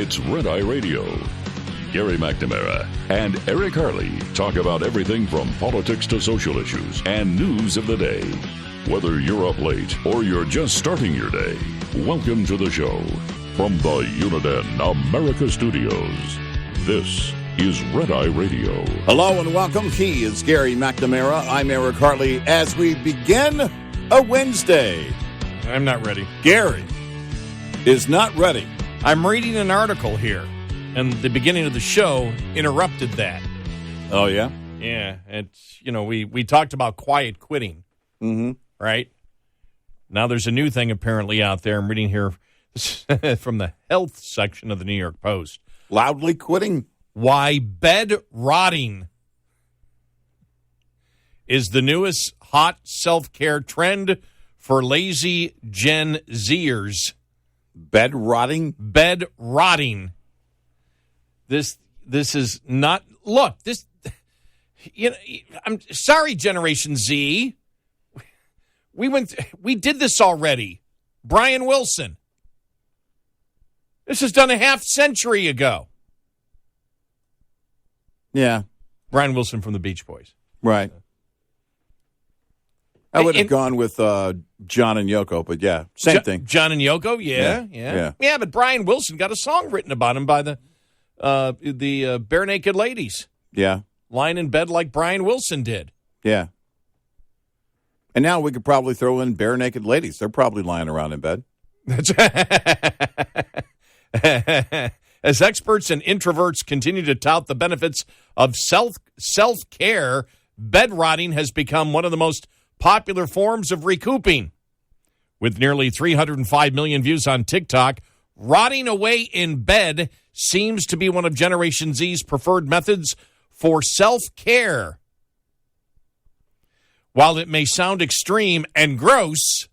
It's Red Eye Radio. Gary McNamara and Eric Harley talk about everything from politics to social issues and news of the day. Whether you're up late or you're just starting your day, welcome to the show. From the Uniden America Studios, this is Red Eye Radio. Hello and welcome. He is Gary McNamara. I'm Eric Harley. As we begin a Wednesday. I'm not ready. Gary is not ready. I'm reading an article here, and the beginning of the show interrupted that. Oh, yeah? Yeah. It's, we talked about quiet quitting, right? Now there's a new thing apparently out there. I'm reading here from the health section of the New York Post. Loudly quitting? Why bed rotting is the newest hot self-care trend for lazy Gen Zers. Bed rotting? Bed rotting. This is not. Look, this. I'm sorry, Generation Z. We did this already. Brian Wilson. This was done a half century ago. Yeah. Brian Wilson from the Beach Boys. Right. I would have gone with John and Yoko, but yeah, same thing. John and Yoko, yeah. Yeah, but Brian Wilson got a song written about him by the Bare Naked Ladies. Yeah. Lying in bed like Brian Wilson did. Yeah. And now we could probably throw in Bare Naked Ladies. They're probably lying around in bed. As experts and introverts continue to tout the benefits of self-care, bed rotting has become one of the most popular forms of recouping. With nearly 305 million views on TikTok, rotting away in bed seems to be one of Generation Z's preferred methods for self-care. While it may sound extreme and gross,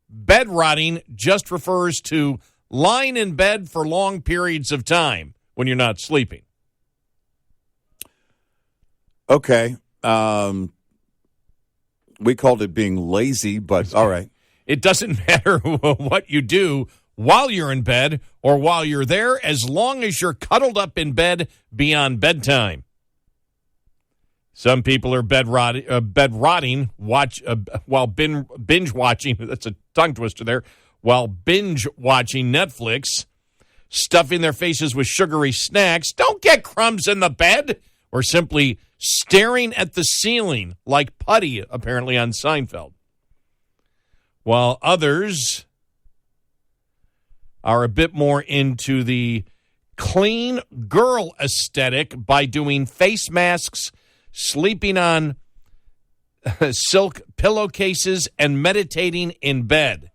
bed rotting just refers to lying in bed for long periods of time when you're not sleeping. Okay. We called it being lazy, but all right. It doesn't matter what you do while you're in bed or while you're there, as long as you're cuddled up in bed beyond bedtime. Some people are bed rotting while binge watching. That's a tongue twister there. While binge watching Netflix, stuffing their faces with sugary snacks. Don't get crumbs in the bed. Or simply staring at the ceiling like Putty, apparently, on Seinfeld. While others are a bit more into the clean girl aesthetic by doing face masks, sleeping on silk pillowcases, and meditating in bed.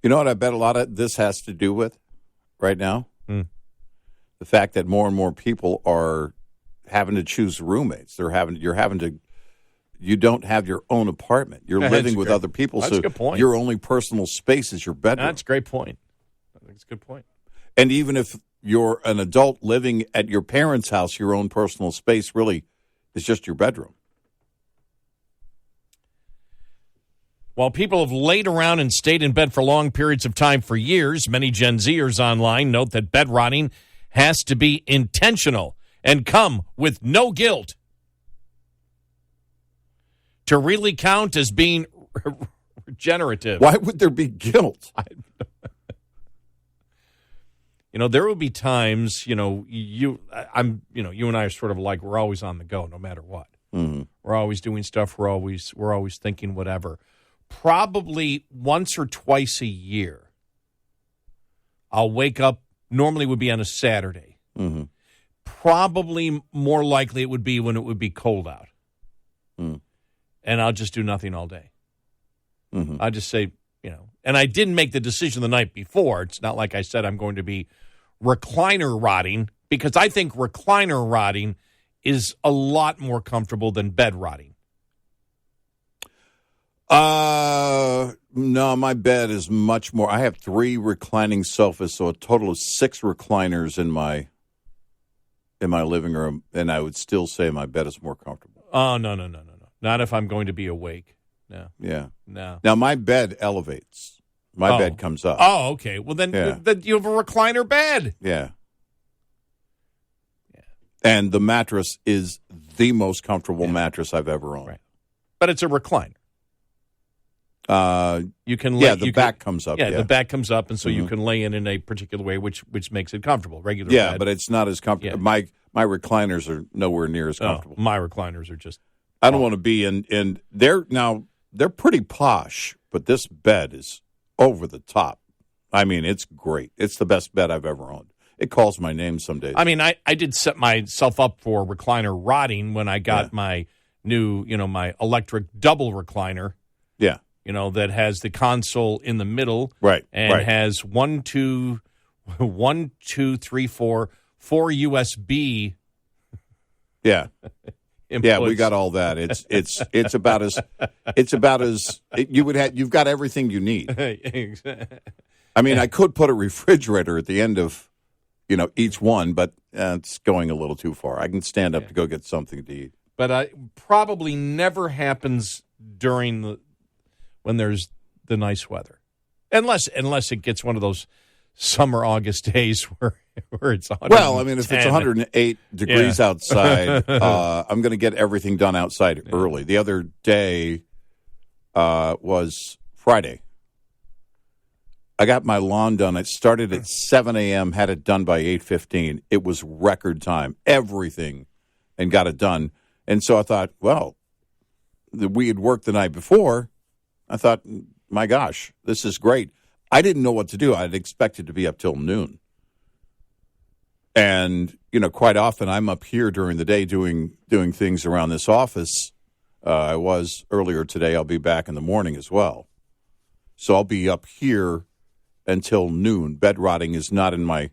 You know what I bet a lot of this has to do with right now? The fact that more and more people are having to choose roommates. You don't have your own apartment. You're living with other people. That's a good point. Your only personal space is your bedroom. That's a great point. I think it's a good point. And even if you're an adult living at your parents' house, your own personal space really is just your bedroom. While people have laid around and stayed in bed for long periods of time for years, many Gen Zers online note that bed rotting has to be intentional and come with no guilt to really count as being regenerative. Why would there be guilt? There will be times, you and I are sort of like, we're always on the go no matter what. Mm-hmm. We're always doing stuff. We're always thinking whatever. Probably once or twice a year, I'll wake up. Normally would be on a Saturday. Mm-hmm. Probably more likely it would be when it would be cold out. Mm. And I'll just do nothing all day. Mm-hmm. I just say, and I didn't make the decision the night before. It's not like I said I'm going to be recliner rotting, because I think recliner rotting is a lot more comfortable than bed rotting. No, my bed is much more. I have 3 reclining sofas, so a total of 6 recliners in my living room, and I would still say my bed is more comfortable. Oh, no. Not if I'm going to be awake. No. Yeah. No. Now, my bed elevates. My bed comes up. Oh, okay. Well, then you have a recliner bed. Yeah. And the mattress is the most comfortable mattress I've ever owned. Right. But it's a recliner. You can the back comes up. Yeah, the back comes up, and so you can lay in a particular way, which makes it comfortable. Regular bed. But it's not as comfortable. Yeah. My recliners are nowhere near as comfortable. My recliners are just. I don't want to be in. They're pretty posh, but this bed is over the top. I mean, it's great. It's the best bed I've ever owned. It calls my name some days. I mean, I did set myself up for recliner rotting when I got my new, my electric double recliner. Yeah. That has the console in the middle. Right. And has 4 USB. Yeah. Inputs. Yeah, we got all that. It's about as you've got everything you need. I mean, I could put a refrigerator at the end of each one, but it's going a little too far. I can stand up to go get something to eat. But probably never happens during when there's the nice weather, unless it gets one of those summer August days where it's 110. Well, I mean, if it's 108 degrees outside, I'm going to get everything done outside early. The other day was Friday. I got my lawn done. It started at 7 a.m., had it done by 8:15. It was record time, everything, and got it done. And so I thought, well, we had worked the night before. I thought, my gosh, this is great. I didn't know what to do. I'd expected to be up till noon. And, quite often I'm up here during the day doing things around this office. I was earlier today. I'll be back in the morning as well. So I'll be up here until noon. Bed rotting is not in my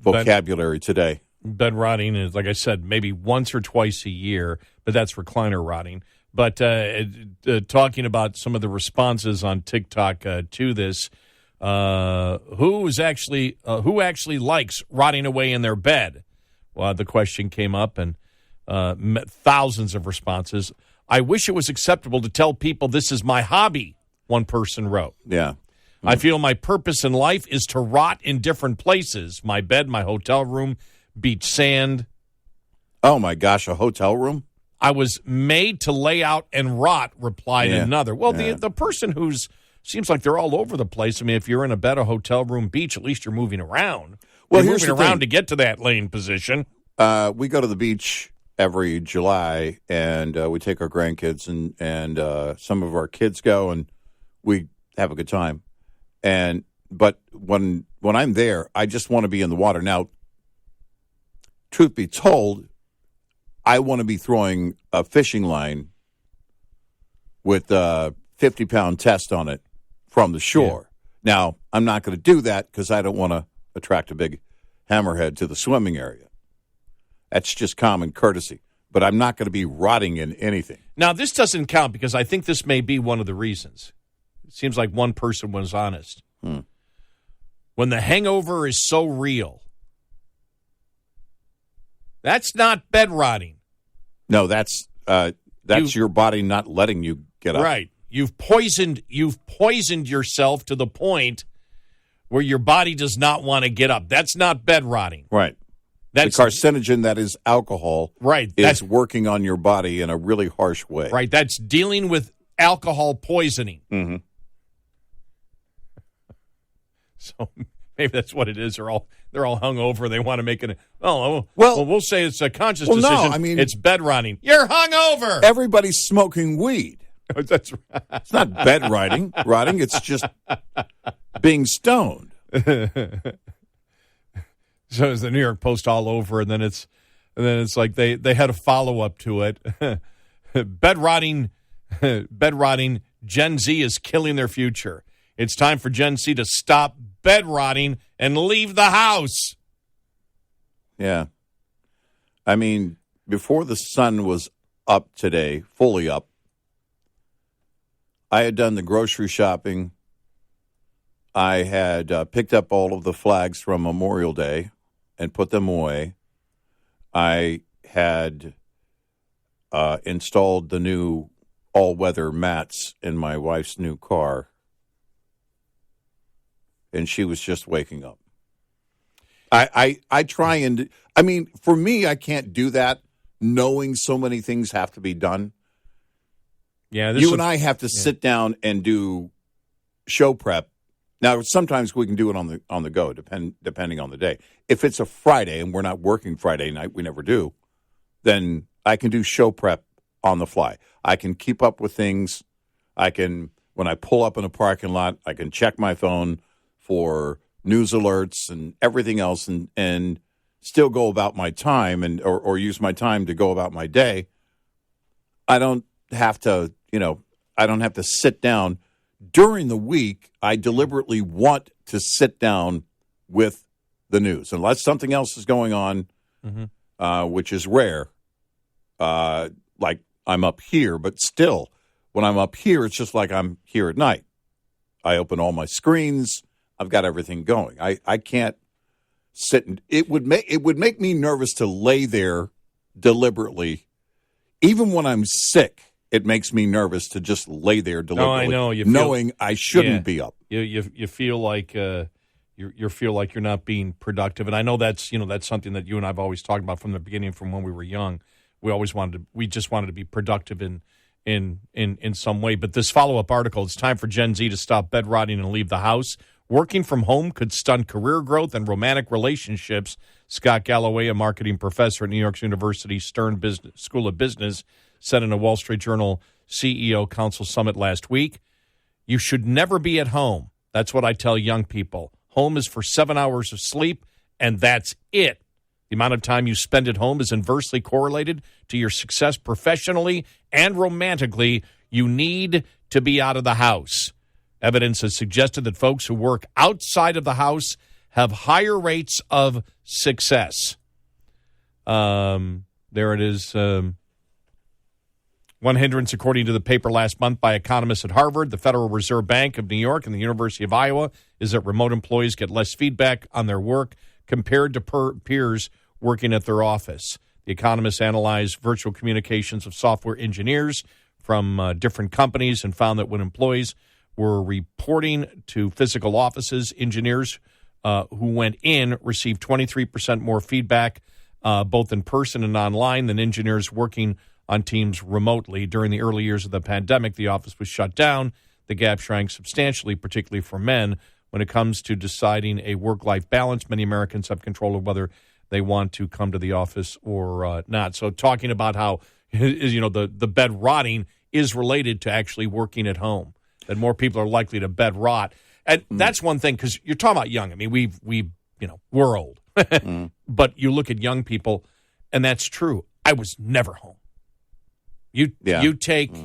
vocabulary today. Bed rotting is, like I said, maybe once or twice a year, but that's recliner rotting. But talking about some of the responses on TikTok to this, who actually likes rotting away in their bed? Well, the question came up and met thousands of responses. I wish it was acceptable to tell people this is my hobby, one person wrote. Yeah. I feel my purpose in life is to rot in different places. My bed, my hotel room, beach sand. Oh, my gosh, a hotel room? I was made to lay out and rot, replied another. Well, the person who's seems like they're all over the place. I mean, if you're in a bed, a hotel room, beach, at least you're moving around. Well, you're moving around to get to that laying position. We go to the beach every July, and we take our grandkids, and some of our kids go, and we have a good time. But when I'm there, I just want to be in the water. Now, truth be told, I want to be throwing a fishing line with a 50-pound test on it from the shore. Yeah. Now, I'm not going to do that because I don't want to attract a big hammerhead to the swimming area. That's just common courtesy. But I'm not going to be rotting in anything. Now, this doesn't count because I think this may be one of the reasons. It seems like one person was honest. When the hangover is so real, that's not bed rotting. No, that's your body not letting you get up. Right. You've poisoned yourself to the point where your body does not want to get up. That's not bed rotting. Right. That's the carcinogen that is alcohol. Right. Is working on your body in a really harsh way. Right. That's dealing with alcohol poisoning. Mm-hmm. So maybe that's what it is. They're all hungover. They want to make it. Well, we'll say it's a conscious decision. No, I mean, it's bed rotting. You're hungover. Everybody's smoking weed. That's right. It's not bed rotting. It's just being stoned. So it's the New York Post all over, and then it's like they had a follow up to it. Bed rotting. Gen Z is killing their future. It's time for Gen Z to stop bed rotting and leave the house. Yeah. I mean, before the sun was up today, fully up, I had done the grocery shopping. I had picked up all of the flags from Memorial Day and put them away. I had installed the new all-weather mats in my wife's new car. and she was just waking up. I try and, I mean, for me, I can't do that knowing so many things have to be done. Yeah, you and I have to sit down and do show prep. Now, sometimes we can do it on the go, depending on the day. If it's a Friday and we're not working Friday night, we never do, then I can do show prep on the fly. I can keep up with things. I can, when I pull up in a parking lot, I can check my phone for news alerts and everything else and still go about my time or use my time to go about my day. I don't have to, I don't have to sit down. During the week, I deliberately want to sit down with the news. Unless something else is going on, which is rare, like I'm up here. But still, when I'm up here, it's just like I'm here at night. I open all my screens. I've got everything going. I can't sit and it would make me nervous to lay there deliberately. Even when I'm sick, it makes me nervous to just lay there deliberately. No, I know. Knowing I shouldn't be up. You feel like you feel like you're not being productive, and I know that's something that you and I've always talked about from the beginning, from when we were young. We just wanted to be productive in some way. But this follow-up article, it's time for Gen Z to stop bed rotting and leave the house. Working from home could stunt career growth and romantic relationships. Scott Galloway, a marketing professor at New York University Stern School of Business, said in a Wall Street Journal CEO Council Summit last week. You should never be at home. That's what I tell young people. Home is for 7 hours of sleep, and that's it. The amount of time you spend at home is inversely correlated to your success professionally and romantically. You need to be out of the house. Evidence has suggested that folks who work outside of the house have higher rates of success. There it is. One hindrance, according to the paper last month by economists at Harvard, the Federal Reserve Bank of New York, and the University of Iowa, is that remote employees get less feedback on their work compared to peers working at their office. The economists analyzed virtual communications of software engineers from different companies and found that when employees were reporting to physical offices, engineers who went in received 23% more feedback, both in person and online, than engineers working on teams remotely. During the early years of the pandemic, the office was shut down. The gap shrank substantially, particularly for men. When it comes to deciding a work-life balance, many Americans have control of whether they want to come to the office or not. So talking about how, the bed rotting is related to actually working at home, that more people are likely to bed rot. And that's one thing, because you're talking about young. I mean, we're old. But you look at young people, and that's true. I was never home. You take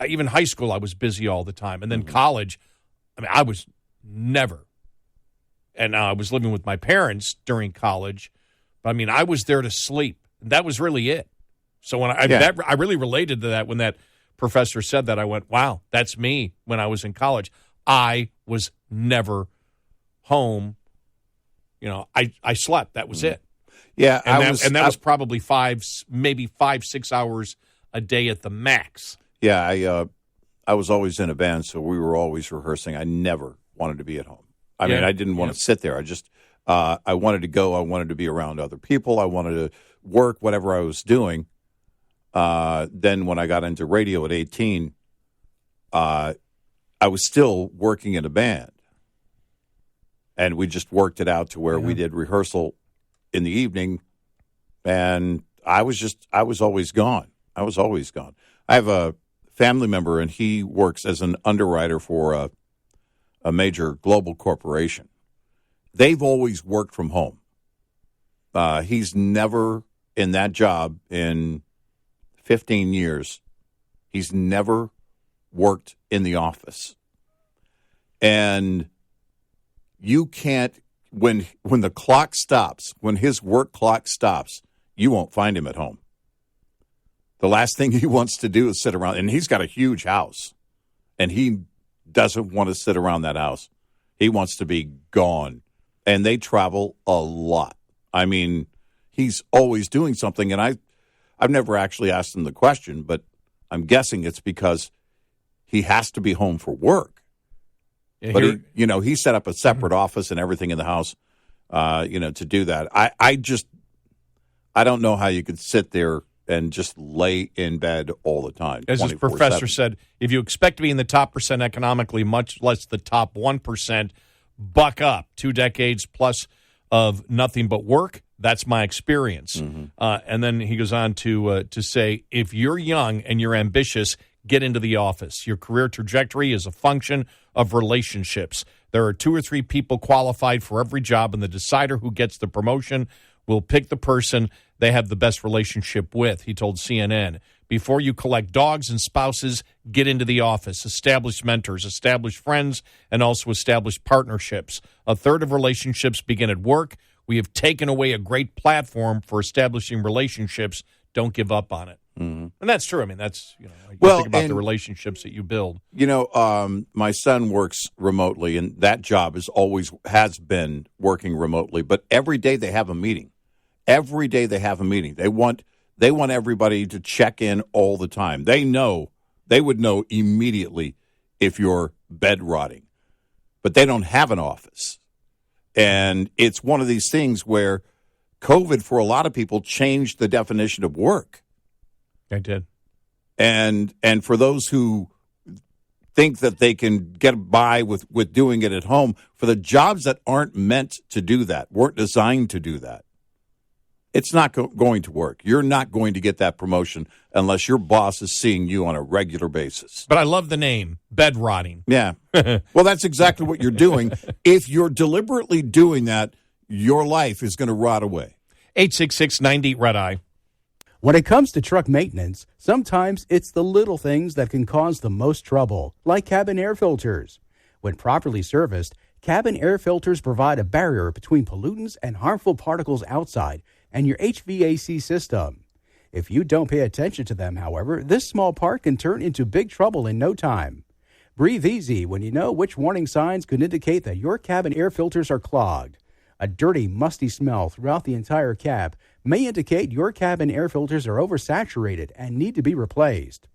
even high school, I was busy all the time. And then college, I mean, I was never. And I was living with my parents during college. But, I mean, I was there to sleep. That was really it. So when I really related to that when that professor said that, I went, wow, that's me when I was in college. I was never home. I slept. That was it. Yeah, that was probably 5-6 hours a day at the max. Yeah, I was always in a band, so we were always rehearsing. I never wanted to be at home. I mean, I didn't want to sit there. I wanted to go. I wanted to be around other people. I wanted to work, whatever I was doing. Then when I got into radio at 18, I was still working in a band. And we just worked it out to where we did rehearsal in the evening, and I was always gone. I have a family member, and he works as an underwriter for a major global corporation. They've always worked from home. He's never, in that job in 15 years, he's never worked in the office. And you can't, when the clock stops, when his work clock stops, you won't find him at home. The last thing he wants to do is sit around, and he's got a huge house, and he doesn't want to sit around that house. He wants to be gone, and they travel a lot. I mean, he's always doing something, and I've never actually asked him the question, but I'm guessing it's because he has to be home for work. But he set up a separate office and everything in the house, to do that. I don't know how you could sit there and just lay in bed all the time. As this professor said, if you expect to be in the top percent economically, much less the top 1%, buck up. 2 decades plus of nothing but work. That's my experience. Mm-hmm. And then he goes on to say, if you're young and you're ambitious, get into the office. Your career trajectory is a function of relationships. There are 2 or 3 people qualified for every job, and the decider who gets the promotion will pick the person they have the best relationship with, he told CNN. Before you collect dogs and spouses, get into the office. Establish mentors, establish friends, and also establish partnerships. 1/3 of relationships begin at work. We have taken away a great platform for establishing relationships. Don't give up on it. Mm-hmm. And that's true. I mean, that's, think about the relationships that you build. My son works remotely, and that job has been working remotely. But every day they have a meeting. Every day they have a meeting. They want everybody to check in all the time. They would know immediately if you're bed rotting, but they don't have an office. And it's one of these things where COVID, for a lot of people, changed the definition of work. I did. And for those who think that they can get by with doing it at home, for the jobs that aren't meant to do that, weren't designed to do that, it's not going to work. You're not going to get that promotion unless your boss is seeing you on a regular basis. But I love the name, bed rotting. Yeah. Well, that's exactly what you're doing. If you're deliberately doing that, your life is going to rot away. 866-90-RED-EYE. When it comes to truck maintenance, sometimes it's the little things that can cause the most trouble, like cabin air filters. When properly serviced, cabin air filters provide a barrier between pollutants and harmful particles outside and your HVAC system. If you don't pay attention to them, however, this small part can turn into big trouble in no time. Breathe easy when you know which warning signs could indicate that your cabin air filters are clogged. A dirty, musty smell throughout the entire cab may indicate your cabin air filters are oversaturated and need to be replaced.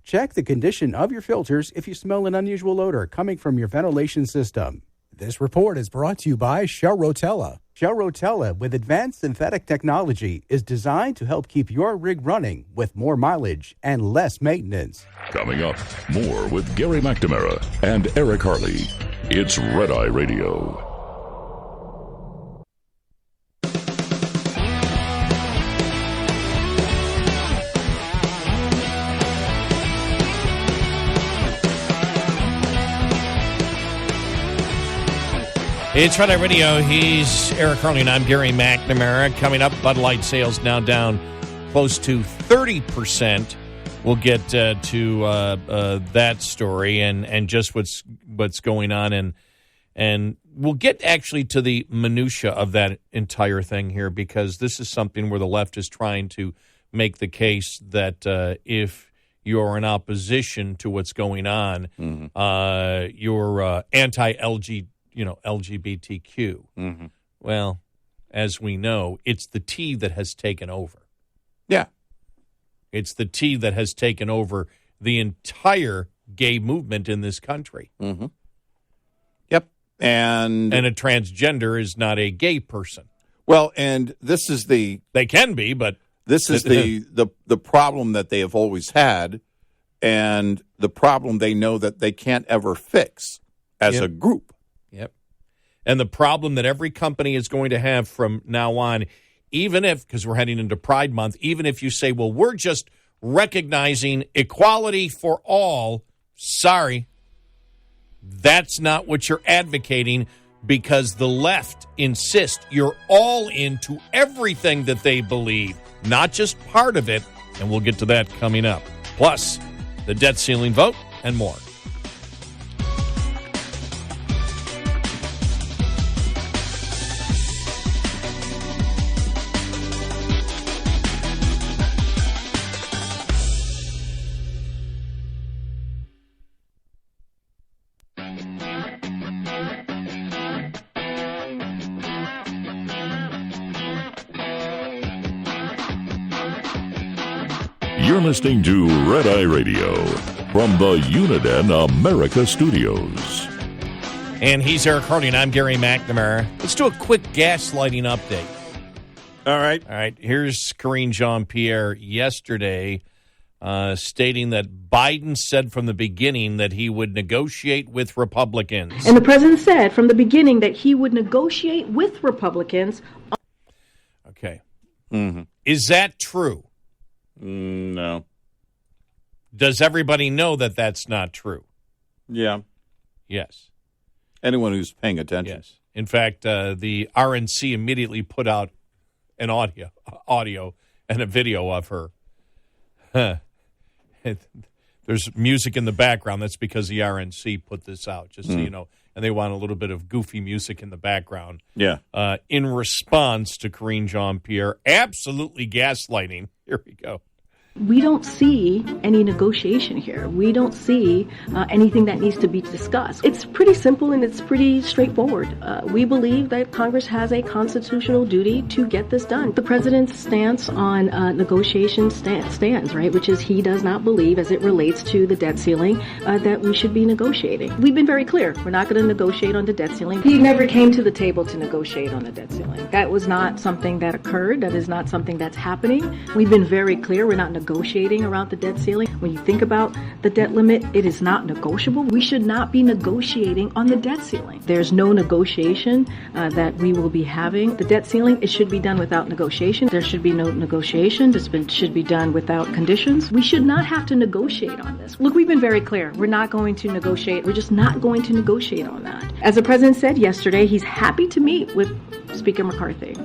Check the condition of your filters if you smell an unusual odor coming from your ventilation system. This report is brought to you by Shell Rotella. Shell Rotella, with advanced synthetic technology, is designed to help keep your rig running with more mileage and less maintenance. Coming up, more with Gary McNamara and Eric Harley. It's Red Eye Radio. It's Red Eye Radio. He's Eric Harley, and I'm Gary McNamara. Coming up, Bud Light sales now down close to 30%. We'll get to that story and just what's going on, and we'll get actually to the minutia of that entire thing here, because this is something where the left is trying to make the case that if you're in opposition to what's going on, you're anti-LGBT. LGBTQ. Mm-hmm. Well, as we know, it's the T that has taken over. Yeah. It's the T that has taken over the entire gay movement in this country. Mm-hmm. Yep. And a transgender is not a gay person. Well, and this is they can be, but this is the problem that they have always had, and the problem they know that they can't ever fix as a group. Yep. And the problem that every company is going to have from now on, even if, because we're heading into Pride Month, even if you say, well, we're just recognizing equality for all, sorry, that's not what you're advocating, because the left insists you're all into everything that they believe, not just part of it, and we'll get to that coming up. Plus, the debt ceiling vote and more. You're listening to Red Eye Radio from the Uniden America Studios. And he's Eric Hardy, and I'm Gary McNamara. Let's do a quick gaslighting update. All right. All right, here's Karine Jean-Pierre yesterday stating that Biden said from the beginning that he would negotiate with Republicans. And the president said from the beginning that he would negotiate with Republicans. Okay. Mm-hmm. Is that true? No. Does everybody know that that's not true? Yeah. Yes. Anyone who's paying attention. Yes. In fact, the RNC immediately put out an audio and a video of her. There's music in the background. That's because the RNC put this out, just so you know. And they want a little bit of goofy music in the background. Yeah. In response to Karine Jean-Pierre absolutely gaslighting. Here we go. We don't see any negotiation here. We don't see anything that needs to be discussed. It's pretty simple and it's pretty straightforward. We believe that Congress has a constitutional duty to get this done. The president's stance on negotiation stands, right, which is he does not believe, as it relates to the debt ceiling, that we should be negotiating. We've been very clear. We're not going to negotiate on the debt ceiling. He never came to the table to negotiate on the debt ceiling. That was not something that occurred. That is not something that's happening. We've been very clear. We're not negotiating around the debt ceiling. When you think about the debt limit, it is not negotiable. We should not be negotiating on the debt ceiling. There's no negotiation that we will be having. The debt ceiling, it should be done without negotiation. There should be no negotiation. This should be done without conditions. We should not have to negotiate on this. Look, we've been very clear. We're not going to negotiate. We're just not going to negotiate on that. As the president said yesterday, he's happy to meet with Speaker McCarthy,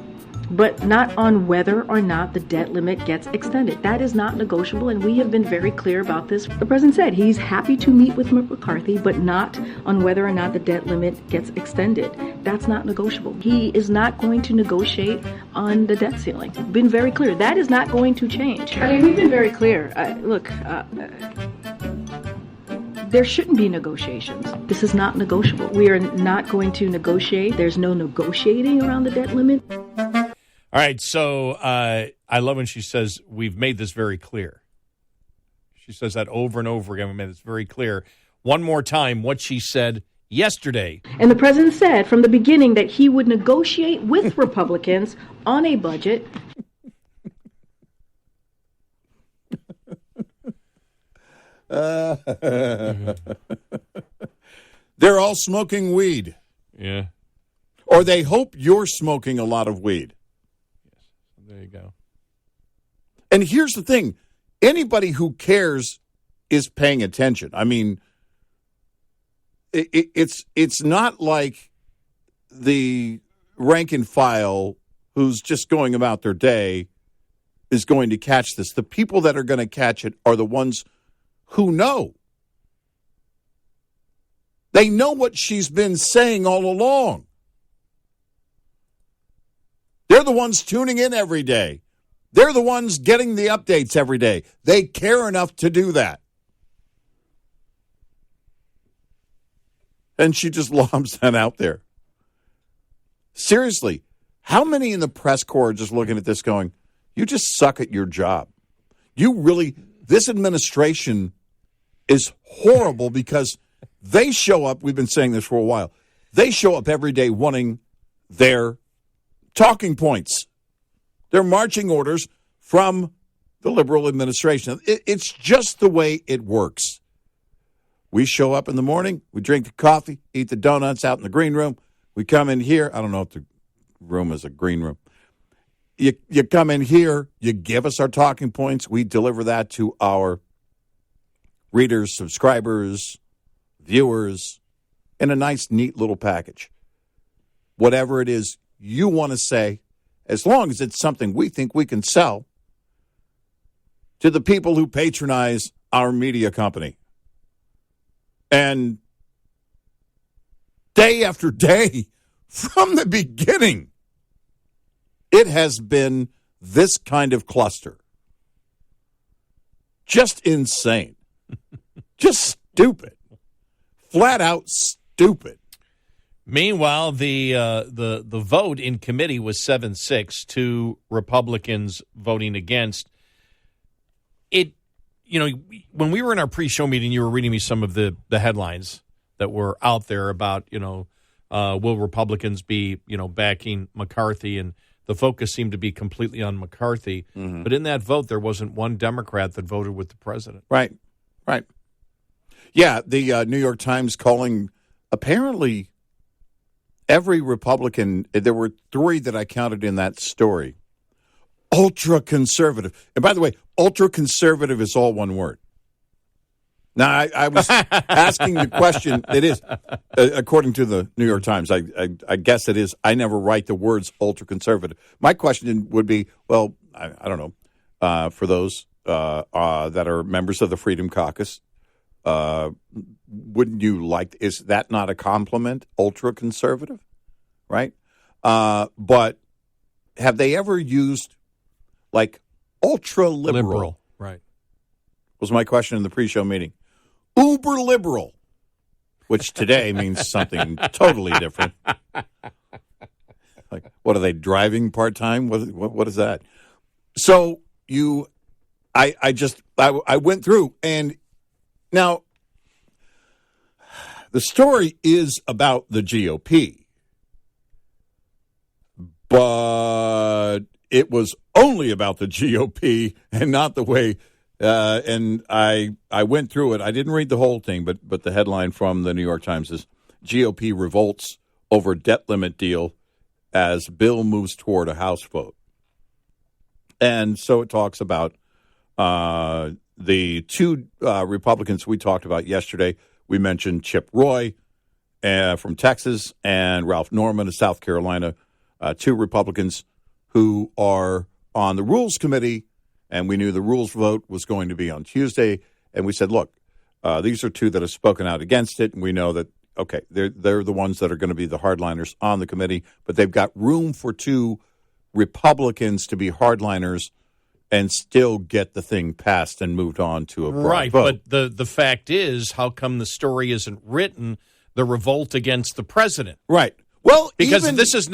but not on whether or not the debt limit gets extended. That is not negotiable, and we have been very clear about this. The president said he's happy to meet with McCarthy, but not on whether or not the debt limit gets extended. That's not negotiable. He is not going to negotiate on the debt ceiling. Been very clear. That is not going to change. I mean, we've been very clear. There shouldn't be negotiations. This is not negotiable. We are not going to negotiate. There's no negotiating around the debt limit. All right, so I love when she says, we've made this very clear. She says that over and over again. We made this very clear. One more time, what she said yesterday. And the president said from the beginning that he would negotiate with Republicans on a budget. They're all smoking weed. Yeah. Or they hope you're smoking a lot of weed. There you go. And here's the thing. Anybody who cares is paying attention. I mean, it's not like the rank and file who's just going about their day is going to catch this. The people that are going to catch it are the ones who know. They know what she's been saying all along. They're the ones tuning in every day. They're the ones getting the updates every day. They care enough to do that. And she just lobs that out there. Seriously, how many in the press corps are just looking at this going, you just suck at your job? You really, this administration is horrible because they show up, we've been saying this for a while, they show up every day wanting their talking points, their marching orders from the liberal administration. It's just the way it works. We show up in the morning, we drink the coffee, eat the donuts out in the green room. We come in here. I don't know if the room is a green room. You come in here, you give us our talking points. We deliver that to our readers, subscribers, viewers in a nice, neat little package. Whatever it is you want to say, as long as it's something we think we can sell to the people who patronize our media company. And day after day, from the beginning, it has been this kind of cluster. Just insane. Just stupid. Flat out stupid. Meanwhile, the vote in committee was 7-6 to Republicans voting against. It, you know, when we were in our pre-show meeting, you were reading me some of the headlines. that were out there about, will Republicans be, backing McCarthy? And the focus seemed to be completely on McCarthy. Mm-hmm. But in that vote, there wasn't one Democrat that voted with the president. Right. Yeah, the New York Times calling apparently every Republican, there were 3 that I counted in that story, ultra-conservative. And by the way, ultra-conservative is all one word. Now, I was asking the question, it is, according to the New York Times, I guess it is. I never write the words ultra-conservative. My question would be, well, I don't know, for those that are members of the Freedom Caucus, wouldn't you like, is that not a compliment, ultra-conservative, right? But have they ever used, like, ultra-liberal? Right. Was my question in the pre-show meeting. Uber liberal, which today means something totally different. Like, what are they, driving part-time? What is that? So I went through, and now the story is about the GOP, but it was only about the GOP and not the way. And I went through it. I didn't read the whole thing, but the headline from the New York Times is GOP revolts over debt limit deal as bill moves toward a House vote. And so it talks about the 2 Republicans we talked about yesterday. We mentioned Chip Roy from Texas and Ralph Norman of South Carolina, 2 Republicans who are on the Rules Committee. And we knew the rules vote was going to be on Tuesday. And we said, look, these are 2 that have spoken out against it. And we know that, okay, they're the ones that are going to be the hardliners on the committee. But they've got room for 2 Republicans to be hardliners and still get the thing passed and moved on to a broad vote. But the fact is, how come the story isn't written, the revolt against the president? Right. Well, because this is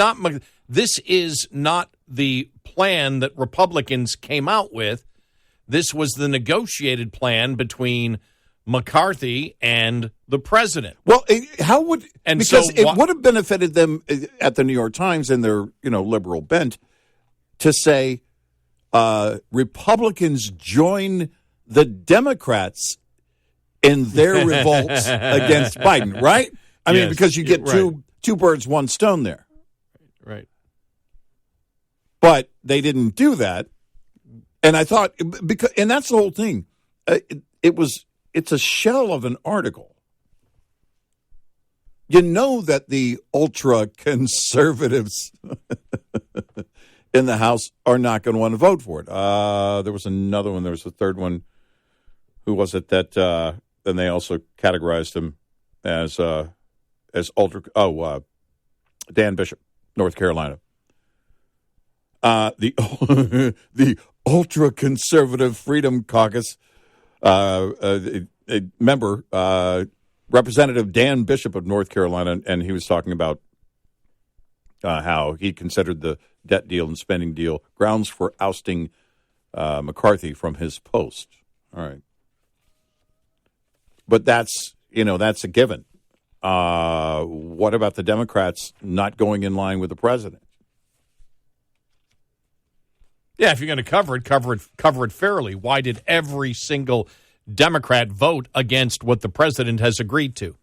not the plan that Republicans came out with. This was the negotiated plan between McCarthy and the president. Well, how would because it would have benefited them at the New York Times and their liberal bent to say Republicans join the Democrats in their revolts against Biden, right? I mean, because you get two birds, one stone there. Right. But they didn't do that. And I thought, and that's the whole thing. It's a shell of an article. You know that the ultra conservatives in the House are not going to want to vote for it. There was another one. There was a third one. Who was it that then they also categorized him as ultra? Dan Bishop, North Carolina. The ultra conservative Freedom Caucus member, Representative Dan Bishop of North Carolina, and he was talking about how he considered the debt deal and spending deal grounds for ousting McCarthy from his post. All right. But that's a given. What about the Democrats not going in line with the president? Yeah, if you're going to cover it fairly. Why did every single Democrat vote against what the president has agreed to?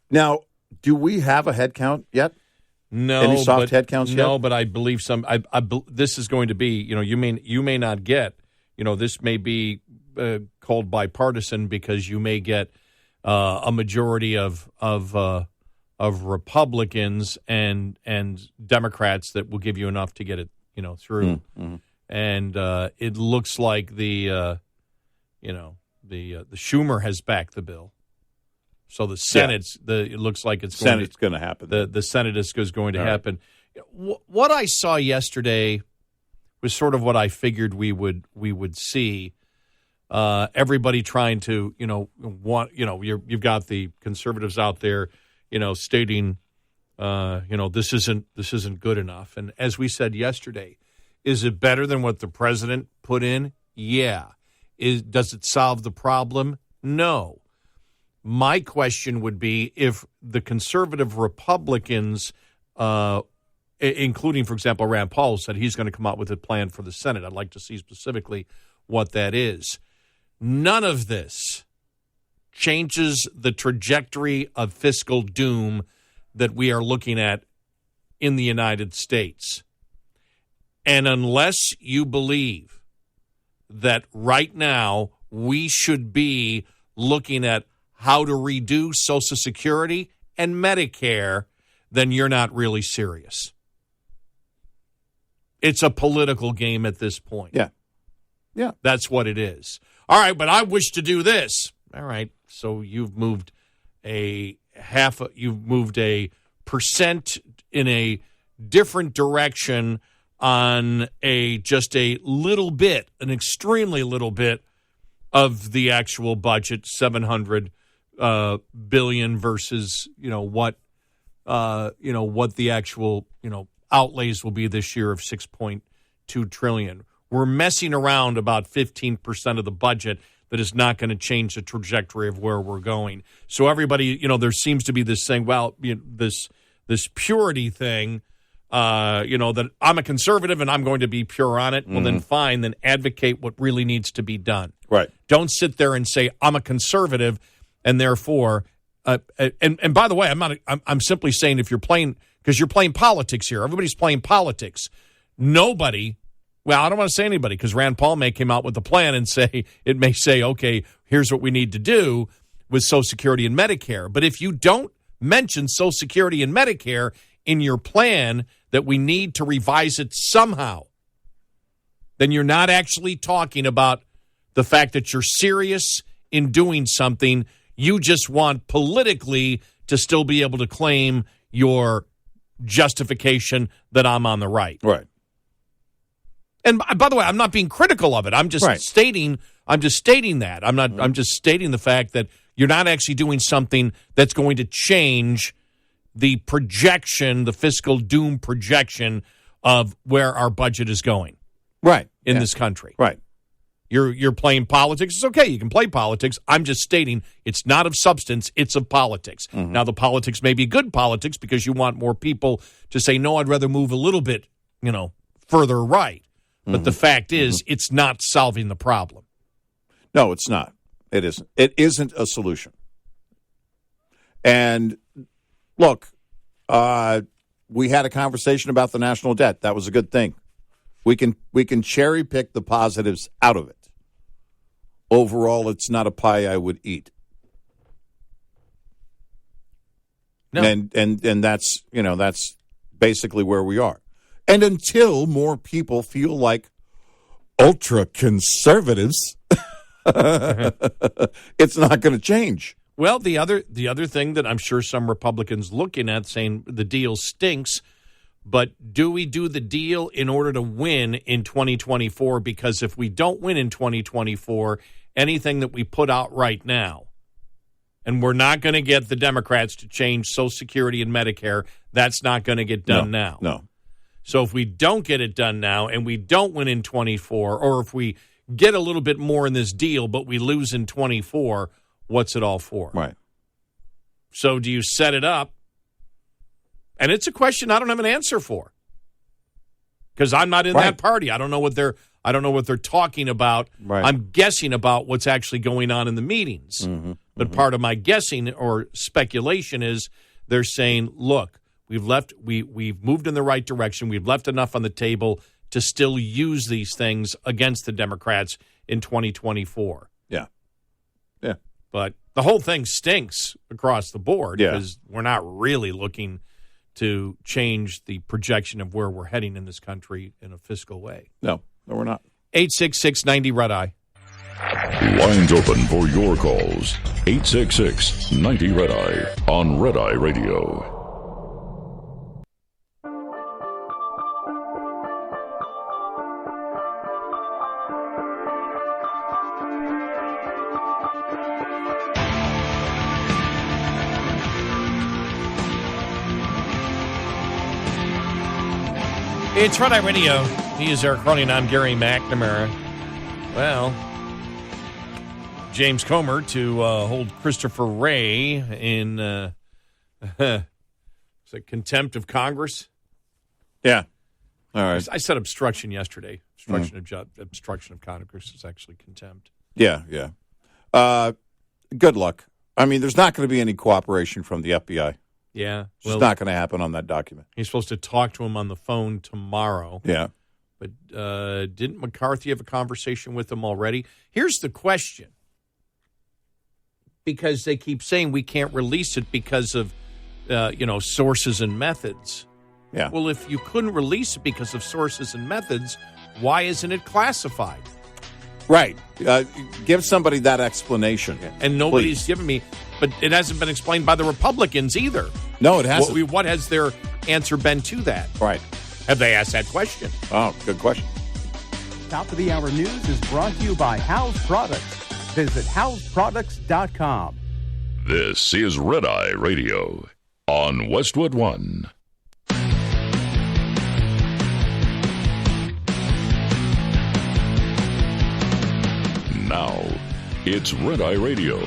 Now, do we have a head count yet? No. Any soft head counts yet? No, but I believe some. This is going to be. You may not get. This may be called bipartisan because you may get a majority of Republicans and Democrats that will give you enough to get it through. Mm-hmm. And it looks like the Schumer has backed the bill, so the Senate's it looks like it's going to happen. The Senate is going to happen. What I saw yesterday was sort of what I figured we would see. Everybody trying to you've got the conservatives out there stating this isn't good enough, and as we said yesterday. Is it better than what the president put in? Yeah. Does it solve the problem? No. My question would be if the conservative Republicans, including, for example, Rand Paul, said he's going to come out with a plan for the Senate. I'd like to see specifically what that is. None of this changes the trajectory of fiscal doom that we are looking at in the United States. And unless you believe that right now we should be looking at how to reduce Social Security and Medicare, then you're not really serious. It's a political game at this point. Yeah. Yeah. That's what it is. All right, but I wish to do this. All right, so you've moved a percent in a different direction on just a little bit, an extremely little bit of the actual budget, $700 billion versus what the actual outlays will be this year of $6.2 trillion. We're messing around about 15% of the budget that is not going to change the trajectory of where we're going. So everybody, there seems to be this thing, this purity thing, that I'm a conservative and I'm going to be pure on it. Well, then fine, then advocate what really needs to be done. Right. Don't sit there and say I'm a conservative and therefore, and by the way, I'm simply saying if you're playing, because you're playing politics here. Everybody's playing politics. Nobody. Well, I don't want to say anybody because Rand Paul may come out with a plan and say, okay, here's what we need to do with Social Security and Medicare. But if you don't mention Social Security and Medicare in your plan that we need to revise it somehow, then you're not actually talking about the fact that you're serious in doing something. You just want politically to still be able to claim your justification that I'm on the right. Right. And by the way, I'm not being critical of it. I'm just stating that. I'm just stating the fact that you're not actually doing something that's going to change the projection, the fiscal doom projection of where our budget is going. Right. In this country. Right. You're playing politics. It's okay. You can play politics. I'm just stating it's not of substance. It's of politics. Mm-hmm. Now, the politics may be good politics because you want more people to say, no, I'd rather move a little bit, further right. But the fact is, it's not solving the problem. No, it's not. It isn't. It isn't a solution. And look, we had a conversation about the national debt. That was a good thing. We can cherry pick the positives out of it. Overall, it's not a pie I would eat. No. And that's basically where we are. And until more people feel like ultra conservatives, it's not going to change. Well, the other thing that I'm sure some Republicans looking at saying the deal stinks, but do we do the deal in order to win in 2024? Because if we don't win in 2024, anything that we put out right now, and we're not going to get the Democrats to change Social Security and Medicare, that's not going to get done now. No. So if we don't get it done now and we don't win in 24, or if we get a little bit more in this deal but we lose in 24, what's it all for? Right. So do you set it up? And it's a question I don't have an answer for because I'm not in that party. I don't know what they're talking about. Right. I'm guessing about what's actually going on in the meetings. But part of my guessing or speculation is they're saying, look, we've moved in the right direction. We've left enough on the table to still use these things against the Democrats in 2024. Yeah. Yeah. But the whole thing stinks across the board because we're not really looking to change the projection of where we're heading in this country in a fiscal way. No, we're not. 866-90-RED-EYE. Lines open for your calls. 866-90-RED-EYE on Red Eye Radio. It's Red Eye Radio. He is Eric Crowley, and I'm Gary McNamara. Well, James Comer to hold Christopher Wray in is it contempt of Congress? Yeah. All right. I said obstruction yesterday. Obstruction of Congress is actually contempt. Yeah. Good luck. I mean, there's not going to be any cooperation from the FBI. Yeah. It's not going to happen on that document. He's supposed to talk to him on the phone tomorrow. Yeah. But didn't McCarthy have a conversation with him already? Here's the question. Because they keep saying we can't release it because of, sources and methods. Yeah. Well, if you couldn't release it because of sources and methods, why isn't it classified? Right. Give somebody that explanation. And nobody's given me, but it hasn't been explained by the Republicans either. No, it hasn't. What has their answer been to that? Right. Have they asked that question? Oh, good question. Top of the Hour News is brought to you by House Products. Visit houseproducts.com. This is Red Eye Radio on Westwood One. Now, it's Red Eye Radio.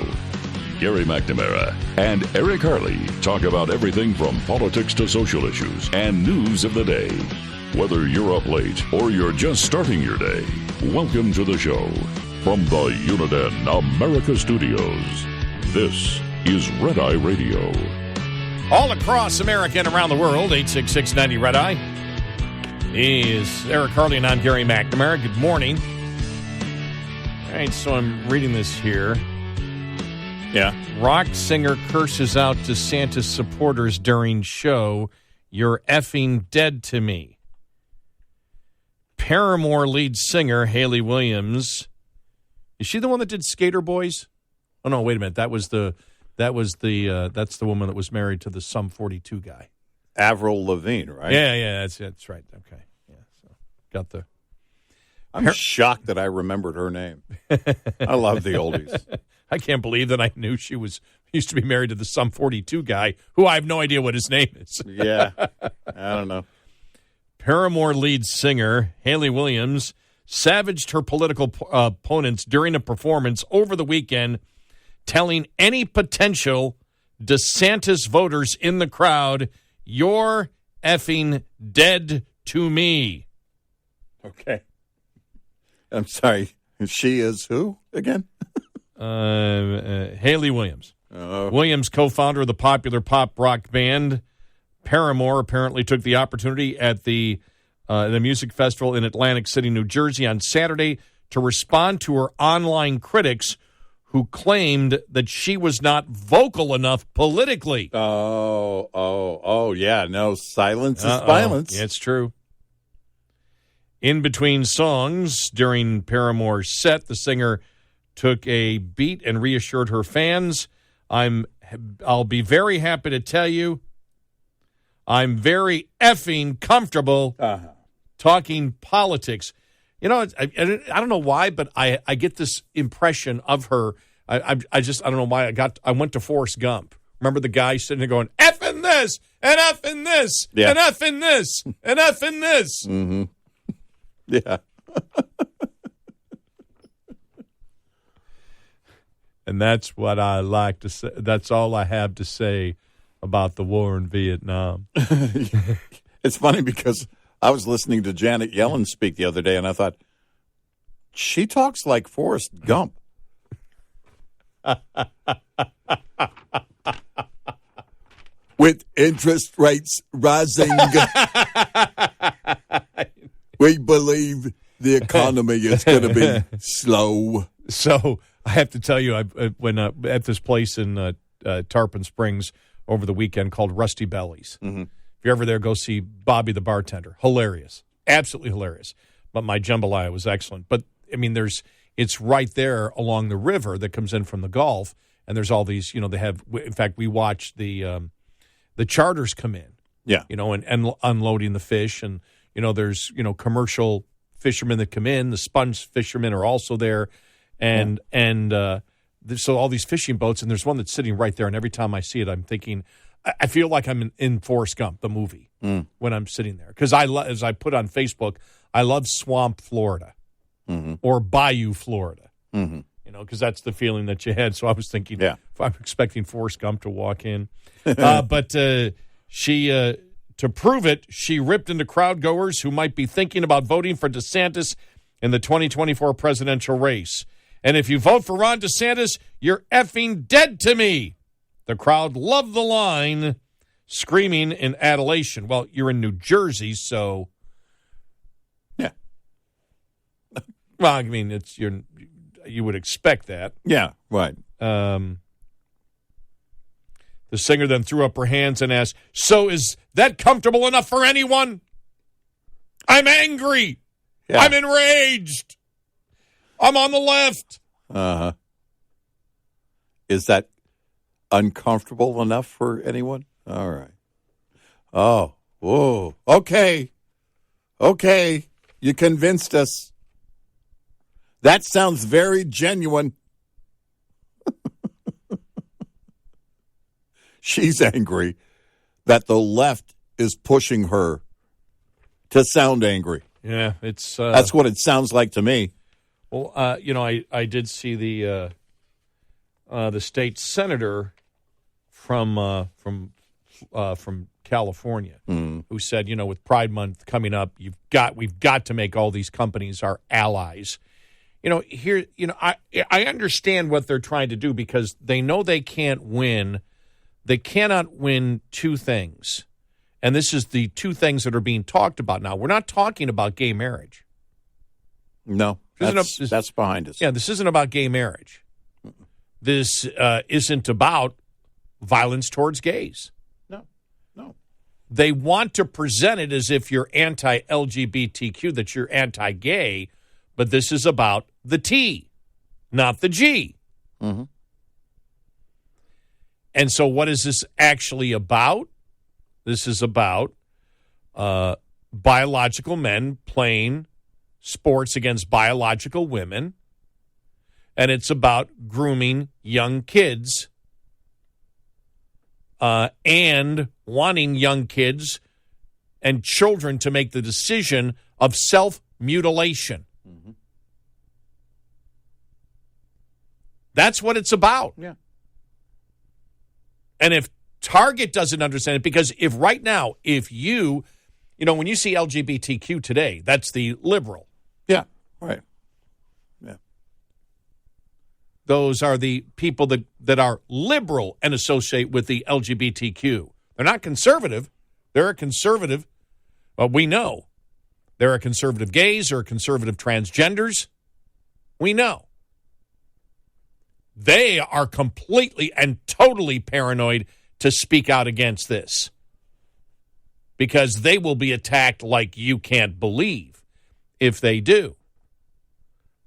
Gary McNamara and Eric Harley talk about everything from politics to social issues and news of the day. Whether you're up late or you're just starting your day, welcome to the show. From the Uniden America Studios, this is Red Eye Radio. All across America and around the world, 866-90 Red Eye is Eric Harley and I'm Gary McNamara. Good morning. All right, so I'm reading this here. Yeah. Rock singer curses out DeSantis supporters during show, "You're effing dead to me." Paramore lead singer Hayley Williams. Is she the one that did Skater Boys? Oh no, wait a minute. That's the woman that was married to the Sum 42 guy. Avril Lavigne, right? Yeah, that's right. Okay. Yeah. So got the I'm shocked that I remembered her name. I love the oldies. I can't believe that I knew she used to be married to the Sum 42 guy, who I have no idea what his name is. Yeah, I don't know. Paramore lead singer Hayley Williams savaged her political opponents during a performance over the weekend, telling any potential DeSantis voters in the crowd, "You're effing dead to me." Okay. I'm sorry. She is who again? Hayley Williams. Williams, co-founder of the popular pop rock band Paramore, apparently took the opportunity at the music festival in Atlantic City, New Jersey on Saturday to respond to her online critics who claimed that she was not vocal enough politically. Oh, yeah. No, silence is violence. Yeah, it's true. In between songs, during Paramore's set, the singer took a beat and reassured her fans, I'll be very happy to tell you, I'm very effing comfortable talking politics. You know, I don't know why, but I get this impression of her. I don't know why I went to Forrest Gump. Remember the guy sitting there going, effing this, and effing this, and effing this, and effing this. Mm-hmm. Yeah. And that's what I like to say. That's all I have to say about the war in Vietnam. It's funny because I was listening to Janet Yellen speak the other day, and I thought, she talks like Forrest Gump. With interest rates rising, we believe the economy is going to be slow. So I have to tell you, I went at this place in Tarpon Springs over the weekend called Rusty Bellies. Mm-hmm. If you're ever there, go see Bobby the bartender. Hilarious. Absolutely hilarious. But my jambalaya was excellent. But, I mean, it's right there along the river that comes in from the Gulf, and there's all these, they have, in fact, we watched the charters come in. Yeah. And unloading the fish, and, there's, commercial fishermen that come in. The sponge fishermen are also there. And so all these fishing boats, and there's one that's sitting right there, and every time I see it, I'm thinking, I feel like I'm in Forrest Gump, the movie, when I'm sitting there. Because as I put on Facebook, I love Swamp, Florida, or Bayou, Florida. Mm-hmm. because that's the feeling that you had. So I was thinking, Yeah. if I'm expecting Forrest Gump to walk in. But she, to prove it, she ripped into crowd goers who might be thinking about voting for DeSantis in the 2024 presidential race. And if you vote for Ron DeSantis, you're effing dead to me. The crowd loved the line, screaming in adulation. Well, you're in New Jersey, so... Yeah. Well, I mean, you would expect that. Yeah, right. The singer then threw up her hands and asked, "So is that comfortable enough for anyone? I'm angry. Yeah. I'm enraged. I'm on the left." Uh-huh. Is that uncomfortable enough for anyone? All right. Oh, whoa. Okay. You convinced us. That sounds very genuine. She's angry that the left is pushing her to sound angry. Yeah, it's... That's what it sounds like to me. Well, I did see the state senator from California who said, with Pride Month coming up, we've got to make all these companies our allies. I understand what they're trying to do because they know they can't win. They cannot win two things. And this is the two things that are being talked about now. We're not talking about gay marriage. No, that's behind us. Yeah, this isn't about gay marriage. This isn't about violence towards gays. No. They want to present it as if you're anti-LGBTQ, that you're anti-gay, but this is about the T, not the G. Mm-hmm. And so what is this actually about? This is about biological men playing sports against biological women, and it's about grooming young kids and wanting young kids and children to make the decision of self-mutilation. Mm-hmm. That's what it's about. Yeah. And if Target doesn't understand it, because if right now, if you, when you see LGBTQ today, that's the liberal. Yeah, right. Yeah. Those are the people that are liberal and associate with the LGBTQ. They're not conservative. They're a conservative. Well, we know. There are conservative gays. There are conservative transgenders. We know. They are completely and totally paranoid to speak out against this because they will be attacked like you can't believe if they do.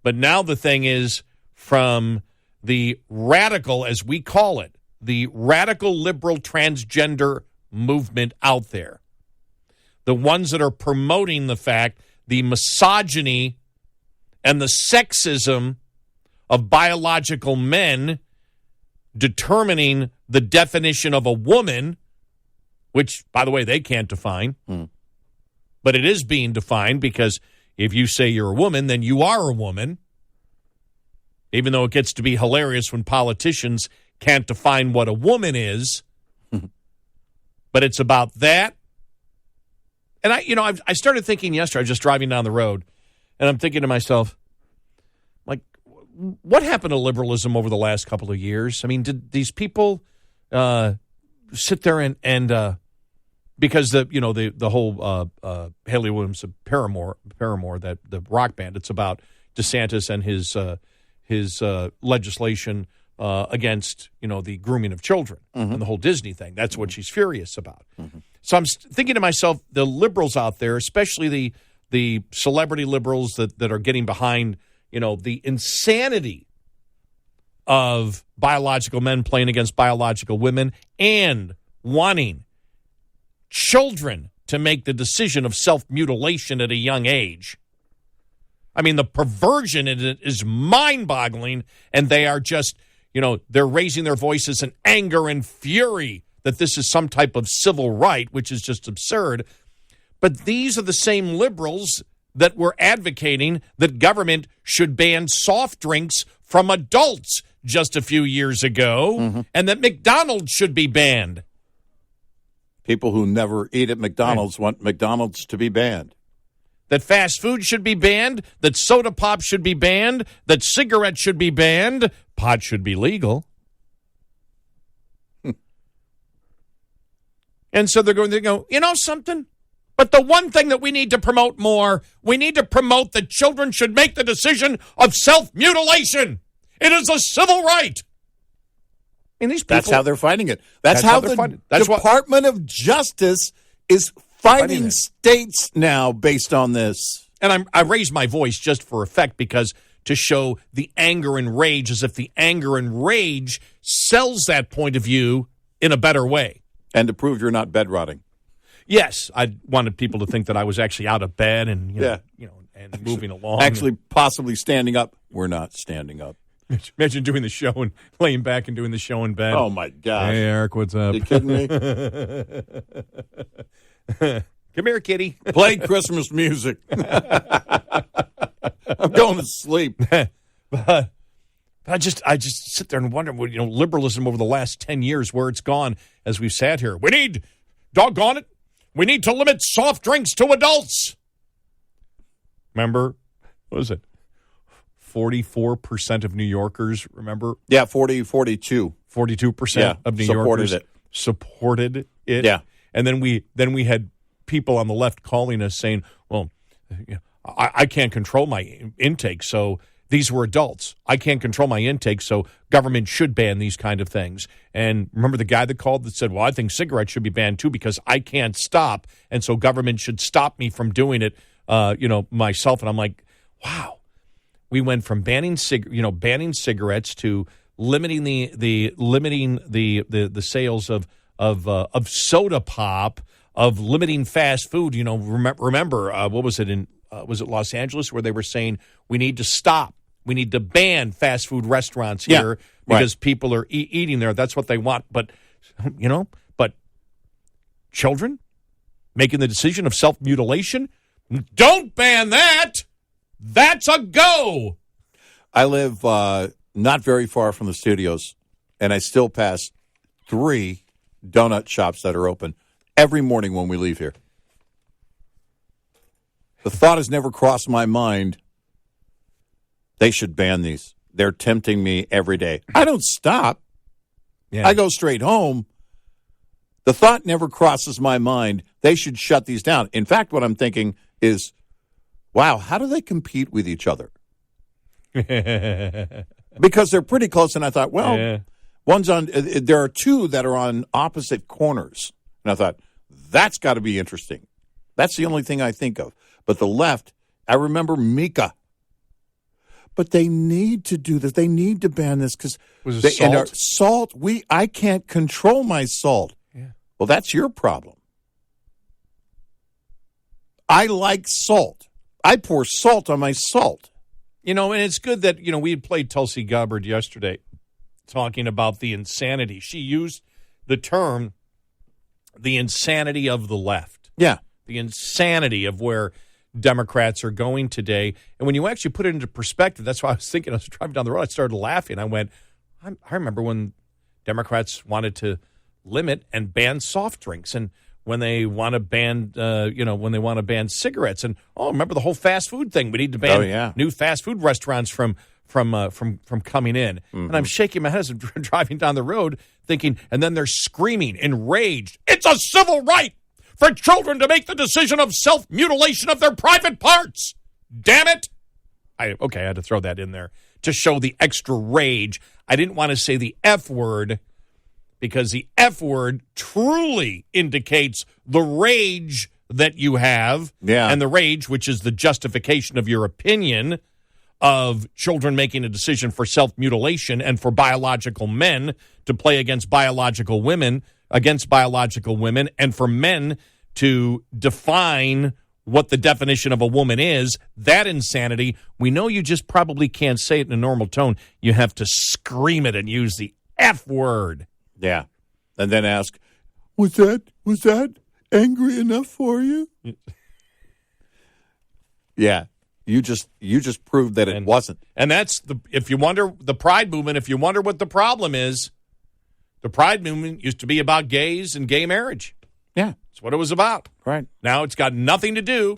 But now the thing is, from the radical, as we call it, the radical liberal transgender movement out there, the ones that are promoting the fact, the misogyny and the sexism of biological men determining the definition of a woman, which, by the way, they can't define. But it is being defined because if you say you're a woman, then you are a woman. Even though it gets to be hilarious when politicians can't define what a woman is. But it's about that. And I started thinking yesterday, I was just driving down the road, and I'm thinking to myself, what happened to liberalism over the last couple of years? I mean, did these people sit there and because the whole Haley Williams of Paramore, that the rock band, it's about DeSantis and his legislation against the grooming of children and the whole Disney thing. That's what she's furious about. So I'm thinking to myself, the liberals out there, especially the celebrity liberals that are getting behind the insanity of biological men playing against biological women and wanting children to make the decision of self-mutilation at a young age. I mean, the perversion in it is mind-boggling, and they are just, they're raising their voices in anger and fury that this is some type of civil right, which is just absurd. But these are the same liberals that were advocating that government should ban soft drinks from adults just a few years ago, and that McDonald's should be banned. People who never eat at McDonald's want McDonald's to be banned. That fast food should be banned, that soda pop should be banned, that cigarettes should be banned, pot should be legal. And so they're going to go, you know something? But the one thing that we need to promote more, we need to promote that children should make the decision of self-mutilation. It is a civil right. And these people, that's how they're fighting it. That's how the Department of Justice is fighting states now based on this. And I raised my voice just for effect because to show the anger and rage, as if the anger and rage sells that point of view in a better way. And to prove you're not bed rotting. Yes, I wanted people to think that I was actually out of bed and and moving along. Actually, possibly standing up. We're not standing up. Imagine doing the show and laying back and doing the show in bed. Oh my gosh! Hey, Eric, what's up? You kidding me? Come here, kitty. Play Christmas music. I'm going to sleep. But I just sit there and wonder, liberalism over the last 10 years, where it's gone as we've sat here. We need, doggone it, we need to limit soft drinks to adults. Remember, what was it? 44% of New Yorkers, remember? Yeah, 42. 42% of New Yorkers supported it. Yeah. And then we had people on the left calling us saying, well, I can't control my intake, so these were adults. I can't control my intake, so government should ban these kind of things. And remember the guy that called that said, well, I think cigarettes should be banned too because I can't stop, and so government should stop me from doing it, myself. And I'm like, wow. We went from banning cigarettes to limiting the sales of soda pop, of limiting fast food. Remember what was it was it Los Angeles where they were saying we need to stop, we need to ban fast food restaurants here because people are eating there. That's what they want. But but children making the decision of self-mutilation, don't ban that. That's a go. I live not very far from the studios, and I still pass 3 donut shops that are open every morning when we leave here. The thought has never crossed my mind, they should ban these. They're tempting me every day. I don't stop. Yeah. I go straight home. The thought never crosses my mind, they should shut these down. In fact, what I'm thinking is, wow, how do they compete with each other? Because they're pretty close, and I thought, one's on. There are 2 that are on opposite corners, and I thought that's got to be interesting. That's the only thing I think of. But the left, I remember Mika. But they need to do this. They need to ban this because salt. I can't control my salt. Yeah. Well, that's your problem. I like salt. I pour salt on my salt. And it's good that, we had played Tulsi Gabbard yesterday talking about the insanity. She used the term, the insanity of the left. Yeah. The insanity of where Democrats are going today. And when you actually put it into perspective, that's why I was thinking, I was driving down the road, I started laughing. I went, I remember when Democrats wanted to limit and ban soft drinks, and when they want to ban, when they want to ban cigarettes, and remember the whole fast food thing? We need to ban new fast food restaurants from coming in. Mm-hmm. And I'm shaking my head as I'm driving down the road, thinking, and then they're screaming, enraged. It's a civil right for children to make the decision of self-mutilation of their private parts. Damn it! I had to throw that in there to show the extra rage. I didn't want to say the F word, because the F word truly indicates the rage that you have, and the rage, which is the justification of your opinion of children making a decision for self-mutilation and for biological men to play against biological women, and for men to define what the definition of a woman is. That insanity, we know you just probably can't say it in a normal tone. You have to scream it and use the F word. Yeah. And then ask, was that angry enough for you? Yeah. You just proved that it wasn't. And that's if you wonder the Pride movement, if you wonder what the problem is, the Pride movement used to be about gays and gay marriage. Yeah. That's what it was about. Right. Now it's got nothing to do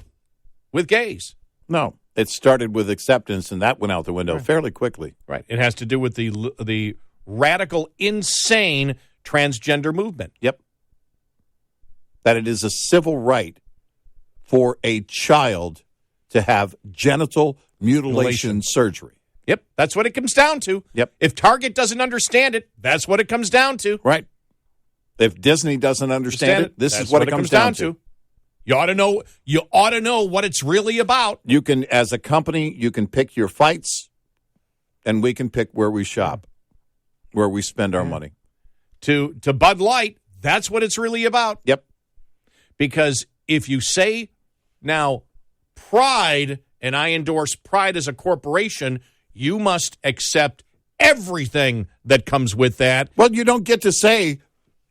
with gays. No. It started with acceptance, and that went out the window fairly quickly. Right. It has to do with the radical, insane transgender movement. Yep. That it is a civil right for a child to have genital mutilation surgery. Yep. That's what it comes down to. Yep. If Target doesn't understand it, that's what it comes down to. Right. If Disney doesn't understand it, this is what it comes down to. You ought to know what it's really about. You can, as a company, you can pick your fights, and we can pick where we shop, where we spend our money. To Bud Light, that's what it's really about. Yep. Because if you say now Pride, and I endorse Pride as a corporation, you must accept everything that comes with that. Well, you don't get to say,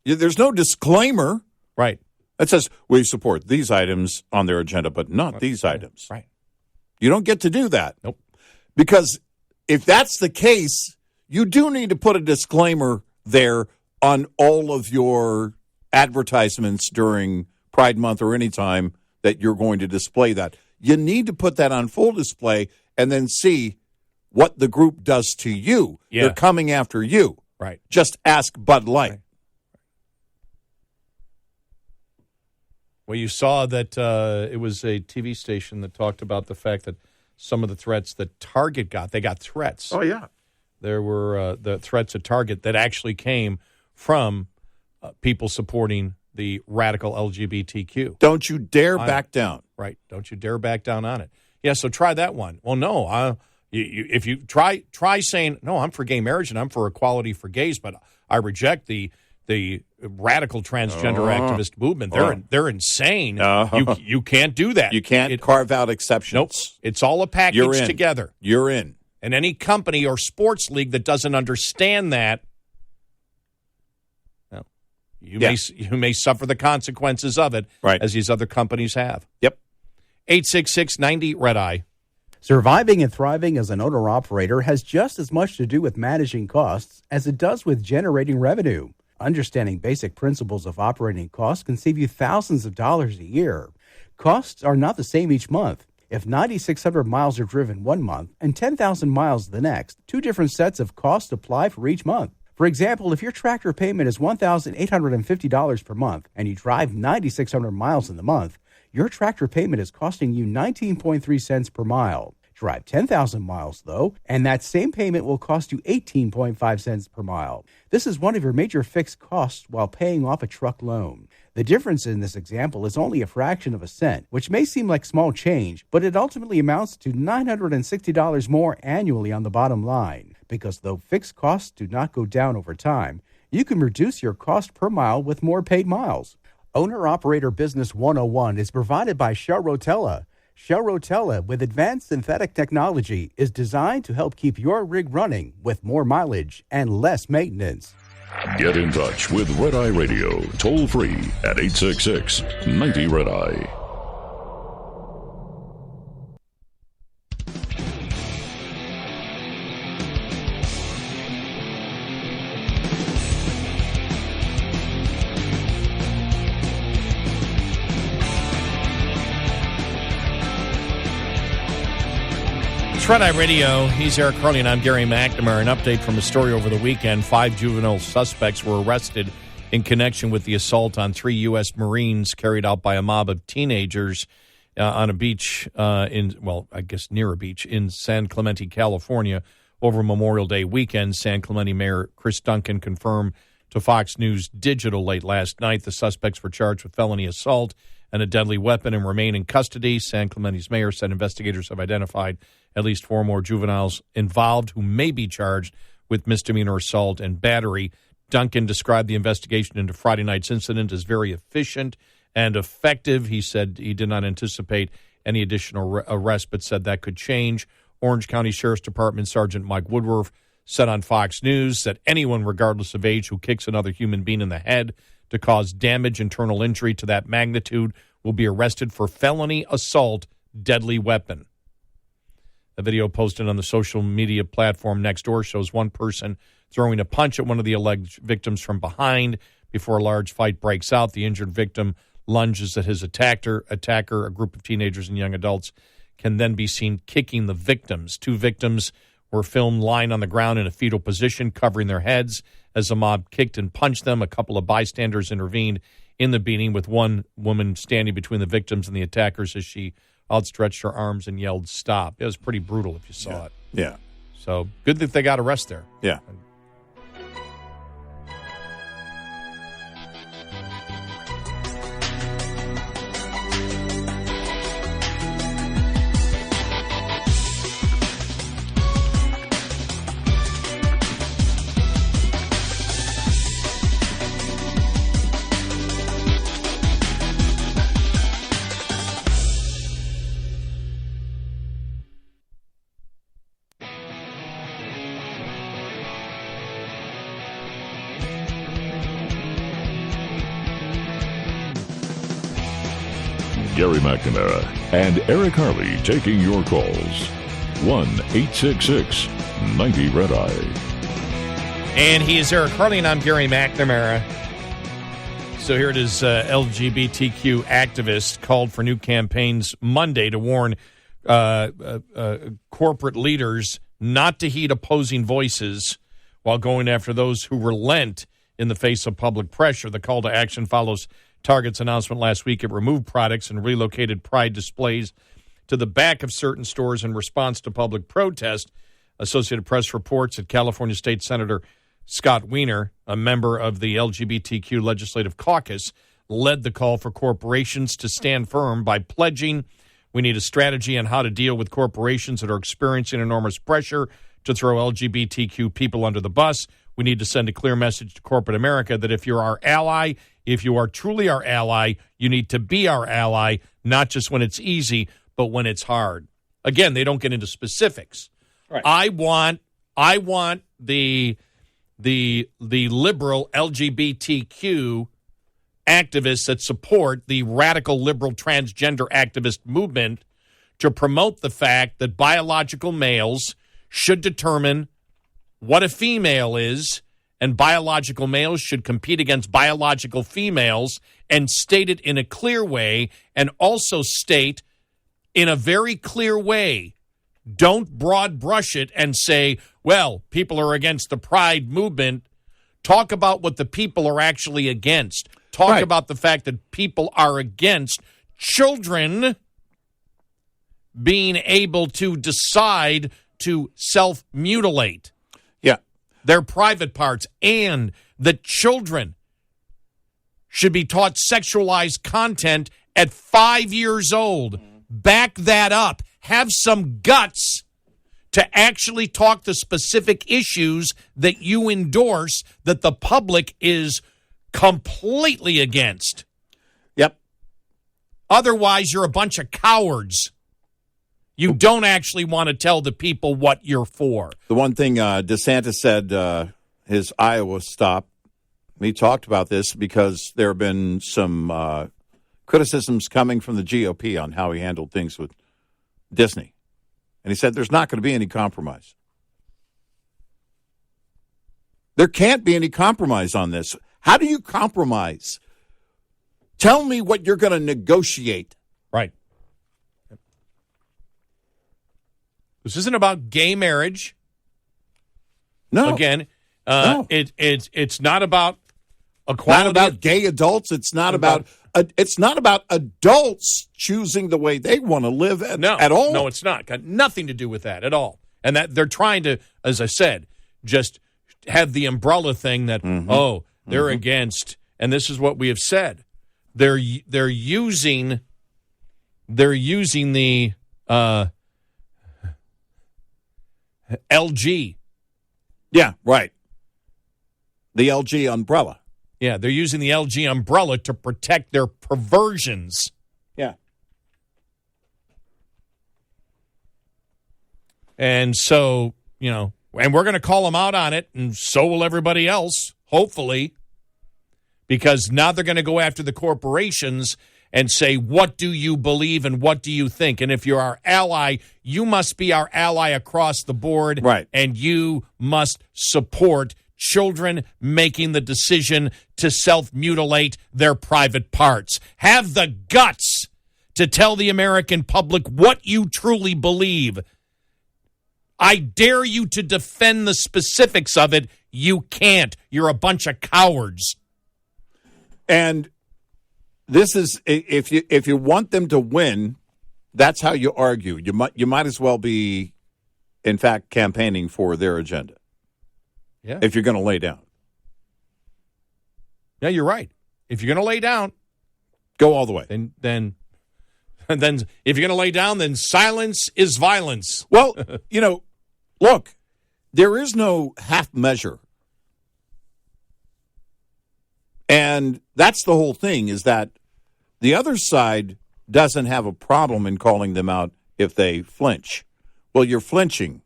there's no disclaimer. Right. That says, we support these items on their agenda, but not these items. Right. You don't get to do that. Nope. Because if that's the case, you do need to put a disclaimer there on all of your advertisements during Pride Month or any time that you're going to display that. You need to put that on full display and then see what the group does to you. Yeah. They're coming after you. Right. Just ask Bud Light. Right. Well, you saw that it was a TV station that talked about the fact that some of the threats that Target got, they got threats. Oh, yeah. There were the threats at Target that actually came from people supporting the radical LGBTQ. Don't you dare back down. Right. Don't you dare back down on it. Yeah, so try that one. Well, no. If you try saying, no, I'm for gay marriage and I'm for equality for gays, but I reject the radical transgender activist movement. They're insane. You can't do that. You can't carve out exceptions. Nope. It's all a package together. You're in. And any company or sports league that doesn't understand that, well, you may suffer the consequences of it, as these other companies have. Yep. 866-90-RED-EYE. Surviving and thriving as an owner-operator has just as much to do with managing costs as it does with generating revenue. Understanding basic principles of operating costs can save you thousands of dollars a year. Costs are not the same each month. If 9,600 miles are driven one month and 10,000 miles the next, two different sets of costs apply for each month. For example, if your tractor payment is $1,850 per month and you drive 9,600 miles in the month, your tractor payment is costing you 19.3 cents per mile. Drive 10,000 miles, though, and that same payment will cost you 18.5 cents per mile. This is one of your major fixed costs while paying off a truck loan. The difference in this example is only a fraction of a cent, which may seem like small change, but it ultimately amounts to $960 more annually on the bottom line. Because though fixed costs do not go down over time, you can reduce your cost per mile with more paid miles. Owner-Operator Business 101 is provided by Shell Rotella. Shell Rotella, with advanced synthetic technology, is designed to help keep your rig running with more mileage and less maintenance. Get in touch with Red Eye Radio, toll free at 866-90-RED-EYE. It's Red Eye Radio. He's Eric Carly, and I'm Gary McNamara. An update from a story over the weekend. 5 juvenile suspects were arrested in connection with the assault on 3 U.S. Marines carried out by a mob of teenagers on a beach near a beach in San Clemente, California, over Memorial Day weekend. San Clemente Mayor Chris Duncan confirmed to Fox News Digital late last night the suspects were charged with felony assault and a deadly weapon and remain in custody. San Clemente's mayor said investigators have identified at least 4 more juveniles involved who may be charged with misdemeanor assault and battery. Duncan described the investigation into Friday night's incident as very efficient and effective. He said he did not anticipate any additional arrests, but said that could change. Orange County Sheriff's Department Sergeant Mike Woodworth said on Fox News that anyone, regardless of age, who kicks another human being in the head to cause damage, internal injury to that magnitude, will be arrested for felony assault, deadly weapon. A video posted on the social media platform Nextdoor shows one person throwing a punch at one of the alleged victims from behind before a large fight breaks out. The injured victim lunges at his attacker. A group of teenagers and young adults can then be seen kicking the victims. Two victims were filmed lying on the ground in a fetal position, covering their heads as the mob kicked and punched them. A couple of bystanders intervened in the beating, with one woman standing between the victims and the attackers as she outstretched her arms and yelled, "Stop." It was pretty brutal if you saw it. Yeah. So good that they got arrested there. Yeah. Gary McNamara and Eric Harley taking your calls. 1-866-90-RED-EYE. And he is Eric Harley, and I'm Gary McNamara. So here it is, LGBTQ activists called for new campaigns Monday to warn corporate leaders not to heed opposing voices while going after those who relent in the face of public pressure. The call to action follows Target's announcement last week it removed products and relocated pride displays to the back of certain stores in response to public protest. Associated Press reports that California State Senator Scott Wiener, a member of the LGBTQ Legislative Caucus, led the call for corporations to stand firm by pledging we need a strategy on how to deal with corporations that are experiencing enormous pressure to throw LGBTQ people under the bus. We need to send a clear message to corporate America that if you're our ally, if you are truly our ally, you need to be our ally, not just when it's easy, but when it's hard. Again, they don't get into specifics. Right. I want the liberal LGBTQ activists that support the radical liberal transgender activist movement to promote the fact that biological males should determine what a female is, and biological males should compete against biological females, and state it in a clear way, and also state in a very clear way, don't broad brush it and say, well, people are against the pride movement. Talk about what the people are actually against. Talk about the fact that people are against children being able to decide to self-mutilate their private parts, and that children should be taught sexualized content at 5 years old. Back that up. Have some guts to actually talk the specific issues that you endorse that the public is completely against. Yep. Otherwise, you're a bunch of cowards. You don't actually want to tell the people what you're for. The one thing DeSantis said, his Iowa stop, he talked about this because there have been some criticisms coming from the GOP on how he handled things with Disney. And he said there's not going to be any compromise. There can't be any compromise on this. How do you compromise? Tell me what you're going to negotiate. Right. This isn't about gay marriage. No. Again, no. It's not about equality. Not about gay adults. It's not about adults choosing the way they want to live at all. No, it's not. Got nothing to do with that at all. And that they're trying to, as I said, just have the umbrella thing that they're against. And this is what we have said. They're using the LG. Yeah, right. The LG umbrella. Yeah, they're using the LG umbrella to protect their perversions. Yeah. And so, and we're going to call them out on it, and so will everybody else, hopefully, because now they're going to go after the corporations and say, what do you believe and what do you think? And if you're our ally, you must be our ally across the board. Right. And you must support children making the decision to self-mutilate their private parts. Have the guts to tell the American public what you truly believe. I dare you to defend the specifics of it. You can't. You're a bunch of cowards. And this is, if you want them to win, that's how you argue. You might as well be, in fact, campaigning for their agenda. Yeah. If you're going to lay down. Yeah, you're right. If you're going to lay down, go all the way. Then if you're going to lay down, then silence is violence. Well, look, there is no half measure. And that's the whole thing, is that the other side doesn't have a problem in calling them out if they flinch. Well, you're flinching.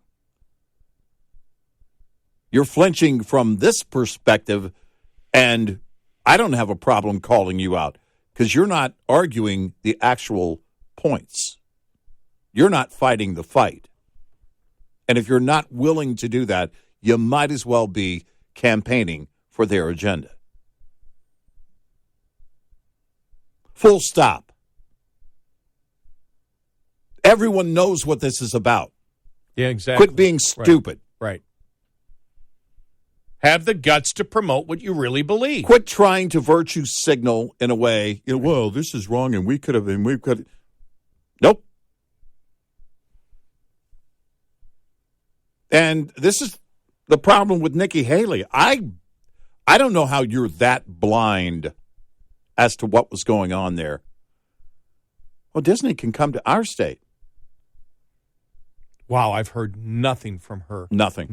You're flinching from this perspective, and I don't have a problem calling you out because you're not arguing the actual points. You're not fighting the fight. And if you're not willing to do that, you might as well be campaigning for their agenda. Full stop. Everyone knows what this is about. Yeah, exactly. Quit being stupid. Right. Have the guts to promote what you really believe. Quit trying to virtue signal in a way, well, this is wrong and we could have, and we could. Nope. And this is the problem with Nikki Haley. I don't know how you're that blind as to what was going on there. Well, Disney can come to our state. Wow, I've heard nothing from her. Nothing.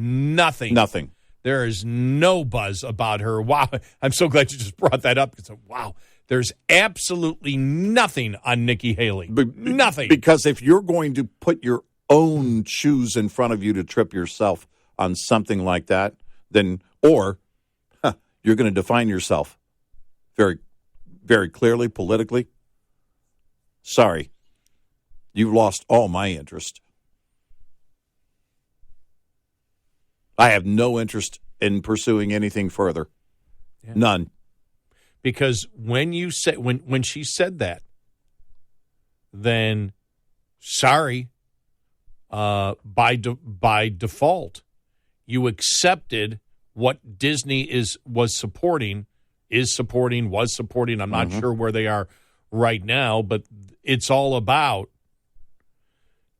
There is no buzz about her. Wow, I'm so glad you just brought that up. Wow, there's absolutely nothing on Nikki Haley. Nothing. Because if you're going to put your own shoes in front of you to trip yourself on something like that, then, or you're going to define yourself very, very clearly politically, sorry, you've lost all my interest. I have no interest in pursuing anything further. Yeah. None. Because when you said when she said that, then sorry, by default, you accepted what Disney was supporting. I'm not sure where they are right now, but it's all about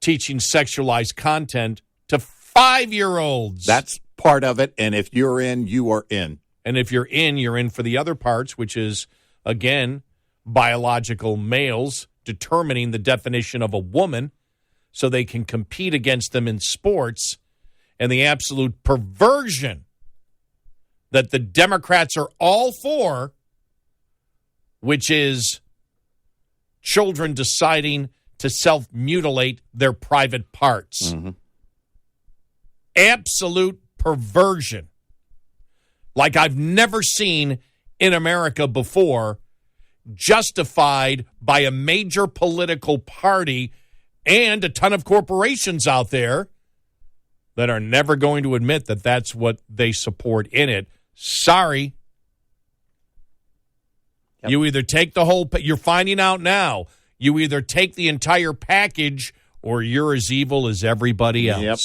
teaching sexualized content to 5-year-olds. That's part of it, and if you're in, you are in. And if you're in for the other parts, which is, again, biological males determining the definition of a woman so they can compete against them in sports, and the absolute perversion that the Democrats are all for, which is children deciding to self-mutilate their private parts. Mm-hmm. Absolute perversion. Like I've never seen in America before, justified by a major political party and a ton of corporations out there that are never going to admit that that's what they support in it. Sorry. Yep. You either take the whole, you're finding out now, you either take the entire package or you're as evil as everybody else. Yep.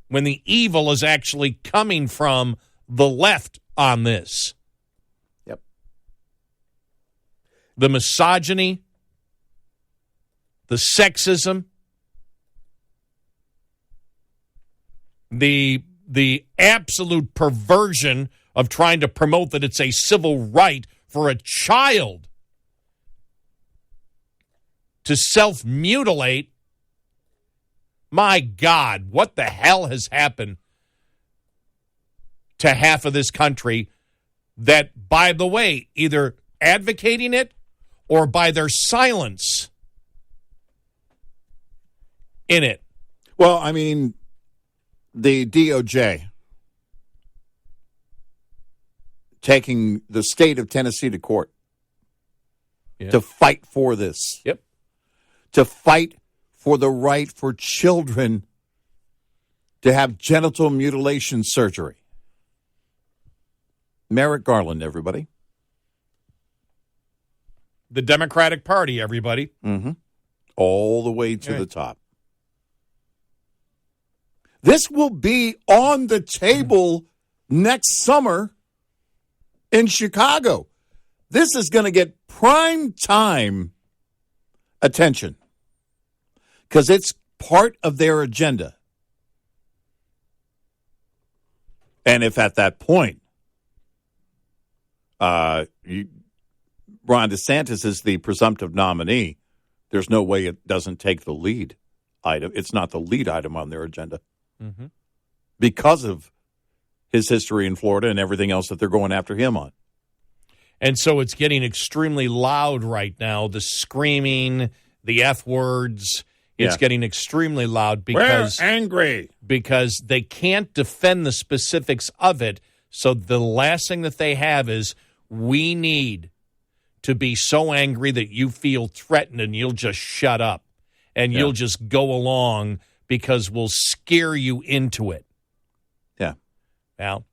When the evil is actually coming from the left on this. Yep. The misogyny, the sexism, the absolute perversion of trying to promote that it's a civil right for a child to self-mutilate. My God, what the hell has happened to half of this country that, by the way, either advocating it or by their silence in it? Well, I mean, the DOJ taking the state of Tennessee to court. to fight for this. Yep. To fight for the right for children to have genital mutilation surgery. Merrick Garland, everybody. The Democratic Party, everybody. Mm-hmm. All the way to the top. This will be on the table next summer in Chicago. This is going to get prime time attention because it's part of their agenda. And if at that point, Ron DeSantis is the presumptive nominee, there's no way it doesn't take the lead item. It's not the lead item on their agenda because of his history in Florida and everything else that they're going after him on. And so it's getting extremely loud right now, the screaming, the F words. It's getting extremely loud because we're angry. Because they can't defend the specifics of it. So the last thing that they have is, we need to be so angry that you feel threatened and you'll just shut up and you'll just go along because we'll scare you into it. Yeah. Well,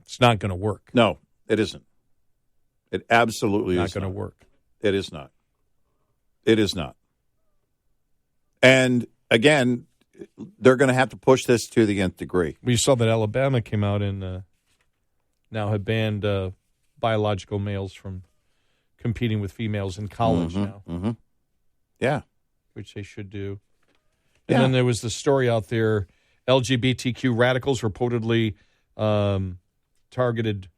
it's not going to work. No, it isn't. It absolutely Not is going to work. It is not. It is not. And again, they're going to have to push this to the nth degree. We saw that Alabama came out and now have banned biological males from competing with females in college now. Mm-hmm. Yeah. Which they should do. And then there was the story out there, LGBTQ radicals reportedly targeted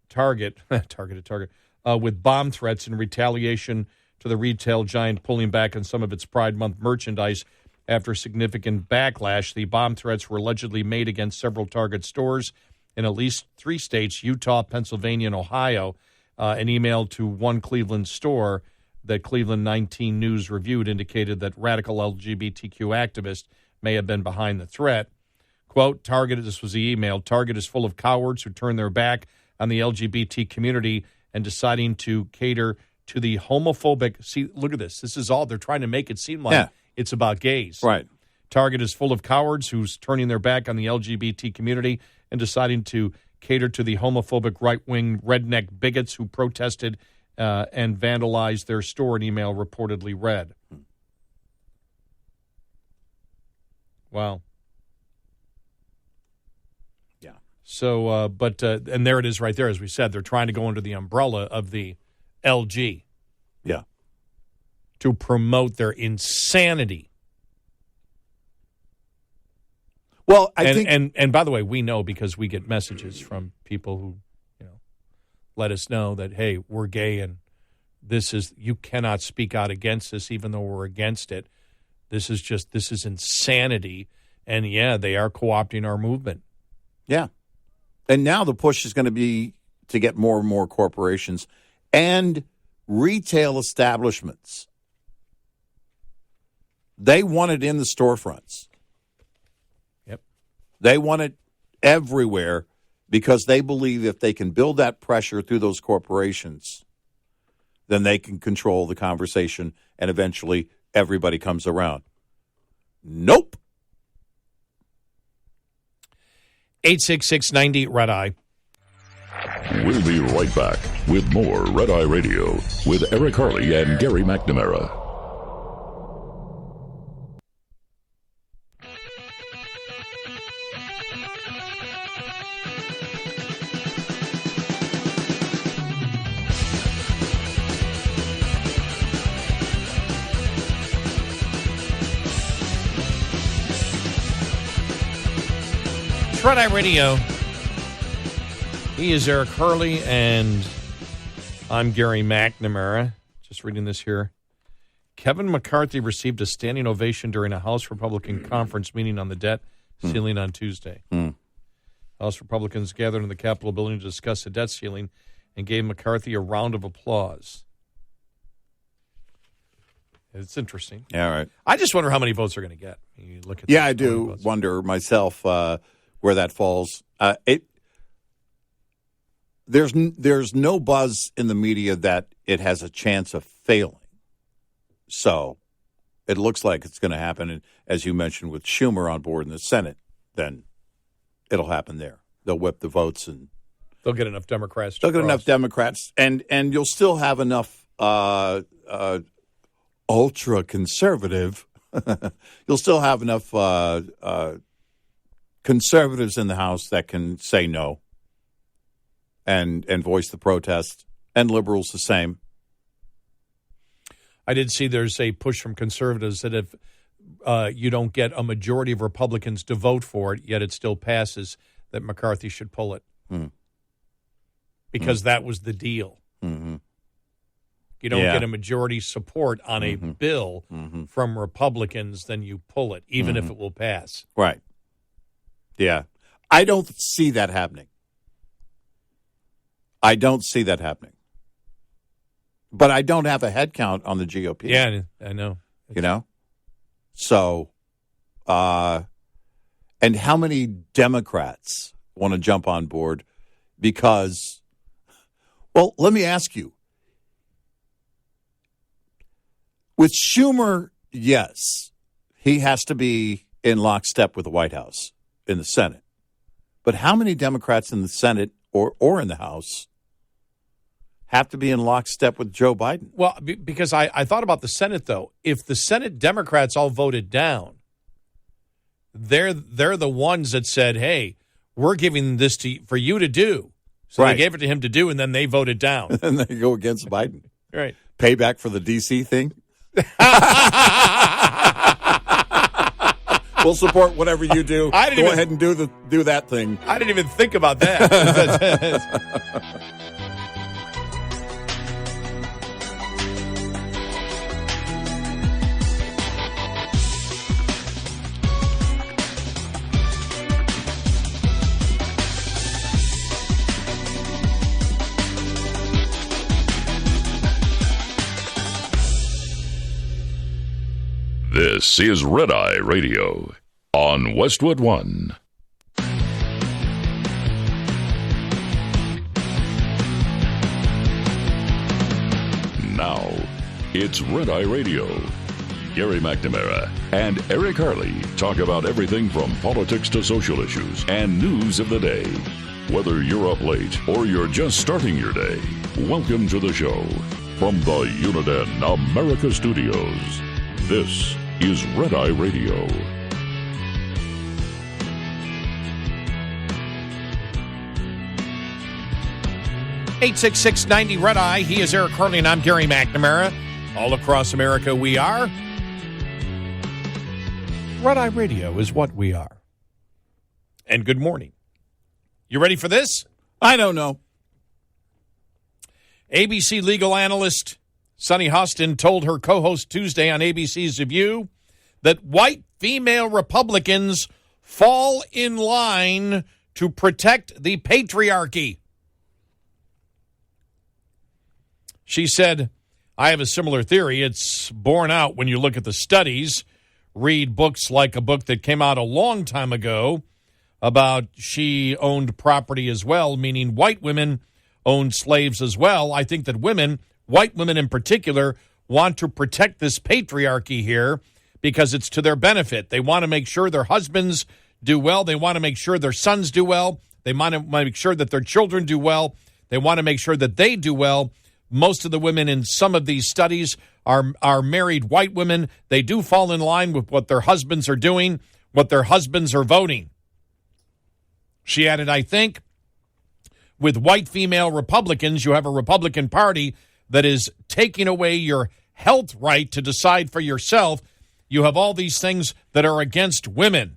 with bomb threats in retaliation to the retail giant pulling back on some of its Pride Month merchandise after significant backlash. The bomb threats were allegedly made against several Target stores in at least 3 states, Utah, Pennsylvania, and Ohio. An email to one Cleveland store that Cleveland 19 News reviewed indicated that radical LGBTQ activists may have been behind the threat. Quote, Target, this was the email, Target is full of cowards who turn their back on the LGBT community and deciding to cater to the homophobic. See, look at this. This is all, they're trying to make it seem like it's about gays. Right. Target is full of cowards who's turning their back on the LGBT community and deciding to cater to the homophobic right-wing redneck bigots who protested and vandalized their store, an email reportedly read. Wow. Yeah. So, and there it is right there. As we said, they're trying to go under the umbrella of the LG. Yeah. To promote their insanity. Well, I think... And by the way, we know because we get messages from people who, let us know that, hey, we're gay and you cannot speak out against this even though we're against it. This is insanity. And, they are co-opting our movement. Yeah. And now the push is going to be to get more and more corporations and retail establishments. They want it in the storefronts. Yep. They want it everywhere because they believe if they can build that pressure through those corporations, then they can control the conversation and eventually everybody comes around. Nope. 866-90 Red Eye. We'll be right back with more Red Eye Radio with Eric Harley and Gary McNamara. Red Eye Radio. He is Eric Hurley, and I'm Gary McNamara. Just reading this here. Kevin McCarthy received a standing ovation during a House Republican conference meeting on the debt ceiling on Tuesday. House Republicans gathered in the Capitol building to discuss the debt ceiling and gave McCarthy a round of applause. It's interesting. Yeah, all right. I just wonder how many votes they're going to get. You look at I do wonder myself where that falls. there's no buzz in the media that it has a chance of failing. So it looks like it's going to happen. And as you mentioned, with Schumer on board in the Senate, then it'll happen there. They'll whip the votes and they'll get enough Democrats. And you'll still have enough ultra conservative. You'll still have enough conservatives in the House that can say no and voice the protest, and liberals the same. I did see there's a push from conservatives that if you don't get a majority of Republicans to vote for it, yet it still passes, that McCarthy should pull it. Because that was the deal. Mm-hmm. You don't get a majority support on a bill from Republicans, then you pull it, even if it will pass. Right. Yeah. I don't see that happening. But I don't have a head count on the GOP. Yeah, I know. You know? So, and how many Democrats want to jump on board because, well, let me ask you. With Schumer, yes, he has to be in lockstep with the White House in the Senate. But how many Democrats in the Senate or in the House have to be in lockstep with Joe Biden? Well, because I thought about the Senate, though. If the Senate Democrats all voted down, they're the ones that said, hey, we're giving this for you to do. So they gave it to him to do, and then they voted down. And they go against Biden. Right. Payback for the D.C. thing? We'll support whatever you do. Go ahead and do that thing. I didn't even think about that. This is Red Eye Radio on Westwood One. Now, it's Red Eye Radio. Gary McNamara and Eric Harley talk about everything from politics to social issues and news of the day. Whether you're up late or you're just starting your day, welcome to the show. From the Uniden America Studios, this is Red Eye Radio. $866-90 Red Eye. He is Eric Harley, and I'm Gary McNamara. All across America, we are. Red Eye Radio is what we are. And good morning. You ready for this? I don't know. ABC legal analyst Sunny Hostin told her co-host Tuesday on ABC's The View that white female Republicans fall in line to protect the patriarchy. She said, I have a similar theory. It's borne out when you look at the studies. Read books like a book that came out a long time ago about she-owned property as well, meaning white women owned slaves as well. I think that women, white women in particular, want to protect this patriarchy here because it's to their benefit. They want to make sure their husbands do well. They want to make sure their sons do well. They want to make sure that their children do well. They want to make sure that they do well. Most of the women in some of these studies are married white women. They do fall in line with what their husbands are doing, what their husbands are voting. She added, I think with white female Republicans, you have a Republican Party that is taking away your health right to decide for yourself. You have all these things that are against women.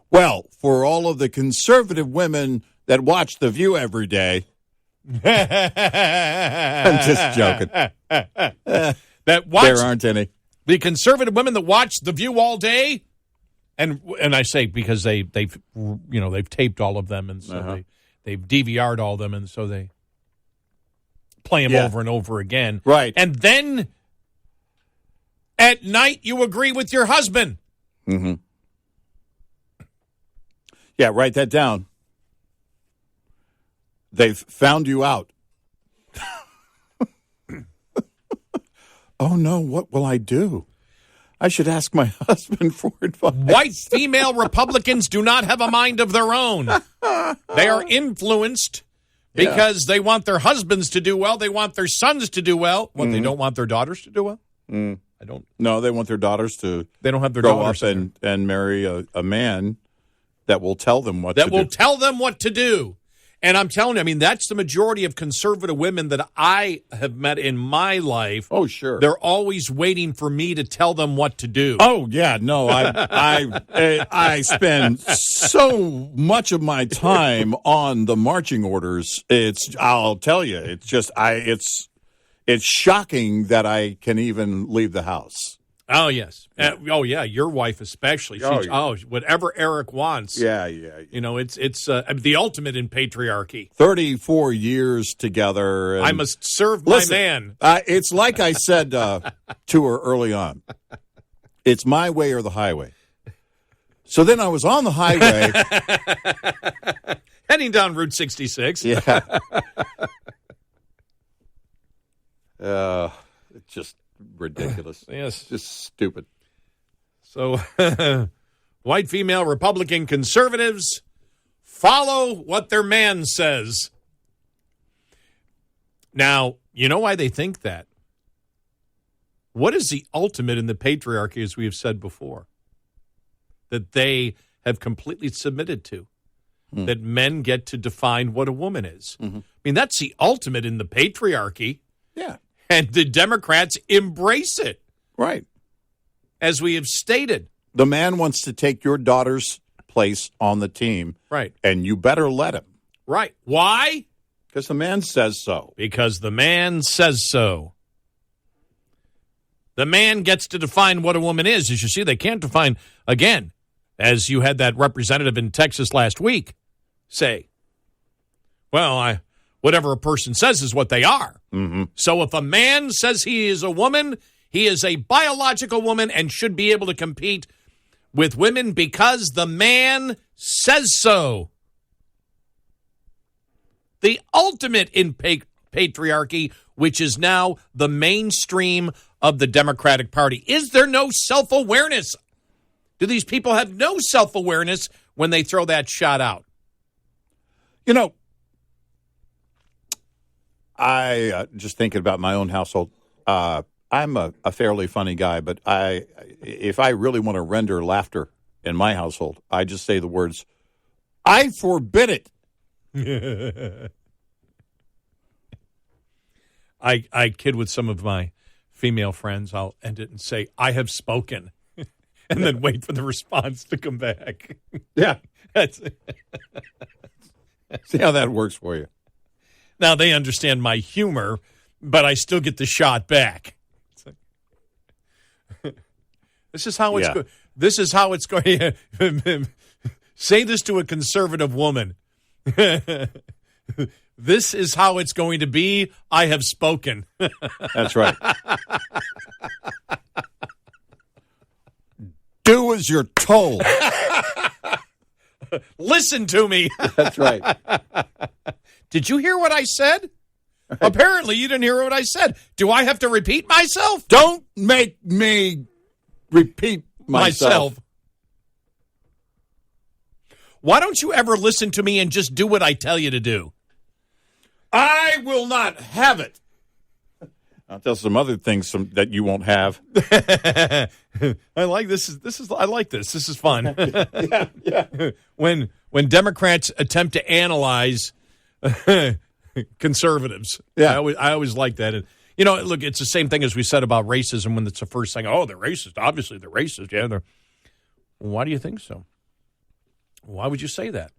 Well, for all of the conservative women that watch The View every day, I'm just joking. There aren't any. The conservative women that watch The View all day, and I say because they've taped all of them, and so they've DVR'd all of them, and so they play them over and over again. Right. And then at night you agree with your husband. Mm-hmm. Yeah, write that down. They've found you out. Oh, no, what will I do? I should ask my husband for advice. White female Republicans do not have a mind of their own. They are influenced because they want their husbands to do well. They want their sons to do well. What, they don't want their daughters to do well? I don't. No, they want their daughters to They don't have their grow daughters up and marry a man that will tell them what to do. That will tell them what to do. And I'm telling you, I mean, that's the majority of conservative women that I have met in my life. Oh, sure. They're always waiting for me to tell them what to do. Oh, yeah, no, I spend so much of my time on the marching orders. I'll tell you, it's just, it's shocking that I can even leave the house. Oh, yes. Your wife especially. Whatever Eric wants. Yeah. You know, it's the ultimate in patriarchy. 34 years together. And I must serve my man. It's like I said to her early on. It's my way or the highway. So then I was on the highway. Heading down Route 66. Yeah. It's just ridiculous. Yes. Just stupid. So, white female Republican conservatives follow what their man says. Now, you know why they think that? What is the ultimate in the patriarchy, as we have said before, that they have completely submitted to? That men get to define what a woman is. I mean, that's the ultimate in the patriarchy. Yeah. And the Democrats embrace it. Right. As we have stated. The man wants to take your daughter's place on the team. Right. And you better let him. Right. Why? Because the man says so. Because the man says so. The man gets to define what a woman is. As you see, they can't define, again, as you had that representative in Texas last week say, well, whatever a person says is what they are. So if a man says he is a woman, he is a biological woman and should be able to compete with women because the man says so. The ultimate in patriarchy, which is now the mainstream of the Democratic Party. Is there no self-awareness? Do these people have no self-awareness when they throw that shot out? You know, I just thinking about my own household. I'm a fairly funny guy, but if I really want to render laughter in my household, I just say the words, "I forbid it." I kid with some of my female friends. I'll end it and say, "I have spoken," and then wait for the response to come back. Yeah. That's See how that works for you. Now, they understand my humor, but I still get the shot back. This is how it's going. This is how it's going. Say this to a conservative woman. This is how it's going to be. I have spoken. That's right. Do as you're told. Listen to me. That's right. Did you hear what I said? Apparently, you didn't hear what I said. Do I have to repeat myself? Don't make me repeat myself. Why don't you ever listen to me and just do what I tell you to do? I will not have it. I'll tell some other things that you won't have. I like this. I like this. This is fun. Yeah. When Democrats attempt to analyze conservatives, yeah, I always like that. And you know, look, it's the same thing as we said about racism when it's the first thing. Oh, they're racist. Obviously, they're racist. Yeah, they're. Why do you think so? Why would you say that?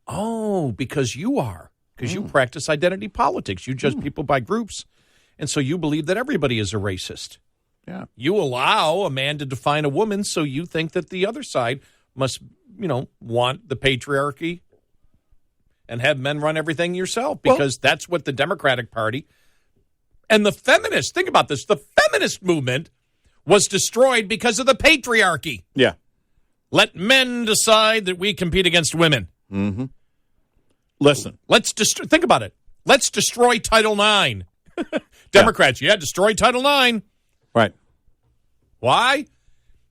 Oh, because you are. Because you practice identity politics. You judge people by groups. And so you believe that everybody is a racist. Yeah. You allow a man to define a woman, so you think that the other side must, want the patriarchy and have men run everything yourself, because that's what the Democratic Party and the feminists, think about this, the feminist movement was destroyed because of the patriarchy. Yeah. Let men decide that we compete against women. Mm-hmm. Listen. Think about it. Let's destroy Title IX. Democrats, destroy Title IX. Right. Why?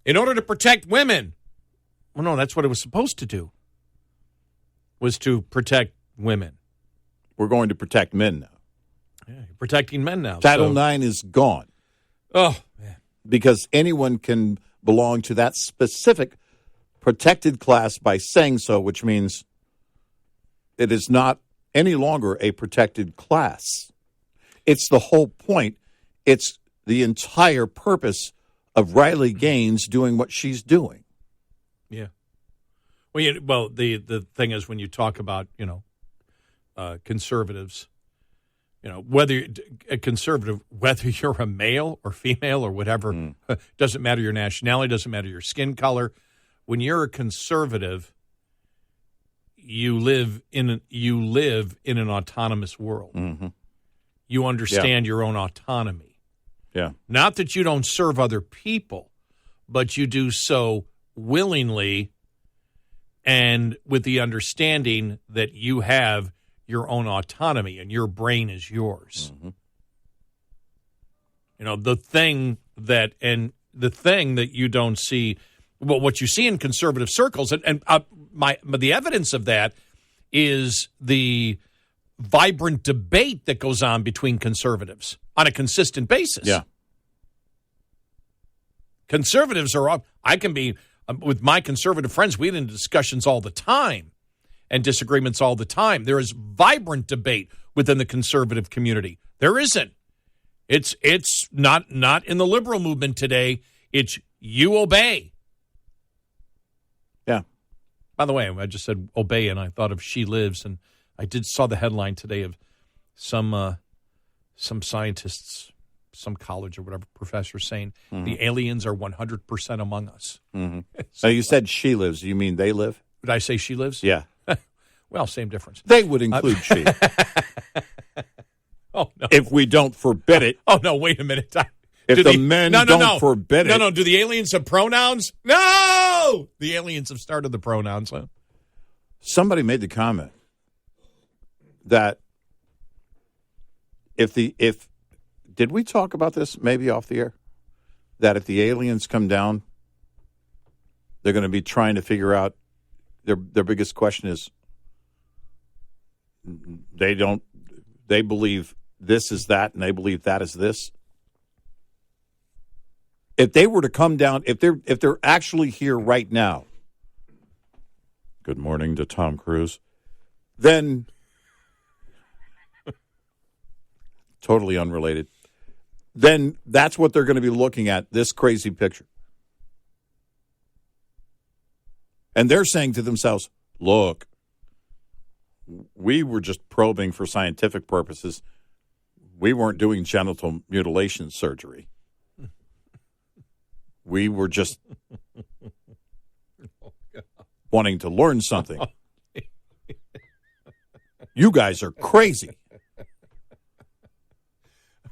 In order to protect women. Well, no, that's what it was supposed to do, was to protect women. We're going to protect men now. Yeah, you're protecting men now. Title IX is gone. Oh, man. Because anyone can belong to that specific protected class by saying so, which means it is not any longer a protected class. It's the whole point. It's the entire purpose of Riley Gaines doing what she's doing. Yeah. Well, the thing is, when you talk about, conservatives, whether a conservative, whether you're a male or female or whatever, doesn't matter your nationality, doesn't matter your skin color. When you're a conservative, you live in an autonomous world. Mm-hmm. You understand your own autonomy. Yeah. Not that you don't serve other people, but you do so willingly and with the understanding that you have your own autonomy and your brain is yours. Mm-hmm. The thing that you don't see, well, what you see in conservative circles, and the evidence of that is the vibrant debate that goes on between conservatives on a consistent basis. Yeah. Conservatives I can be, with my conservative friends, we get into discussions all the time and disagreements all the time. There is vibrant debate within the conservative community. There isn't. It's not in the liberal movement today. It's you obey. Yeah. By the way, I just said obey, and I thought of She Lives, and I saw the headline today of some scientists, some college or whatever professor saying the aliens are 100% among us. Mm-hmm. So you said she lives. You mean they live? Did I say she lives? Yeah. Well, same difference. They would include she. Oh, no. If we don't forbid it. Oh, no, wait a minute. If the men don't forbid it. No, do the aliens have pronouns? No! The aliens have started the pronouns. Huh? Somebody made the comment that did we talk about this maybe off the air? That if the aliens come down, they're going to be trying to figure out, their biggest question is, they believe this is that and they believe that is this. If they were to come down, if they're actually here right now, good morning to Tom Cruise, then totally unrelated, then that's what they're going to be looking at, this crazy picture. And they're saying to themselves, look, we were just probing for scientific purposes. We weren't doing genital mutilation surgery. We were just wanting to learn something. You guys are crazy.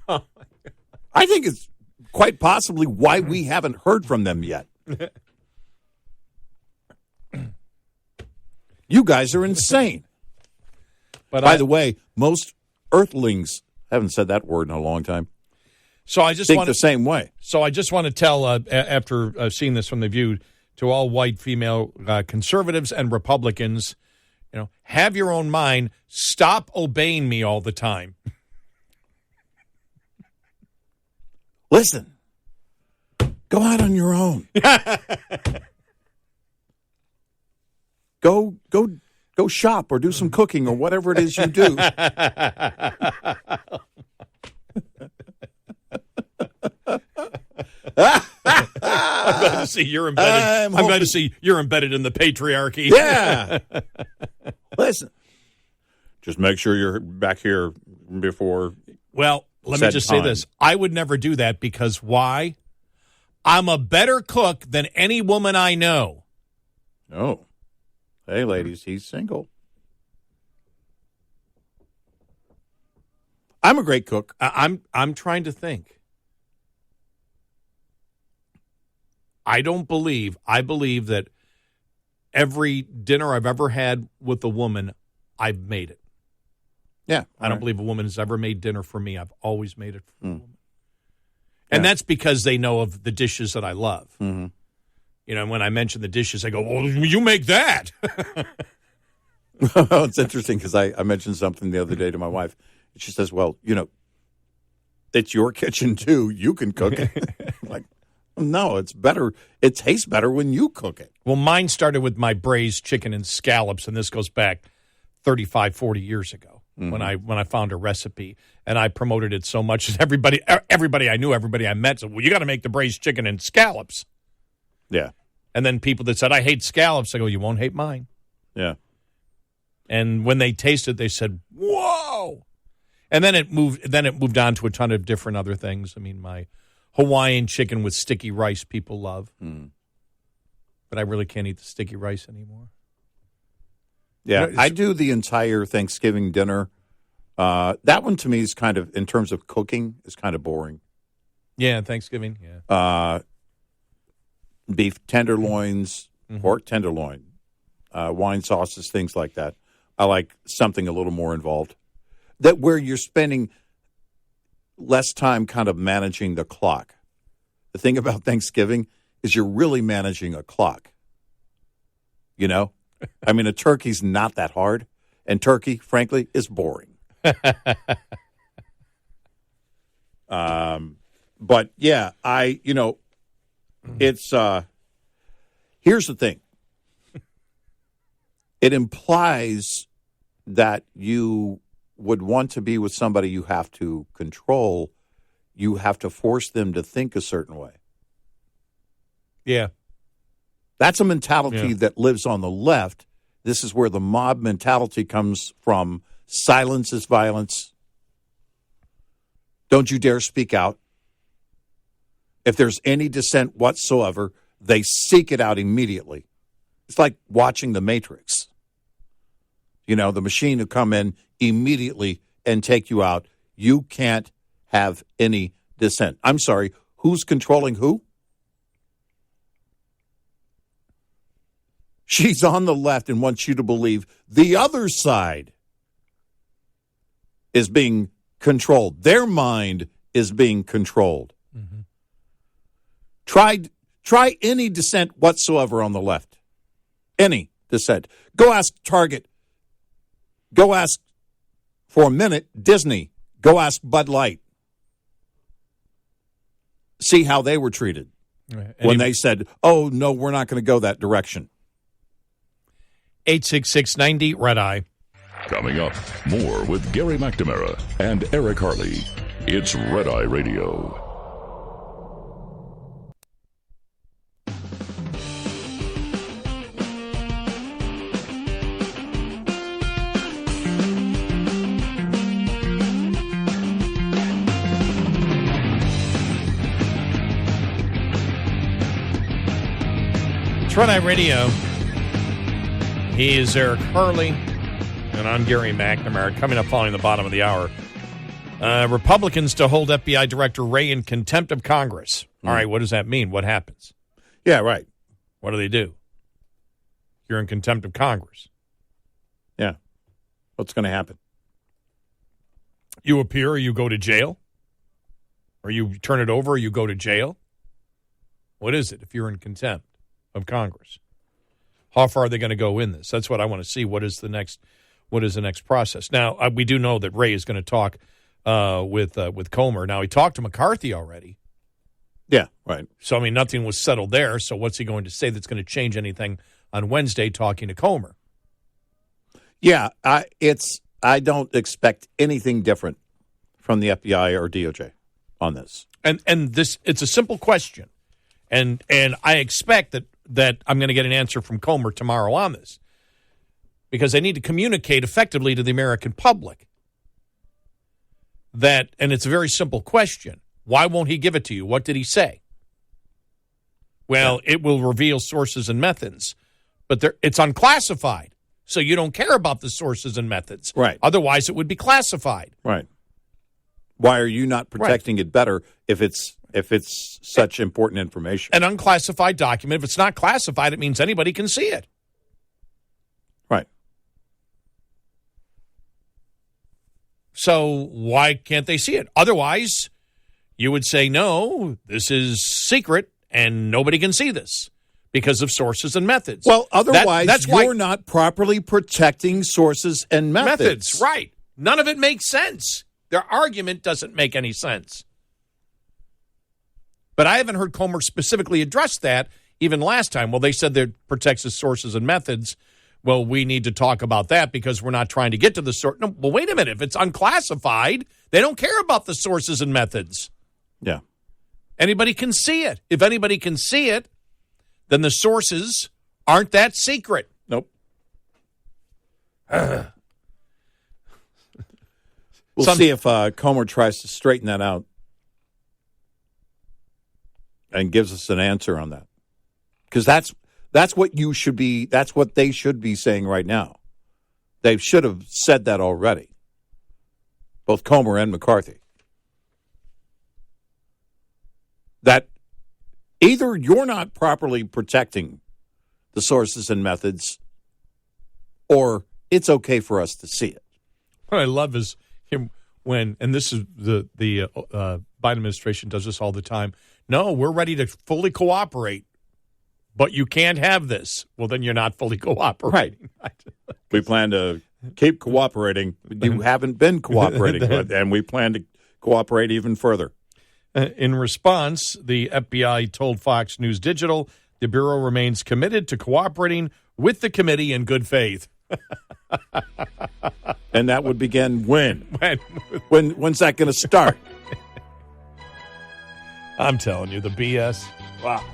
I think it's quite possibly why we haven't heard from them yet. You guys are insane. But by the way, most earthlings, haven't said that word in a long time, so I just think the same way. So I just want to tell, after seeing this from The View, to all white female conservatives and Republicans, have your own mind. Stop obeying me all the time. Listen, go out on your own. Go shop or do some cooking or whatever it is you do. I'm glad to see you're embedded. I'm glad to see you're embedded in the patriarchy. Yeah. Listen, just make sure you're back here before. Well, let me just say this. I would never do that because why? I'm a better cook than any woman I know. Oh. Hey, ladies, he's single. I'm a great cook. I'm trying to think. I believe that every dinner I've ever had with a woman, I've made it. Yeah. I don't believe a woman has ever made dinner for me. I've always made it for a woman. And that's because they know of the dishes that I love. Mm-hmm. You know, when I mention the dishes, I go, well, you make that. Well, it's interesting because I mentioned something the other day to my wife. And she says, well, you know, it's your kitchen, too. You can cook it. I'm like, no, it's better. It tastes better when you cook it. Well, mine started with my braised chicken and scallops, and this goes back 35, 40 years ago when I found a recipe. And I promoted it so much that everybody I knew, everybody I met said, well, you got to make the braised chicken and scallops. Yeah. And then people that said, I hate scallops, I go, you won't hate mine. Yeah. And when they tasted, they said, whoa. And then it moved on to a ton of different other things. I mean, my Hawaiian chicken with sticky rice people love. But I really can't eat the sticky rice anymore. Yeah, I do the entire Thanksgiving dinner. That one to me is kind of, in terms of cooking, is kind of boring. Yeah, Thanksgiving, yeah. Beef tenderloins, pork tenderloin, wine sauces, things like that. I like something a little more involved. That where you're spending less time kind of managing the clock. The thing about Thanksgiving is you're really managing a clock. You know? I mean, a turkey's not that hard. And turkey, frankly, is boring. But, yeah, it's, here's the thing. It implies that you would want to be with somebody you have to control. You have to force them to think a certain way. Yeah. That's a mentality that lives on the left. This is where the mob mentality comes from. Silence is violence. Don't you dare speak out. If there's any dissent whatsoever, they seek it out immediately. It's like watching The Matrix. You know, the machine will come in immediately and take you out. You can't have any dissent. I'm sorry, who's controlling who? She's on the left and wants you to believe the other side is being controlled. Their mind is being controlled. Mm-hmm. Try any dissent whatsoever on the left. Any dissent. Go ask Target. Go ask, for a minute, Disney. Go ask Bud Light. See how they were treated when they said, oh, no, we're not going to go that direction. 866-90 Red Eye. Coming up, more with Gary McNamara and Eric Harley. It's Red Eye Radio. It's Red Eye Radio. He is Eric Harley, and I'm Gary McNamara. Coming up following the bottom of the hour. Republicans to hold FBI Director Wray in contempt of Congress. All right, what does that mean? What happens? Yeah, right. What do they do? You're in contempt of Congress. Yeah. What's going to happen? You appear or you go to jail? Or you turn it over or you go to jail? What is it if you're in contempt of Congress? How far are they going to go in this? That's what I want to see. What is the next process? Now, we do know that Wray is going to talk with Comer. Now, he talked to McCarthy already. Yeah, right. So, I mean, nothing was settled there. So what's he going to say that's going to change anything on Wednesday talking to Comer? Yeah, I don't expect anything different from the FBI or DOJ on this. And this, it's a simple question. And I expect that I'm going to get an answer from Comer tomorrow on this, because they need to communicate effectively to the American public that, and it's a very simple question, why won't he give it to you? What did he say? Well, it will reveal sources and methods, but it's unclassified, so you don't care about the sources and methods. Right. Otherwise, it would be classified. Right. Why are you not protecting it better if it's such important information? An unclassified document, if it's not classified, it means anybody can see it. Right. So why can't they see it? Otherwise, you would say, no, this is secret and nobody can see this because of sources and methods. Well, otherwise, that's you're why, not properly protecting sources and methods. Right. None of it makes sense. Their argument doesn't make any sense. But I haven't heard Comer specifically address that even last time. Well, they said that protects the sources and methods. Well, we need to talk about that because we're not trying to get to the source. No, well, wait a minute. If it's unclassified, they don't care about the sources and methods. Yeah. Anybody can see it. If anybody can see it, then the sources aren't that secret. Nope. We'll see if Comer tries to straighten that out and gives us an answer on that. Because that's what you should be, that's what they should be saying right now. They should have said that already. Both Comer and McCarthy. That either you're not properly protecting the sources and methods, or it's okay for us to see it. What I love is him when, and this is the Biden administration does this all the time. No, we're ready to fully cooperate, but you can't have this. Well, then you're not fully cooperating. Right. We plan to keep cooperating. You haven't been cooperating, and we plan to cooperate even further. In response, the FBI told Fox News Digital the Bureau remains committed to cooperating with the committee in good faith. And that would begin when? When's that going to start? I'm telling you, the BS. Wow.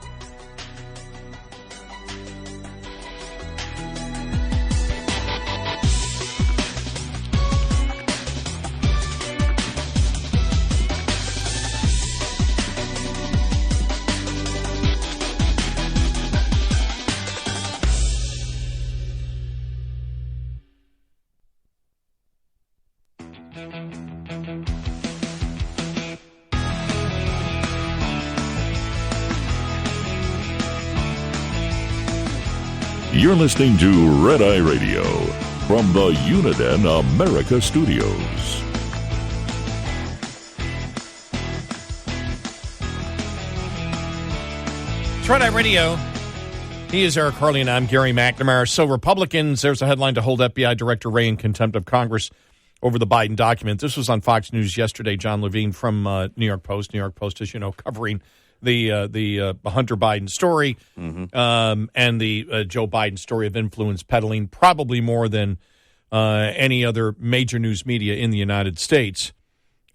You're listening to Red Eye Radio from the Uniden America Studios. It's Red Eye Radio. He is Eric Harley, and I'm Gary McNamara. So Republicans, there's a headline to hold FBI Director Wray in contempt of Congress over the Biden document. This was on Fox News yesterday. John Levine from New York Post. New York Post, as you know, covering the Hunter Biden story and the Joe Biden story of influence peddling, probably more than any other major news media in the United States,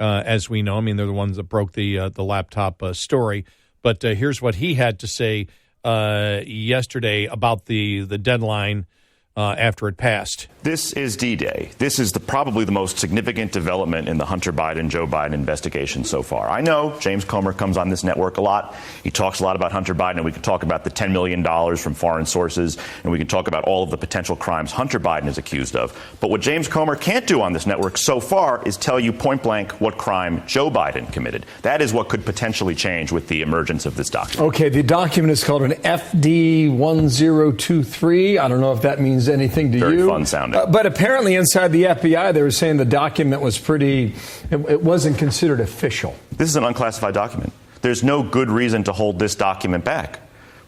as we know. I mean, they're the ones that broke the laptop story. But here's what he had to say yesterday about the deadline after it passed. This is D-Day. This is probably the most significant development in the Hunter Biden-Joe Biden investigation so far. I know James Comer comes on this network a lot. He talks a lot about Hunter Biden, and we can talk about the $10 million from foreign sources, and we can talk about all of the potential crimes Hunter Biden is accused of. But what James Comer can't do on this network so far is tell you point blank what crime Joe Biden committed. That is what could potentially change with the emergence of this document. Okay, the document is called an FD1023. I don't know if that means anything to you. Very fun sounding. But apparently inside the FBI, they were saying the document was it wasn't considered official. This is an unclassified document. There's no good reason to hold this document back.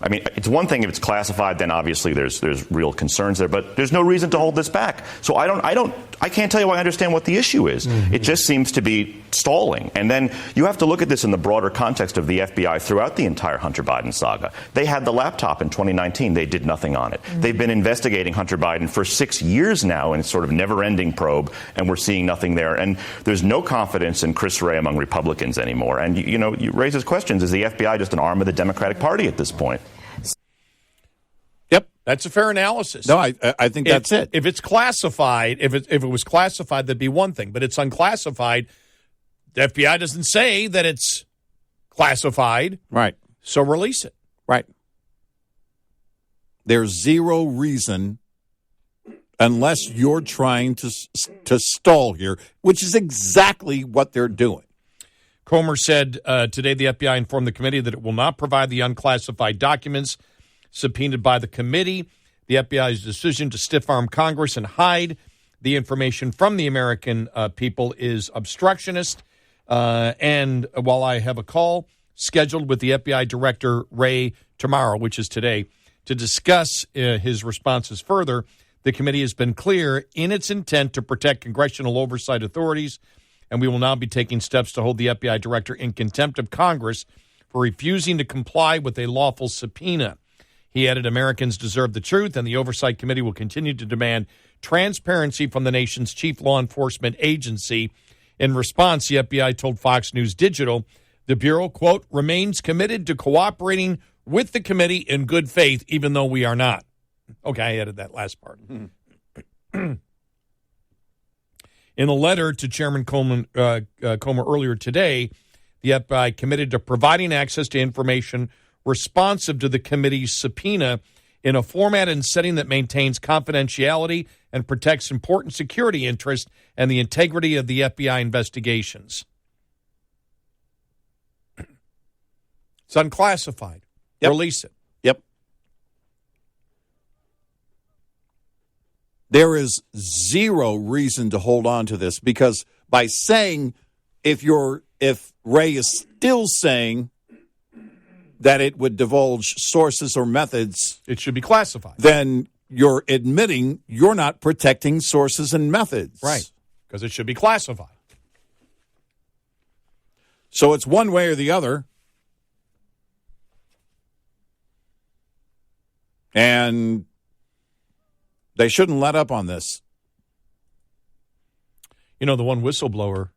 I mean, it's one thing if it's classified, then obviously there's real concerns there, but there's no reason to hold this back. So I can't tell you I understand what the issue is. Mm-hmm. It just seems to be stalling. And then you have to look at this in the broader context of the FBI throughout the entire Hunter Biden saga. They had the laptop in 2019. They did nothing on it. Mm-hmm. They've been investigating Hunter Biden for 6 years now in sort of never-ending probe, and we're seeing nothing there. And there's no confidence in Chris Wray among Republicans anymore. And, you raise these questions. Is the FBI just an arm of the Democratic Party at this point? Yep, that's a fair analysis. No, I think that's it. If it's classified, if it was classified, that'd be one thing. But it's unclassified. The FBI doesn't say that it's classified. Right. So release it. Right. There's zero reason, unless you're trying to stall here, which is exactly what they're doing. Comer said today the FBI informed the committee that it will not provide the unclassified documents subpoenaed by the committee. The FBI's decision to stiff-arm Congress and hide the information from the American people is obstructionist. And while I have a call scheduled with the FBI Director Wray tomorrow, which is today, to discuss his responses further, the committee has been clear in its intent to protect congressional oversight authorities, and we will now be taking steps to hold the FBI Director in contempt of Congress for refusing to comply with a lawful subpoena. He added, Americans deserve the truth, and the Oversight Committee will continue to demand transparency from the nation's chief law enforcement agency. In response, the FBI told Fox News Digital the Bureau, quote, remains committed to cooperating with the committee in good faith, even though we are not. Okay, I added that last part. In a letter to Chairman Comer earlier today, the FBI committed to providing access to information responsive to the committee's subpoena in a format and setting that maintains confidentiality and protects important security interests and the integrity of the FBI investigations. It's unclassified. Yep. Release it. Yep. There is zero reason to hold on to this, because by saying, if Wray is still saying that it would divulge sources or methods, it should be classified. Then you're admitting you're not protecting sources and methods. Right, because it should be classified. So it's one way or the other. And they shouldn't let up on this. You know, the one whistleblower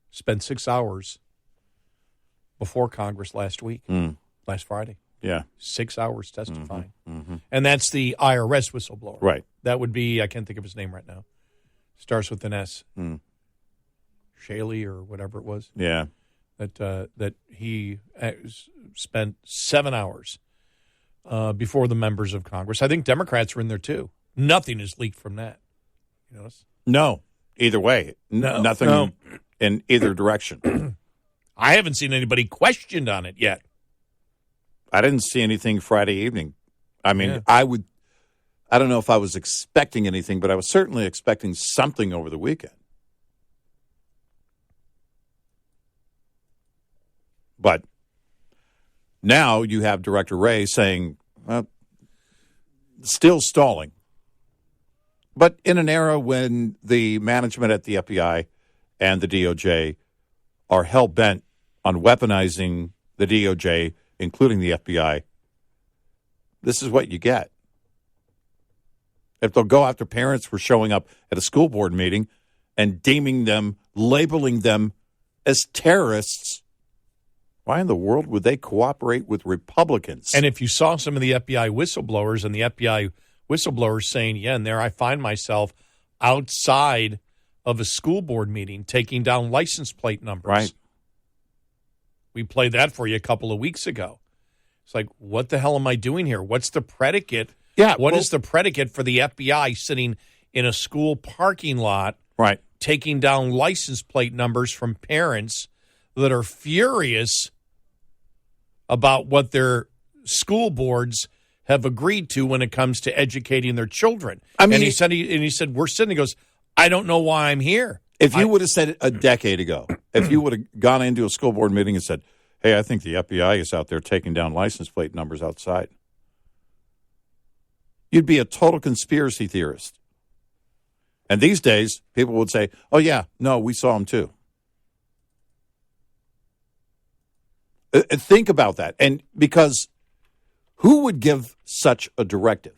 spent 6 hours before Congress last week, last Friday. Yeah. 6 hours testifying. Mm-hmm. And that's the IRS whistleblower. Right. That would be, I can't think of his name right now. Starts with an S. Shaley or whatever it was. Yeah. That he spent 7 hours before the members of Congress. I think Democrats were in there too. Nothing is leaked from that. You notice? No. Either way. Nothing in either direction. I haven't seen anybody questioned on it yet. I didn't see anything Friday evening. I mean, Yeah. I don't know if I was expecting anything, but I was certainly expecting something over the weekend. But now you have Director Wray saying, well, still stalling. But in an era when the management at the FBI and the DOJ are hell-bent on weaponizing the DOJ, including the FBI, this is what you get. If they'll go after parents for showing up at a school board meeting and deeming them, labeling them as terrorists, why in the world would they cooperate with Republicans? And if you saw some of the FBI whistleblowers and the FBI whistleblowers saying, yeah, and there I find myself outside of a school board meeting taking down license plate numbers. Right. We played that for you a couple of weeks ago. It's like, what the hell am I doing here? What's the predicate? Yeah. What is the predicate for the FBI sitting in a school parking lot, right, taking down license plate numbers from parents that are furious about what their school boards have agreed to when it comes to educating their children? I mean, and he said, we're sitting. He goes, I don't know why I'm here. If you would have said it a decade ago, if you would have gone into a school board meeting and said, hey, I think the FBI is out there taking down license plate numbers outside, you'd be a total conspiracy theorist. And these days, people would say, oh, yeah, no, we saw them too. Think about that. And because who would give such a directive?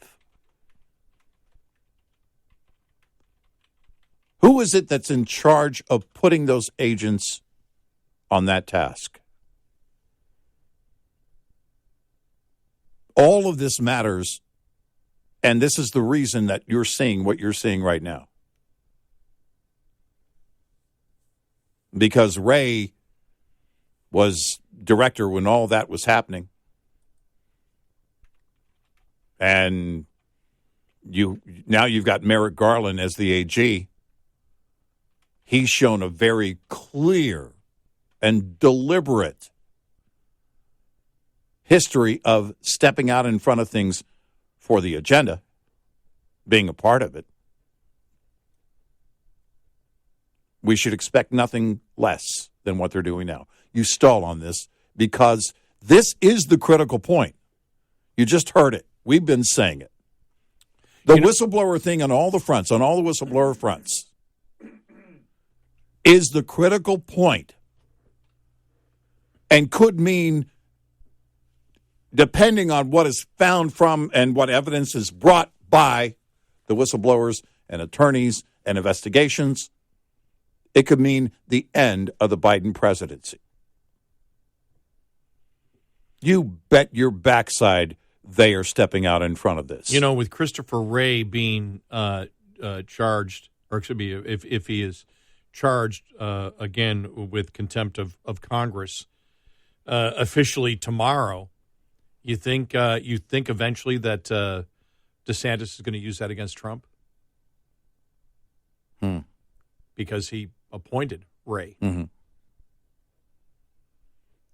Who is it that's in charge of putting those agents on that task? All of this matters, and this is the reason that you're seeing what you're seeing right now. Because Wray was director when all that was happening. And now you've got Merrick Garland as the AG. He's shown a very clear and deliberate history of stepping out in front of things for the agenda, being a part of it. We should expect nothing less than what they're doing now. You stall on this because this is the critical point. You just heard it. We've been saying it. The whistleblower thing on all the fronts, on all the whistleblower fronts, is the critical point and could mean, depending on what is found from and what evidence is brought by the whistleblowers and attorneys and investigations, it could mean the end of the Biden presidency. You bet your backside they are stepping out in front of this. You know, with Christopher Wray being charged, or excuse me, if he is charged again with contempt of Congress officially tomorrow, you think eventually that DeSantis is going to use that against Trump? Because he appointed Wray. Mm-hmm.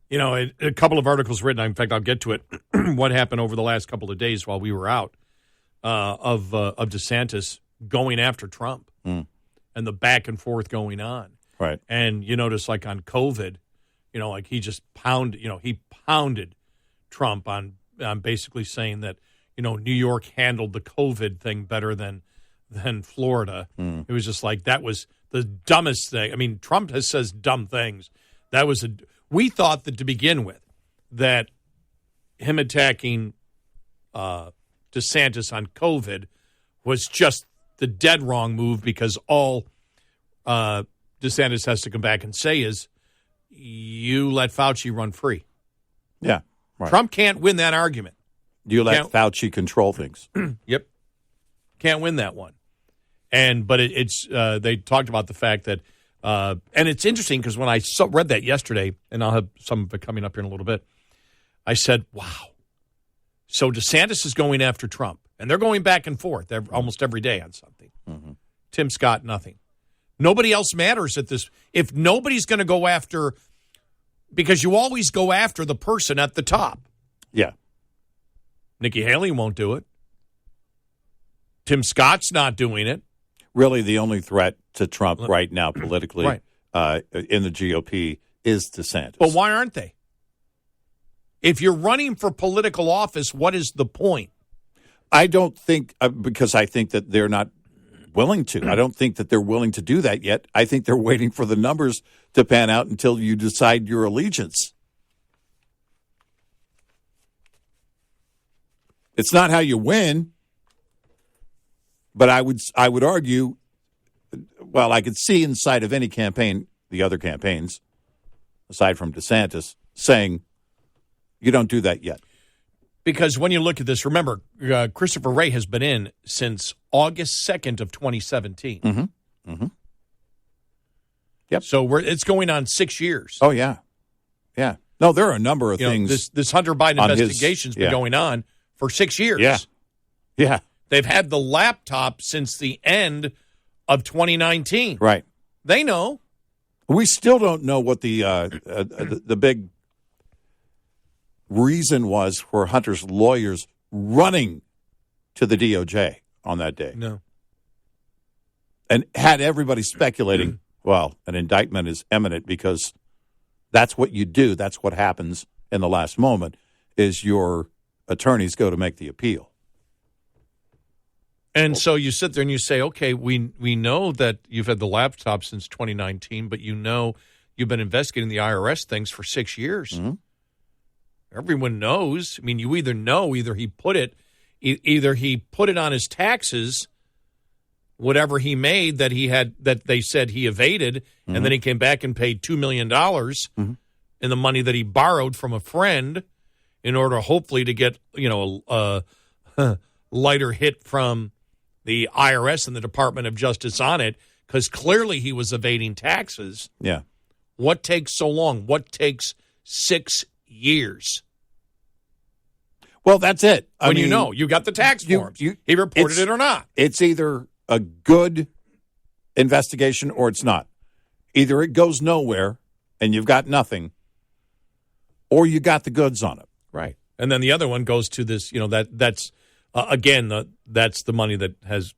You know, a couple of articles written, in fact, I'll get to it, what happened over the last couple of days while we were out of DeSantis going after Trump and the back and forth going on. Right. And you notice, like on COVID, you know, like he pounded Trump on basically saying that, you know, New York handled the COVID thing better than Florida. It was just like, that was the dumbest thing. I mean, Trump says dumb things. We thought that to begin with, that him attacking DeSantis on COVID was just the dead wrong move, because all DeSantis has to come back and say is, you let Fauci run free. Yeah. Right. Trump can't win that argument. You let Fauci control things. Yep. Can't win that one. But it's they talked about the fact that, and it's interesting because when I read that yesterday, and I'll have some of it coming up here in a little bit, I said, wow. So DeSantis is going after Trump, and they're going back and forth almost every day on something. Mm-hmm. Tim Scott, nothing. Nobody else matters at this. If nobody's going to go after, because you always go after the person at the top. Yeah. Nikki Haley won't do it. Tim Scott's not doing it. Really, the only threat to Trump right now politically right. In the GOP is DeSantis. But why aren't they? If you're running for political office, what is the point? I don't think, because I think that they're not willing to. I don't think that they're willing to do that yet. I think they're waiting for the numbers to pan out until you decide your allegiance. It's not how you win. But I would argue, well, I could see inside of any campaign, the other campaigns, aside from DeSantis, saying, you don't do that yet. Because when you look at this, remember, Christopher Wray has been in since August 2nd of 2017. Mm-hmm. Mm-hmm. Yep. So it's going on 6 years. Oh, yeah. Yeah. No, there are a number of things. This Hunter Biden investigation's been going on for 6 years. Yeah. Yeah. They've had the laptop since the end of 2019. Right. They know. We still don't know what the big reason was for Hunter's lawyers running to the DOJ on that day. No. And had everybody speculating, well, an indictment is imminent, because that's what you do. That's what happens in the last moment, is your attorneys go to make the appeal. And so you sit there and you say, okay, we know that you've had the laptop since 2019, but you know you've been investigating the IRS things for 6 years. Mm-hmm. Everyone knows. I mean, you either know, either he put it on his taxes, whatever he made that he had, that they said he evaded, mm-hmm. and then he came back and paid $2 million mm-hmm. in the money that he borrowed from a friend in order hopefully to get, a lighter hit from the IRS and the Department of Justice on it, because clearly he was evading taxes. Yeah. What takes so long? What takes 6 years? Well, that's it. When you got the tax forms. He reported it or not. It's either a good investigation or it's not. Either it goes nowhere and you've got nothing, or you got the goods on it. Right. And then the other one goes to this, that's the money that has,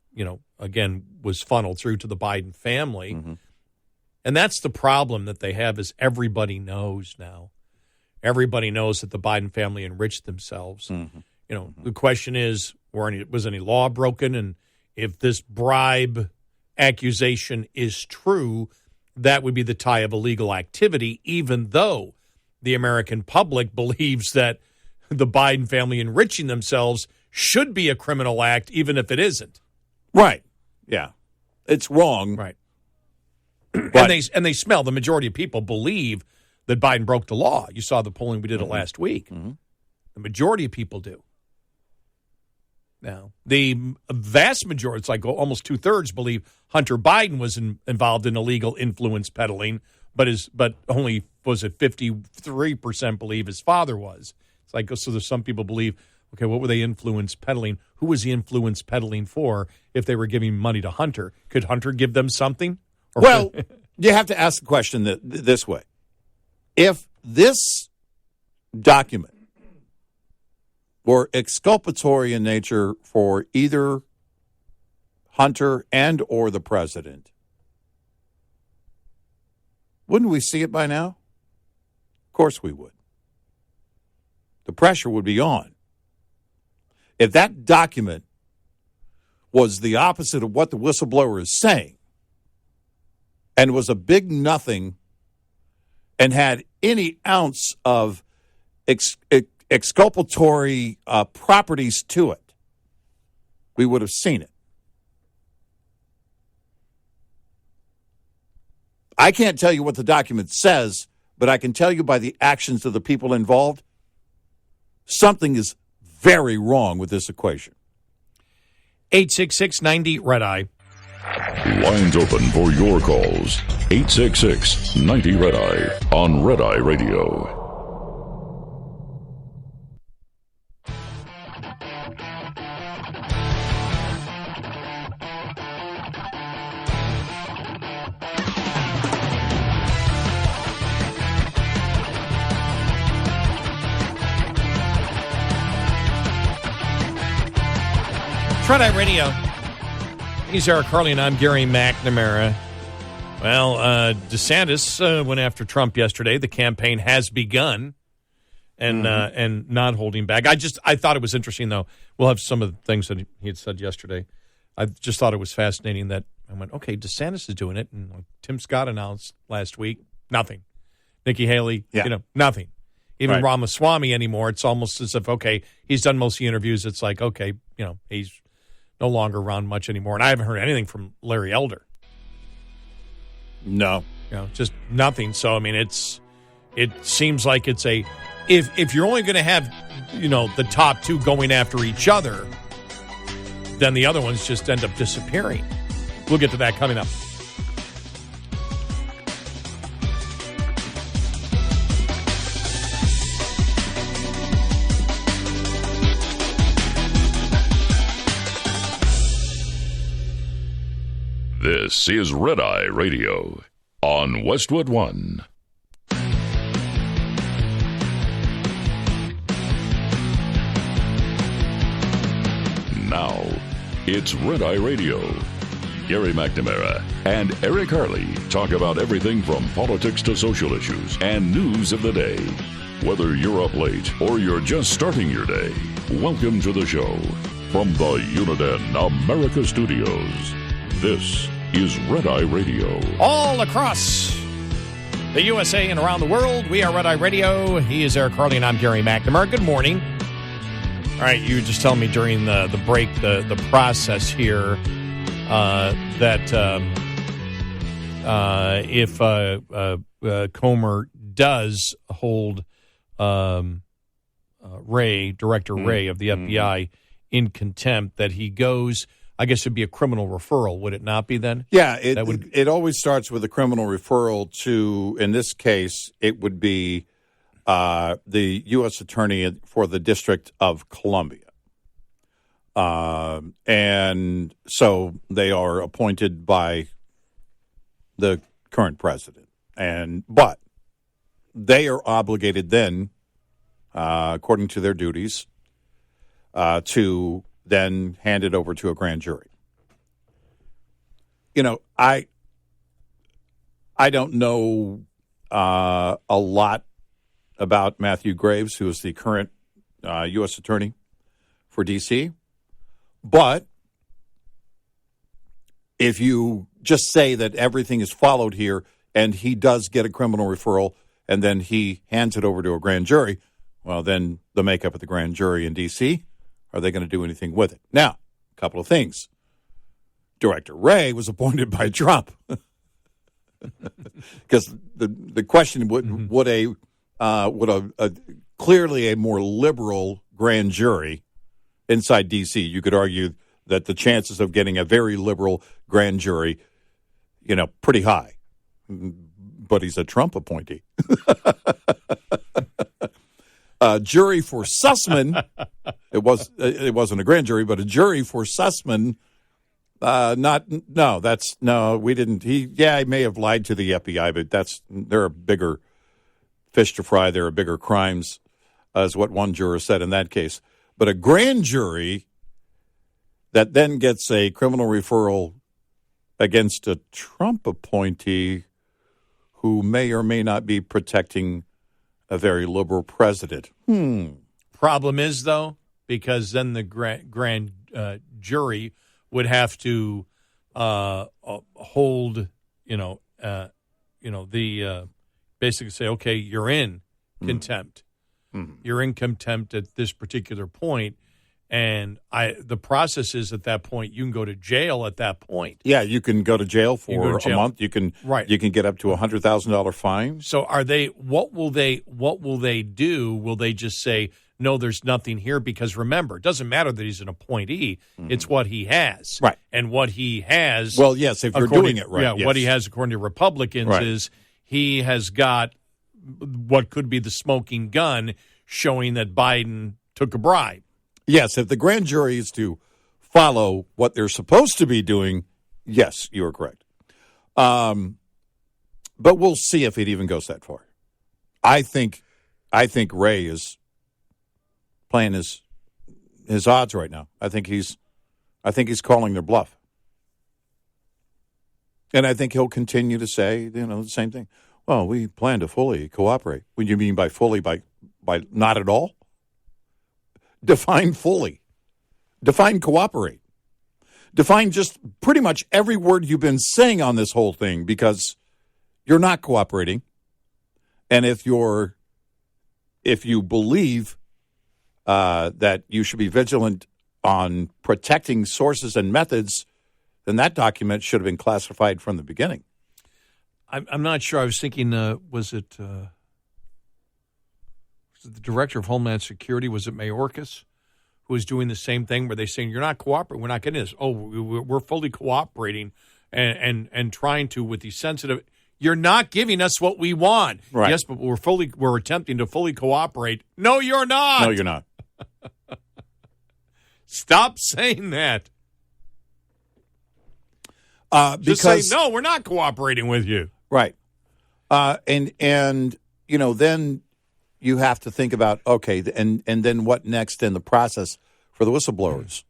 again, was funneled through to the Biden family. Mm-hmm. And that's the problem that they have is everybody knows now. Everybody knows that the Biden family enriched themselves. Mm-hmm. You know, the question is, was any law broken? And if this bribe accusation is true, that would be the tie of illegal activity, even though the American public believes that the Biden family enriching themselves should be a criminal act, even if it isn't. Right. Yeah. It's wrong. Right. But, and they smell. The majority of people believe that Biden broke the law. You saw the polling we did it last week. Mm-hmm. The majority of people do. Now, the vast majority, it's like almost 2/3 believe Hunter Biden was involved in illegal influence peddling, but only, was it 53% believe his father was. It's like, so there's some people believe, okay, what were they influence peddling? Who was he influence peddling for if they were giving money to Hunter? Could Hunter give them something? Well, you have to ask the question this way. If this document were exculpatory in nature for either Hunter and or the president, wouldn't we see it by now? Of course we would. The pressure would be on. If that document was the opposite of what the whistleblower is saying, and was a big nothing and had any ounce of exculpatory properties to it, we would have seen it. I can't tell you what the document says, but I can tell you by the actions of the people involved, something is very wrong with this equation. 866-90-RED-EYE. Lines open for your calls. 866-90-RED-EYE on Red Eye Radio. Red Eye Radio. He's Eric Harley, and I'm Gary McNamara. Well, DeSantis went after Trump yesterday. The campaign has begun, and not holding back. I thought it was interesting, though. We'll have some of the things that he had said yesterday. I just thought it was fascinating that I went, okay, DeSantis is doing it, and Tim Scott announced last week, nothing. Nikki Haley, nothing. Even Ramaswamy anymore, it's almost as if, okay, he's done most of the interviews. It's like, okay, he's no longer around much anymore. And I haven't heard anything from Larry Elder. No. Just nothing. So, I mean, it seems like it's if you're only going to have, the top two going after each other, then the other ones just end up disappearing. We'll get to that coming up. This is Red Eye Radio on Westwood One. Now, it's Red Eye Radio. Gary McNamara and Eric Harley talk about everything from politics to social issues and news of the day. Whether you're up late or you're just starting your day, welcome to the show. From the Uniden America Studios, this is Red Eye Radio. All across the USA and around the world, we are Red Eye Radio. He is Eric Harley, and I'm Gary McNamara. Good morning. All right, you were just telling me during the break the process here that if Comer does hold Wray, Director Wray of the FBI, in contempt, that he goes, I guess it'd be a criminal referral, would it not be then? Yeah, it always starts with a criminal referral to, in this case, it would be the U.S. Attorney for the District of Columbia. And so they are appointed by the current president. But they are obligated then, according to their duties, to then hand it over to a grand jury. I don't know a lot about Matthew Graves, who is the current U.S. attorney for D.C., but if you just say that everything is followed here and he does get a criminal referral and then he hands it over to a grand jury, well, then the makeup of the grand jury in D.C., are they going to do anything with it? Now, a couple of things. Director Wray was appointed by Trump. Because the question would a clearly a more liberal grand jury inside D.C., you could argue that the chances of getting a very liberal grand jury, pretty high. But he's a Trump appointee. Jury for Sussman. It wasn't a grand jury, but a jury for Sussman. We didn't. He may have lied to the FBI, but there are bigger fish to fry. There are bigger crimes, is what one juror said in that case. But a grand jury that then gets a criminal referral against a Trump appointee who may or may not be protecting a very liberal president. Problem is, though, because then the grand jury would have to hold, basically say, okay, you're in contempt. You're in contempt at this particular point. And the process is at that point, you can go to jail at that point. Yeah, you can go to jail for a month. You can get up to a $100,000 fine. So what will they do? Will they just say, no, there's nothing here? Because remember, it doesn't matter that he's an appointee. It's what he has. Right. And what he has. Well, yes, if you're doing it right. Yeah, yes. What he has, according to Republicans, is he has got what could be the smoking gun showing that Biden took a bribe. Yes, if the grand jury is to follow what they're supposed to be doing, yes, you are correct. But we'll see if it even goes that far. I think Wray is playing his odds right now. I think he's calling their bluff. And I think he'll continue to say, the same thing. Well, we plan to fully cooperate. What do you mean by fully? By not at all? Define fully. Define cooperate. Define just pretty much every word you've been saying on this whole thing, because you're not cooperating. And if you believe that you should be vigilant on protecting sources and methods, then that document should have been classified from the beginning. I'm not sure. I was thinking, was it the director of Homeland Security? Was it Mayorkas who was doing the same thing where they're saying, you're not cooperating, we're not getting this. Oh, we're fully cooperating and trying to with the sensitive. You're not giving us what we want. Right. Yes, but we're attempting to fully cooperate. No, you're not. No, you're not. Stop saying that. Because say, no, we're not cooperating with you. Right. And then you have to think about, okay, and then what next in the process for the whistleblowers?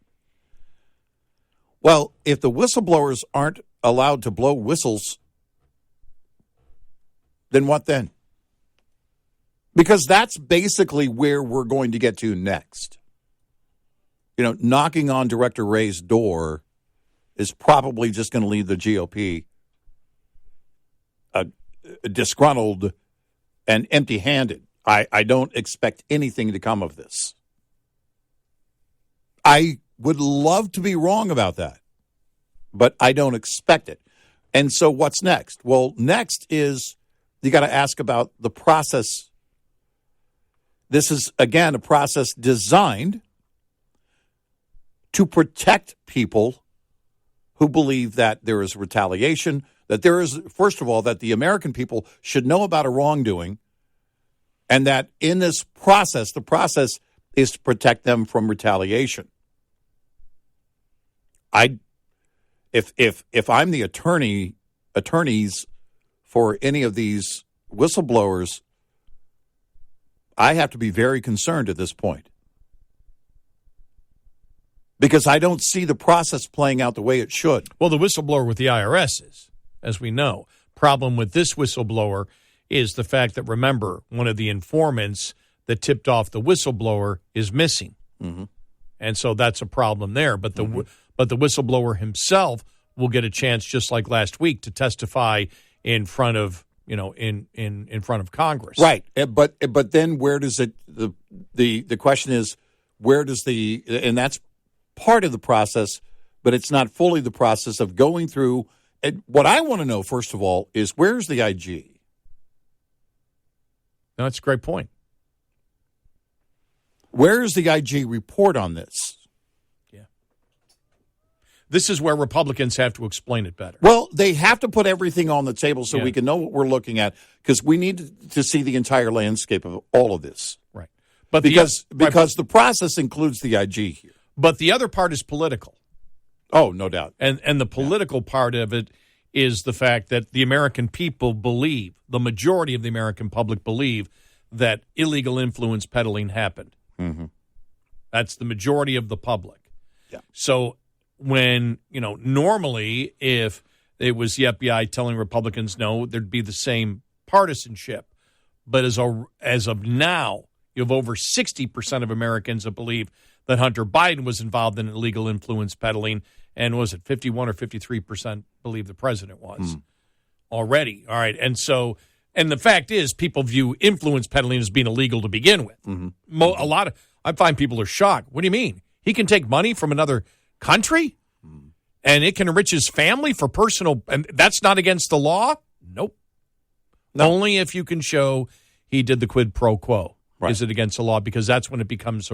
Well, if the whistleblowers aren't allowed to blow whistles, then what then? Because that's basically where we're going to get to next. Knocking on Director Wray's door is probably just going to leave the GOP disgruntled and empty-handed. I don't expect anything to come of this. I would love to be wrong about that, but I don't expect it. And so what's next? Well, next is you got to ask about the process. This is, again, a process designed to protect people who believe that there is retaliation, that there is, first of all, that the American people should know about a wrongdoing, and that in this process, the process is to protect them from retaliation. If I'm the attorneys for any of these whistleblowers, I have to be very concerned at this point, because I don't see the process playing out the way it should. Well, the whistleblower with the IRS is, as we know. problem with this whistleblower is the fact that, remember, one of the informants that tipped off the whistleblower is missing. Mm-hmm. And so that's a problem there. But the whistleblower himself will get a chance, just like last week, to testify in front of in front of Congress. Right. But then where does it the question is, where does and that's part of the process, but it's not fully the process of going through. And what I want to know, first of all, is where's the IG? No, that's a great point. Where's the IG report on this? Yeah. This is where Republicans have to explain it better. Well, they have to put everything on the table so we can know what we're looking at, because we need to see the entire landscape of all of this. Right. But because the process includes the IG here. But the other part is political. Oh, no doubt. And the political part of it is the fact that the American people believe, the majority of the American public believe, that illegal influence peddling happened. Mm-hmm. That's the majority of the public. Yeah. So when, normally if it was the FBI telling Republicans no, there'd be the same partisanship. But as of now, you have over 60% of Americans that believe that Hunter Biden was involved in illegal influence peddling, and was it 51 or 53% believe the president was already? All right, and the fact is, people view influence peddling as being illegal to begin with. Mm-hmm. I find people are shocked. What do you mean? He can take money from another country, and it can enrich his family for personal, and that's not against the law? Nope. No. Only if you can show he did the quid pro quo. Right. Is it against the law? Because that's when it becomes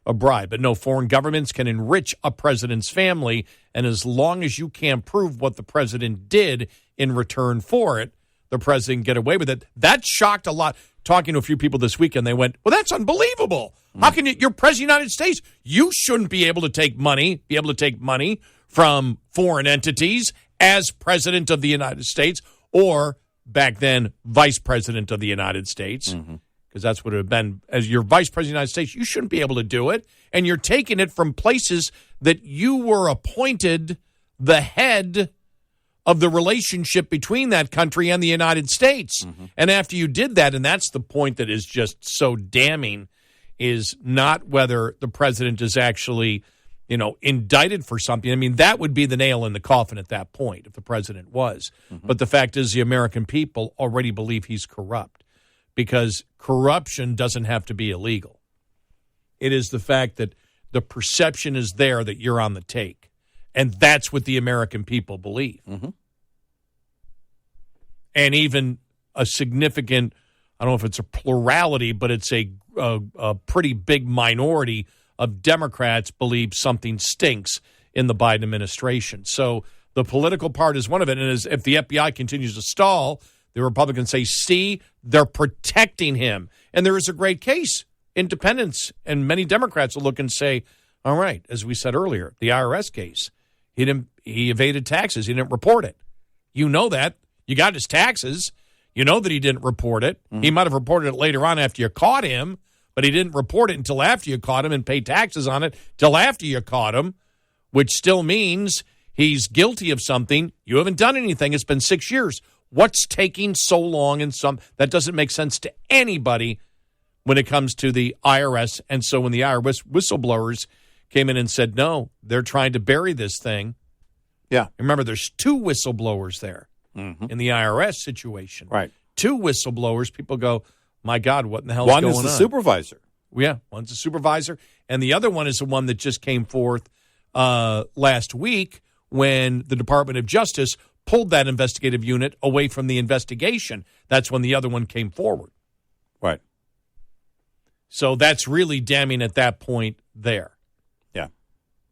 a bribe. But no, foreign governments can enrich a president's family, and as long as you can't prove what the president did in return for it, the president can get away with it. That shocked a lot. Talking to a few people this weekend, they went, well, that's unbelievable. How can you're president of the United States? You shouldn't be able to take money from foreign entities as president of the United States, or back then, vice president of the United States. Mm-hmm. Because that's what it would have been. As your vice president of the United States, you shouldn't be able to do it. And you're taking it from places that you were appointed the head of the relationship between that country and the United States. Mm-hmm. And after you did that, and that's the point that is just so damning, is not whether the president is actually, indicted for something. I mean, that would be the nail in the coffin at that point if the president was. Mm-hmm. But the fact is, the American people already believe he's corrupt. Because corruption doesn't have to be illegal. It is the fact that the perception is there that you're on the take. And that's what the American people believe. Mm-hmm. And even a significant, I don't know if it's a plurality, but it's a pretty big minority of Democrats believe something stinks in the Biden administration. So the political part is one of it. And if the FBI continues to stall, the Republicans say, see, they're protecting him. And there is a great case. Independents and many Democrats will look and say, all right, as we said earlier, the IRS case, he evaded taxes. He didn't report it. You know that. You got his taxes. You know that he didn't report it. Mm-hmm. He might have reported it later on after you caught him, but he didn't report it until after you caught him and paid taxes on it till after you caught him, which still means he's guilty of something. You haven't done anything. It's been 6 years. What's taking so long? That doesn't make sense to anybody when it comes to the IRS. And so when the IRS whistleblowers came in and said, no, they're trying to bury this thing. Yeah. Remember, there's two whistleblowers there in the IRS situation. Right. Two whistleblowers. People go, my God, what in the hell is going on? One is the supervisor. Yeah, one's a supervisor. And the other one is the one that just came forth last week when the Department of Justice pulled that investigative unit away from the investigation. That's when the other one came forward. Right. So that's really damning at that point there. Yeah.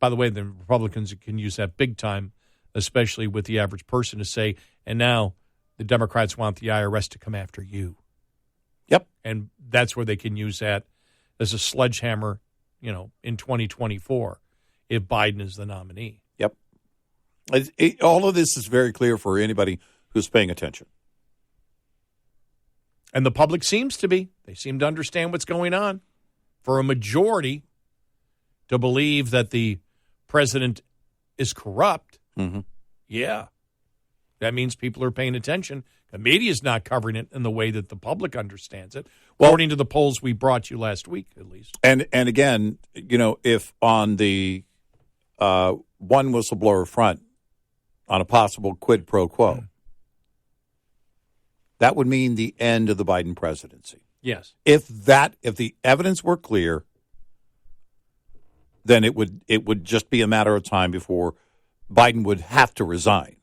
By the way, the Republicans can use that big time, especially with the average person, to say, and now the Democrats want the IRS to come after you. Yep. And that's where they can use that as a sledgehammer, in 2024 if Biden is the nominee. Yep. All of this is very clear for anybody who's paying attention. And the public seems to be. They seem to understand what's going on. For a majority to believe that the president is corrupt, yeah. That means people are paying attention. The media is not covering it in the way that the public understands it, Well, according to the polls we brought you last week, at least. And again, if on the one whistleblower front on a possible quid pro quo, that would mean the end of the Biden presidency. Yes. If the evidence were clear, then it would just be a matter of time before Biden would have to resign.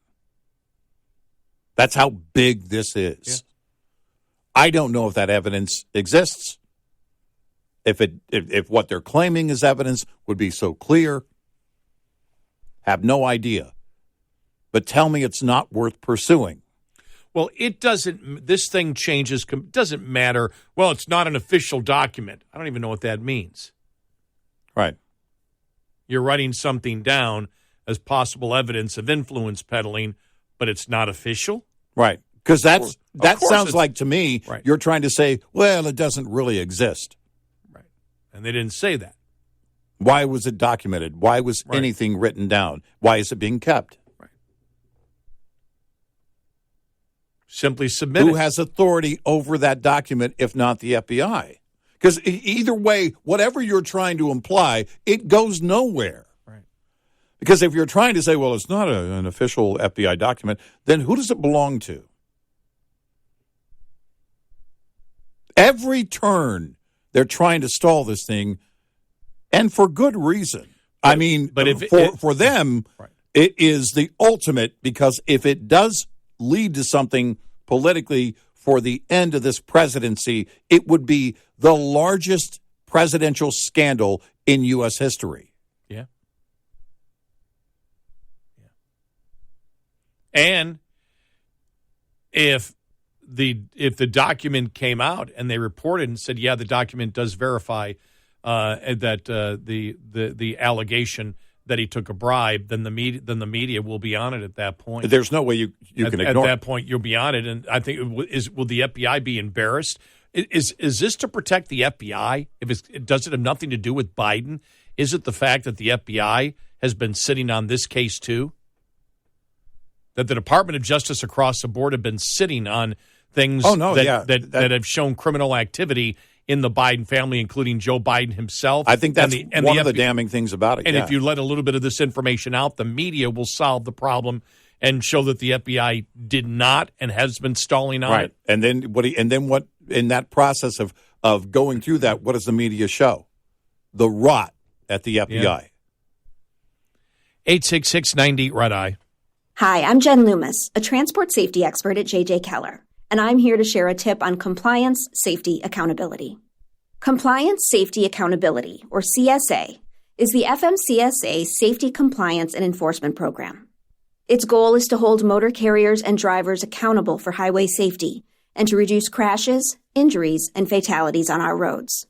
That's how big this is. Yeah. I don't know if that evidence exists. If what they're claiming is evidence would be so clear, have no idea. But tell me it's not worth pursuing. Well, it doesn't. This thing changes. Doesn't matter. Well, it's not an official document. I don't even know what that means. Right. You're writing something down as possible evidence of influence peddling, but it's not official? Right. Because that sounds like, to me, right, you're trying to say, well, it doesn't really exist. Right. And they didn't say that. Why was it documented? Why was anything written down? Why is it being kept? Right. Simply submit Who has authority over that document if not the FBI? Because either way, whatever you're trying to imply, it goes nowhere. Because if you're trying to say, well, it's not an official FBI document, then who does it belong to? Every turn, they're trying to stall this thing, and for good reason. I mean, but for them, it is the ultimate, because if it does lead to something politically for the end of this presidency, it would be the largest presidential scandal in U.S. history. Yeah. And if the document came out and they reported and said, yeah, the document does verify that the allegation that he took a bribe, then the media will be on it at that point. There's no way you can ignore it. At that point, you'll be on it, and I think will the FBI be embarrassed? Is this to protect the FBI? Does it have nothing to do with Biden? Is it the fact that the FBI has been sitting on this case too? That the Department of Justice across the board have been sitting on things that have shown criminal activity in the Biden family, including Joe Biden himself. I think that's one of the damning things about it. And if you let a little bit of this information out, the media will solve the problem and show that the FBI did not and has been stalling on it. And then what in that process of going through that, what does the media show? The rot at the FBI. 866-90-RED-I. Hi, I'm Jen Loomis, a transport safety expert at J.J. Keller, and I'm here to share a tip on compliance, safety, accountability. Compliance, Safety, Accountability, or CSA, is the FMCSA Safety, Compliance, and Enforcement Program. Its goal is to hold motor carriers and drivers accountable for highway safety and to reduce crashes, injuries, and fatalities on our roads.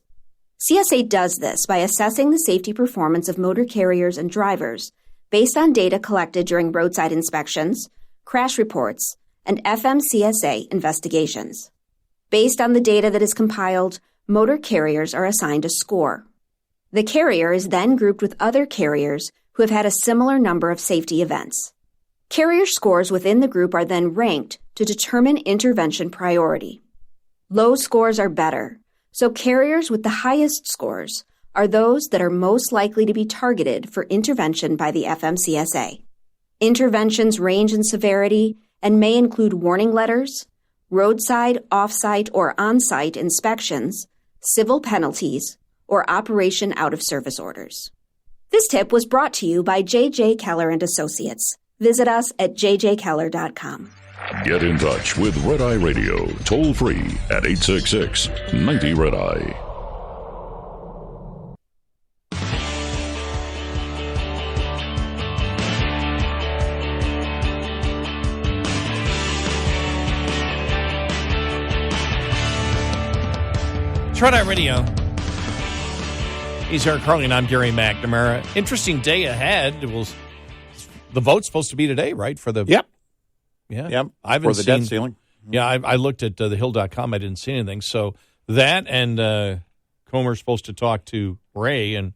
CSA does this by assessing the safety performance of motor carriers and drivers based on data collected during roadside inspections, crash reports, and FMCSA investigations. Based on the data that is compiled, motor carriers are assigned a score. The carrier is then grouped with other carriers who have had a similar number of safety events. Carrier scores within the group are then ranked to determine intervention priority. Low scores are better, so carriers with the highest scores are those that are most likely to be targeted for intervention by the FMCSA. Interventions range in severity and may include warning letters, roadside, off-site, or on-site inspections, civil penalties, or operation out-of-service orders. This tip was brought to you by J.J. Keller & Associates. Visit us at jjkeller.com. Get in touch with Red Eye Radio, toll free at 866-90-RED-EYE. Red Eye Radio. He's Eric Carly, and I'm Gary McNamara. Interesting day ahead. The vote's supposed to be today, right? For the Yep. I haven't for the debt ceiling. Yeah, I looked at thehill.com. I didn't see anything. So that and Comer's supposed to talk to Wray, and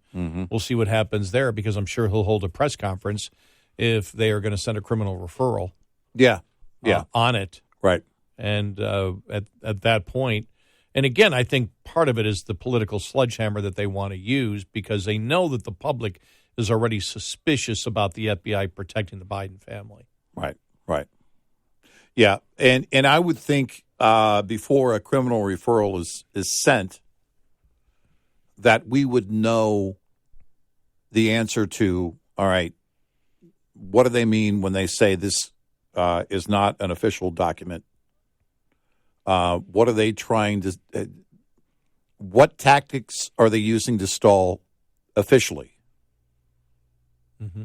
we'll see what happens there, because I'm sure he'll hold a press conference if they are going to send a criminal referral. Yeah. on it. Right. And at that point, and again, I think part of it is the political sledgehammer that they want to use because they know that the public is already suspicious about the FBI protecting the Biden family. Right. Yeah, and I would think before a criminal referral is sent that we would know the answer to, all right, what do they mean when they say this is not an official document? What are they trying to what tactics are they using to stall officially? Mm-hmm.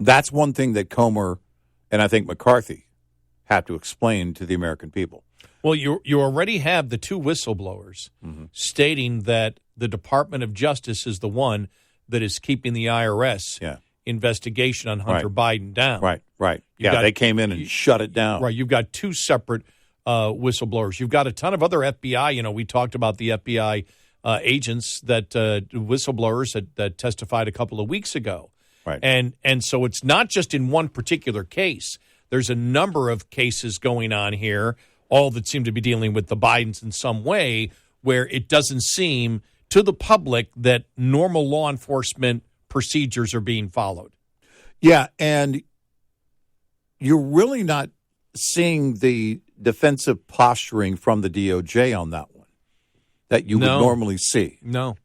That's one thing that Comer and I think McCarthy have to explain to the American people. Well, you already have the two whistleblowers stating that the Department of Justice is the one that is keeping the IRS investigation on Hunter Biden down. Right. They came in and shut it down. Right. You've got two separate whistleblowers. You've got a ton of other FBI. We talked about the FBI agents that whistleblowers that testified a couple of weeks ago. Right. And so it's not just in one particular case. There's a number of cases going on here, all that seem to be dealing with the Bidens in some way, where it doesn't seem to the public that normal law enforcement procedures are being followed. Yeah, and you're really not seeing the defensive posturing from the DOJ on that one that you would normally see. No.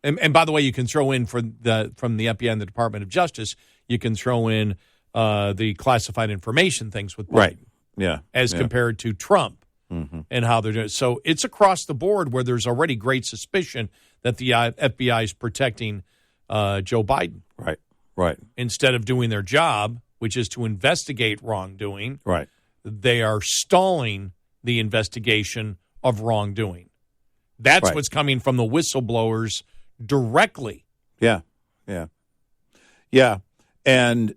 And by the way, you can throw in from the FBI and the Department of Justice, you can throw in the classified information things with Biden. Right. Yeah. As compared to Trump and how they're doing it. So it's across the board where there's already great suspicion that the FBI is protecting Joe Biden. Right. Instead of doing their job, which is to investigate wrongdoing, right, they are stalling the investigation of wrongdoing. That's what's coming from the whistleblowers directly. Yeah. And,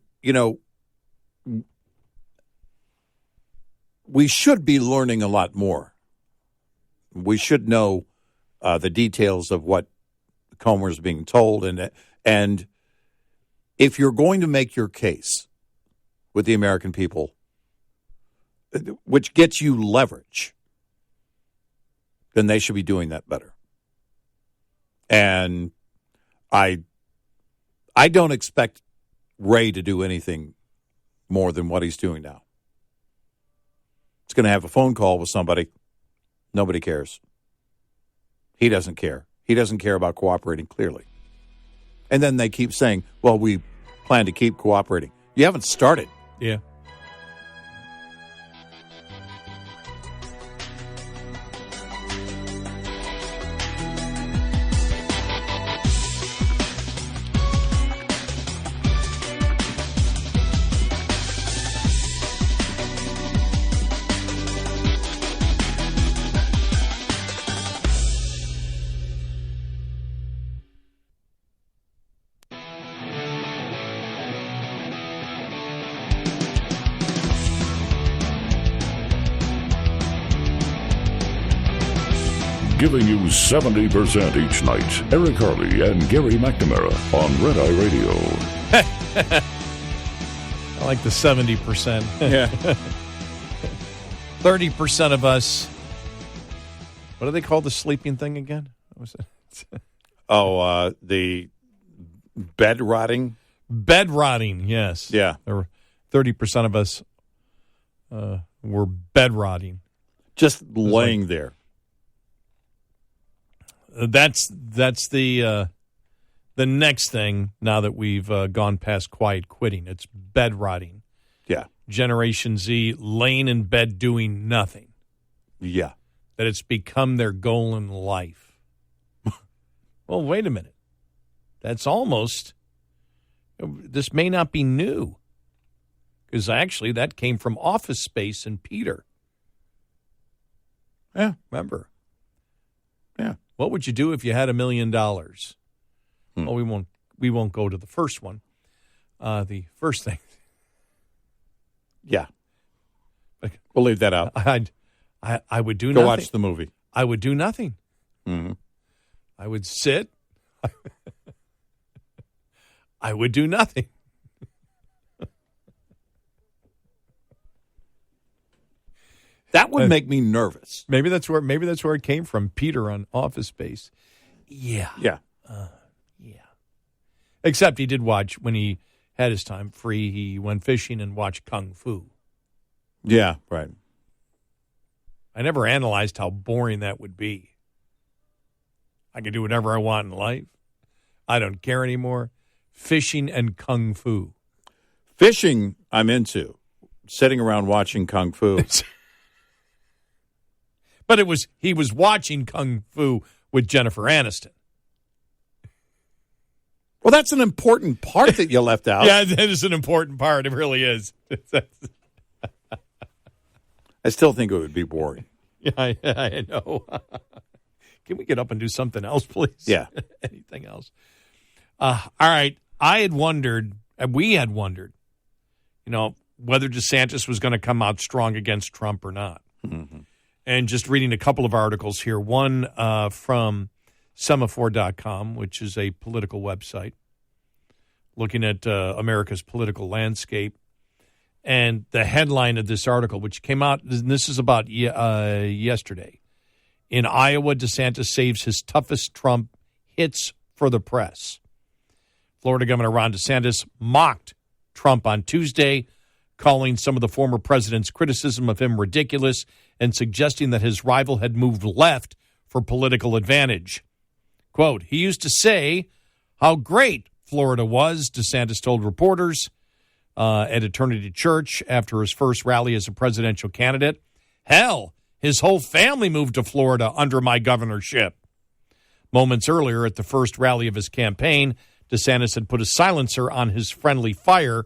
we should be learning a lot more. We should know the details of what Comer's being told. And if you're going to make your case with the American people, which gets you leverage, then they should be doing that better. And I don't expect Wray to do anything more than what he's doing now. It's going to have a phone call with somebody. Nobody cares. He doesn't care. He doesn't care about cooperating, clearly. And then they keep saying, well, we plan to keep cooperating. You haven't started. Yeah. Giving you 70% each night. Eric Harley and Gary McNamara on Red Eye Radio. I like the 70%. Yeah. 30% of us. What do they call the sleeping thing again? What was it? The bed rotting. Bed rotting, yes. Yeah. 30% of us were bed rotting. Just laying there. That's the next thing now that we've gone past quiet quitting. It's bed rotting. Yeah. Generation Z laying in bed doing nothing. Yeah. That it's become their goal in life. Well, wait a minute. That's almost, this may not be new. Because actually that came from Office Space and Peter. Yeah. Remember? Yeah. What would you do if you had $1 million? Well, we won't go to the first one. The first thing. Yeah. We'll leave that out. I would do Go nothing. watch the movie. I would do nothing. Mm-hmm. I would sit. I would do nothing. That would make me nervous. Maybe that's where it came from. Peter on Office Space. Yeah. Yeah. Yeah. Except he did watch, when he had his time free, he went fishing and watched Kung Fu. Yeah, right. I never analyzed how boring that would be. I can do whatever I want in life. I don't care anymore. Fishing and Kung Fu. Fishing, I'm into. Sitting around watching Kung Fu. But he was watching Kung Fu with Jennifer Aniston. Well, that's an important part that you left out. Yeah, that is an important part. It really is. I still think it would be boring. Yeah, I know. Can we get up and do something else, please? Yeah. Anything else? All right. We had wondered, whether DeSantis was going to come out strong against Trump or not. Mm-hmm. And just reading a couple of articles here. One from Semaphore.com, which is a political website, looking at America's political landscape. And the headline of this article, which came out, and this is about yesterday. In Iowa, DeSantis saves his toughest Trump hits for the press. Florida Governor Ron DeSantis mocked Trump on Tuesday, calling some of the former president's criticism of him ridiculous and suggesting that his rival had moved left for political advantage. Quote, he used to say how great Florida was, DeSantis told reporters at Eternity Church after his first rally as a presidential candidate. Hell, his whole family moved to Florida under my governorship. Moments earlier, at the first rally of his campaign, DeSantis had put a silencer on his friendly fire,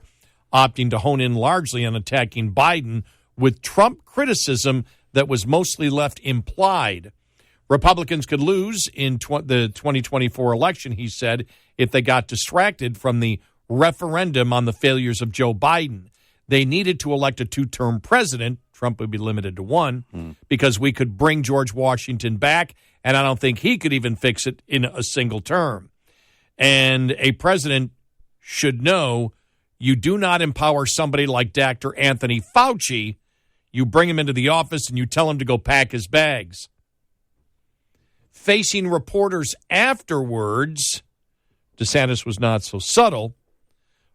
opting to hone in largely on attacking Biden with Trump criticism that was mostly left implied. Republicans could lose in the 2024 election, he said, if they got distracted from the referendum on the failures of Joe Biden. They needed to elect a two-term president. Trump would be limited to one because we could bring George Washington back, and I don't think he could even fix it in a single term. And a president should know you do not empower somebody like Dr. Anthony Fauci. You bring him into the office and you tell him to go pack his bags. Facing reporters afterwards, DeSantis was not so subtle.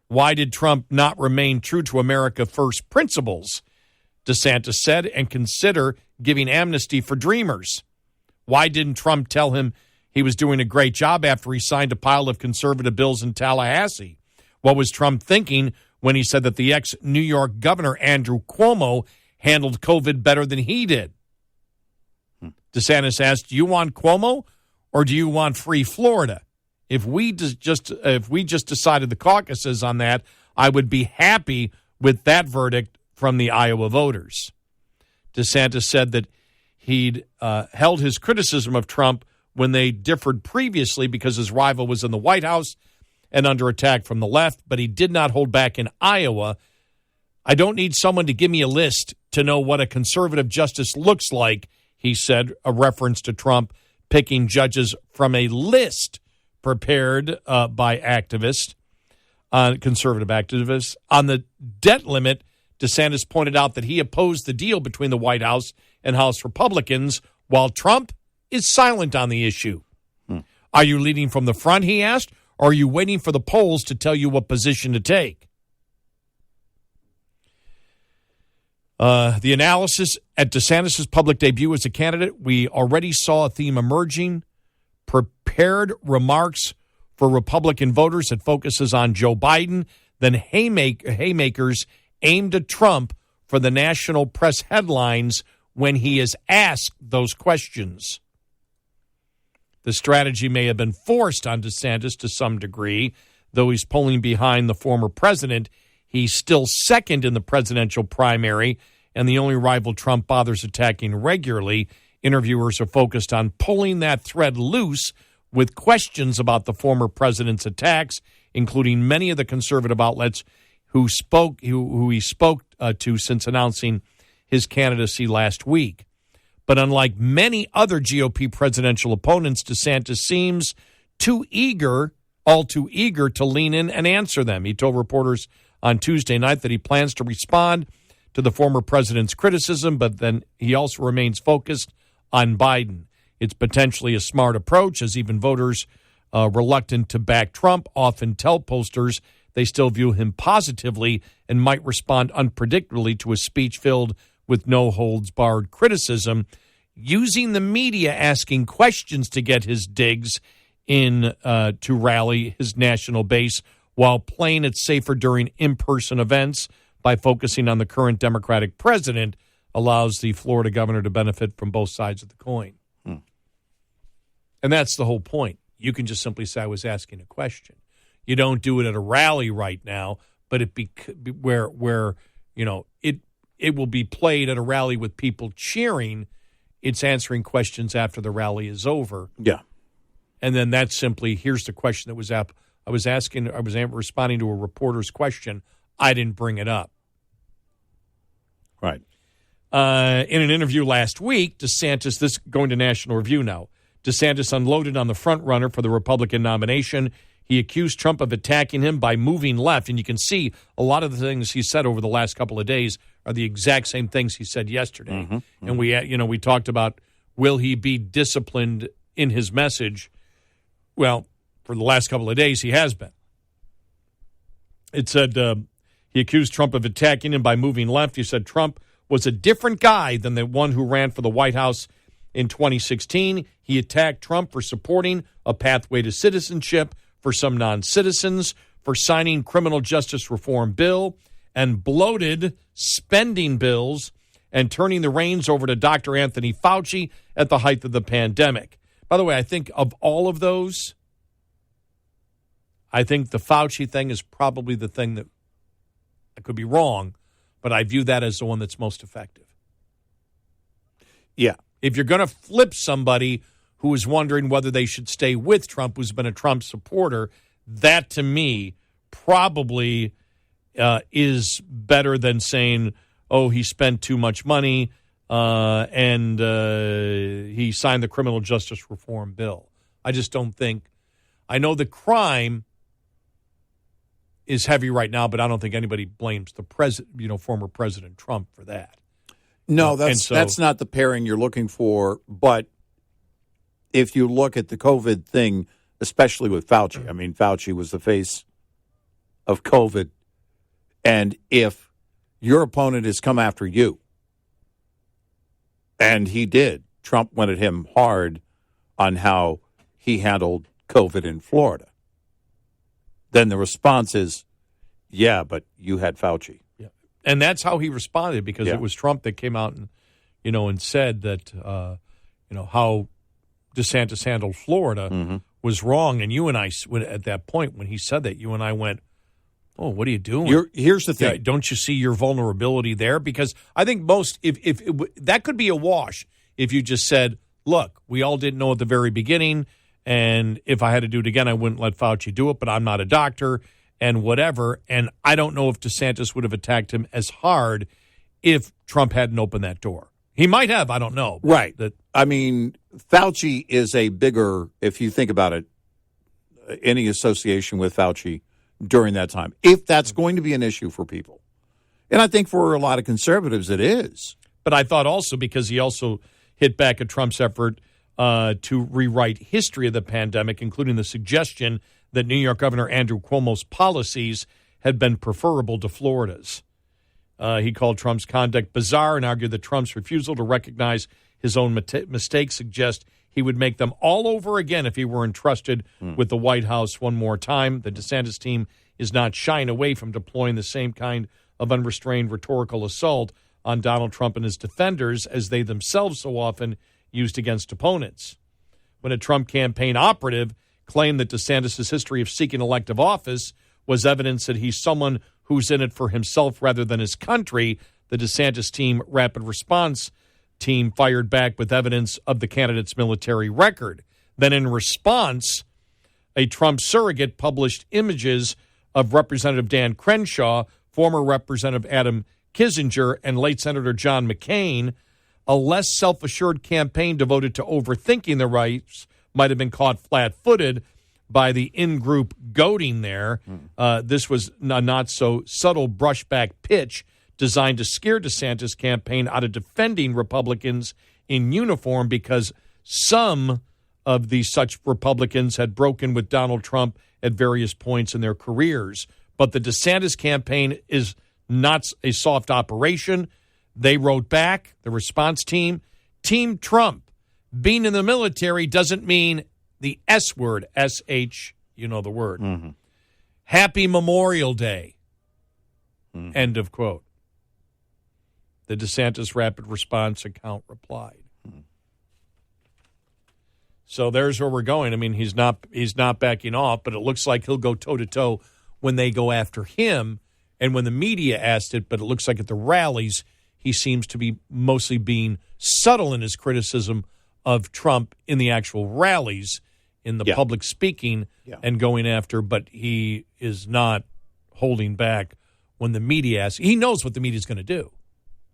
Why did Trump not remain true to America First principles? DeSantis said, and consider giving amnesty for dreamers. Why didn't Trump tell him he was doing a great job after he signed a pile of conservative bills in Tallahassee? What was Trump thinking when he said that the ex-New York governor, Andrew Cuomo, handled COVID better than he did? DeSantis asked, do you want Cuomo or do you want free Florida? If we just decided the caucuses on that, I would be happy with that verdict from the Iowa voters. DeSantis said that he'd held his criticism of Trump when they differed previously because his rival was in the White House and under attack from the left, but he did not hold back in Iowa. I don't need someone to give me a list to know what a conservative justice looks like, he said, a reference to Trump picking judges from a list prepared by activists, conservative activists. On the debt limit, DeSantis pointed out that he opposed the deal between the White House and House Republicans, while Trump is silent on the issue. Are you leading from the front, he asked, or are you waiting for the polls to tell you what position to take? The analysis at DeSantis' public debut as a candidate, we already saw a theme emerging. Prepared remarks for Republican voters that focuses on Joe Biden, then haymakers aimed at Trump for the national press headlines when he is asked those questions. The strategy may have been forced on DeSantis to some degree. Though he's polling behind the former president, he's still second in the presidential primary and the only rival Trump bothers attacking regularly. Interviewers are focused on pulling that thread loose with questions about the former president's attacks, including many of the conservative outlets who he spoke to since announcing his candidacy last week. But unlike many other GOP presidential opponents, DeSantis seems all too eager to lean in and answer them. He told reporters on Tuesday night that he plans to respond to the former president's criticism, but then he also remains focused on Biden. It's potentially a smart approach, as even voters reluctant to back Trump often tell pollsters they still view him positively and might respond unpredictably to a speech filled with no-holds-barred criticism, using the media asking questions to get his digs in to rally his national base while playing it safer during in-person events by focusing on the current Democratic president allows the Florida governor to benefit from both sides of the coin. And that's the whole point. You can just simply say, I was asking a question. You don't do it at a rally right now, but it where you know it will be played at a rally with people cheering. It's answering questions after the rally is over. Yeah. And then that's simply, here's the question that was up. I was responding to a reporter's question. I didn't bring it up. Right. In an interview last week, DeSantis, this going to National Review now, DeSantis unloaded on the front runner for the Republican nomination. He accused Trump of attacking him by moving left. And you can see a lot of the things he said over the last couple of days are the exact same things he said yesterday. Mm-hmm. And we talked about, will he be disciplined in his message? Well, for the last couple of days, he has been. It said he accused Trump of attacking him by moving left. He said Trump was a different guy than the one who ran for the White House in 2016. He attacked Trump for supporting a pathway to citizenship for some non-citizens, for signing criminal justice reform bill and bloated spending bills and turning the reins over to Dr. Anthony Fauci at the height of the pandemic. By the way, I think of all of those, I think the Fauci thing is probably the thing that, I could be wrong, but I view that as the one that's most effective. Yeah. If you're going to flip somebody who is wondering whether they should stay with Trump, who's been a Trump supporter, that to me probably is better than saying, oh, he spent too much money and he signed the criminal justice reform bill. I just don't think. I know the crime is heavy right now, but I don't think anybody blames the former President Trump for that. No, that's not the pairing you're looking for. But if you look at the COVID thing, especially with Fauci, I mean, Fauci was the face of COVID. And if your opponent has come after you, and he did, Trump went at him hard on how he handled COVID in Florida, then the response is, yeah, but you had Fauci. Yeah. And that's how he responded, because it was Trump that came out and, and said that, how DeSantis handled Florida was wrong. And you and I, at that point, when he said that, you and I went, oh, what are you doing? Here's the thing. Don't you see your vulnerability there? Because I think if that could be a wash if you just said, look, we all didn't know at the very beginning, and if I had to do it again, I wouldn't let Fauci do it, but I'm not a doctor and whatever. And I don't know if DeSantis would have attacked him as hard if Trump hadn't opened that door. He might have, I don't know. Right. I mean, Fauci is a bigger, if you think about it, any association with Fauci during that time, if that's going to be an issue for people. And I think for a lot of conservatives it is. But I thought also, because he also hit back at Trump's effort to rewrite history of the pandemic, including the suggestion that New York Governor Andrew Cuomo's policies had been preferable to Florida's. He called Trump's conduct bizarre and argued that Trump's refusal to recognize his own mistakes suggests he would make them all over again if he were entrusted with the White House one more time. The DeSantis team is not shying away from deploying the same kind of unrestrained rhetorical assault on Donald Trump and his defenders as they themselves so often used against opponents. When a Trump campaign operative claimed that DeSantis' history of seeking elective office was evidence that he's someone who's in it for himself rather than his country, the DeSantis team rapid response team fired back with evidence of the candidate's military record. Then in response, a Trump surrogate published images of Representative Dan Crenshaw, former Representative Adam Kinzinger, and late Senator John McCain. A less self-assured campaign devoted to overthinking the rights might have been caught flat-footed by the in-group goading there. This was a not-so-subtle brushback pitch designed to scare DeSantis' campaign out of defending Republicans in uniform because some of these such Republicans had broken with Donald Trump at various points in their careers. But the DeSantis campaign is not a soft operation. They wrote back, the response team, Team Trump. Being in the military doesn't mean the S word, S-H, you know the word. Mm-hmm. Happy Memorial Day. Mm-hmm. End of quote. The DeSantis rapid response account replied. Mm-hmm. So there's where we're going. I mean, he's not backing off, but it looks like he'll go toe-to-toe when they go after him. And when the media asked it, but it looks like at the rallies, he seems to be mostly being subtle in his criticism of Trump in the actual rallies, in the public speaking and going after, but he is not holding back when the media asks. He knows what the media is going to do.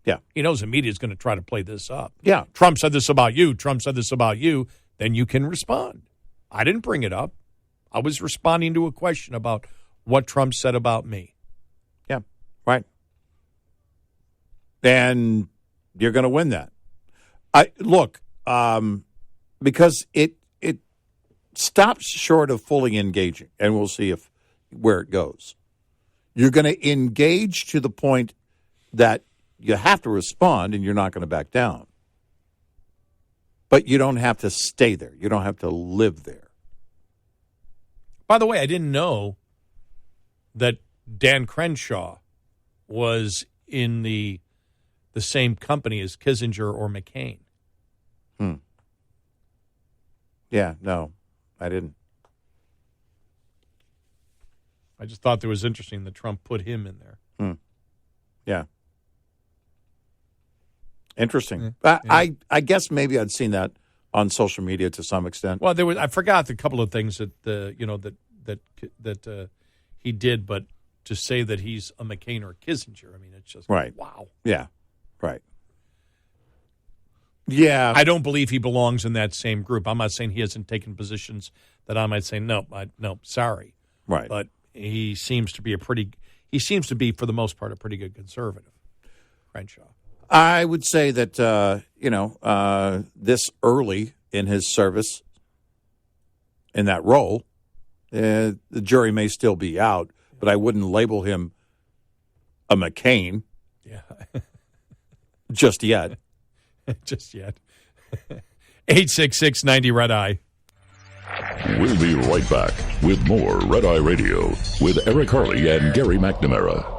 Yeah. He knows the media is going to try to play this up. Yeah. Trump said this about you. Trump said this about you. Then you can respond. I didn't bring it up. I was responding to a question about what Trump said about me. Yeah, right. And you're going to win that. Because it stops short of fully engaging, and we'll see where it goes. You're going to engage to the point that you have to respond, and you're not going to back down. But you don't have to stay there. You don't have to live there. By the way, I didn't know that Dan Crenshaw was in the same company as Kissinger or McCain. Yeah, no, I didn't. I just thought it was interesting that Trump put him in there. Yeah. Interesting. I guess maybe I'd seen that on social media to some extent. Well, I forgot a couple of things that he did, but to say that he's a McCain or a Kissinger, I mean, it's just wow. Yeah, right. Yeah. I don't believe he belongs in that same group. I'm not saying he hasn't taken positions that I might say, no, sorry. Right. But he seems to be for the most part, a pretty good conservative, Crenshaw. I would say that, this early in his service in that role, the jury may still be out, but I wouldn't label him a McCain. Yeah. Just yet. Just yet. 866-90-RED-EYE. We'll be right back with more Red Eye Radio with Eric Harley and Gary McNamara.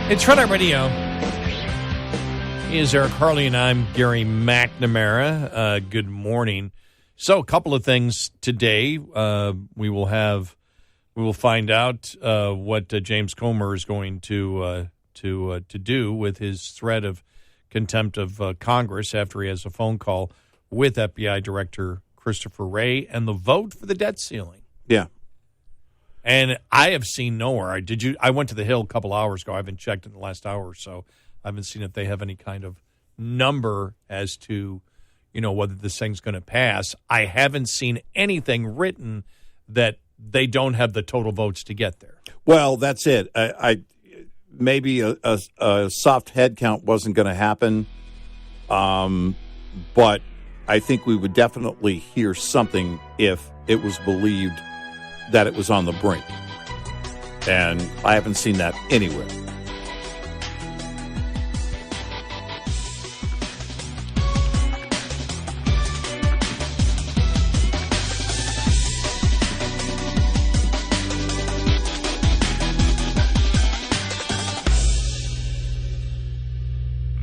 It's Red Eye Radio. He is Eric Harley, and I'm Gary McNamara. Good morning. So, a couple of things today. We will find out what James Comer is going to do with his threat of contempt of Congress after he has a phone call with FBI Director Christopher Wray and the vote for the debt ceiling. Yeah. And I have seen nowhere. I went to the Hill a couple hours ago. I haven't checked in the last hour or so. I haven't seen if they have any kind of number as to, whether this thing's going to pass. I haven't seen anything written that they don't have the total votes to get there. Well, that's it. I maybe a soft head count wasn't going to happen, but I think we would definitely hear something if it was believed that it was on the brink. And I haven't seen that anywhere.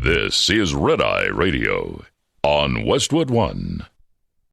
This is Red Eye Radio on Westwood One.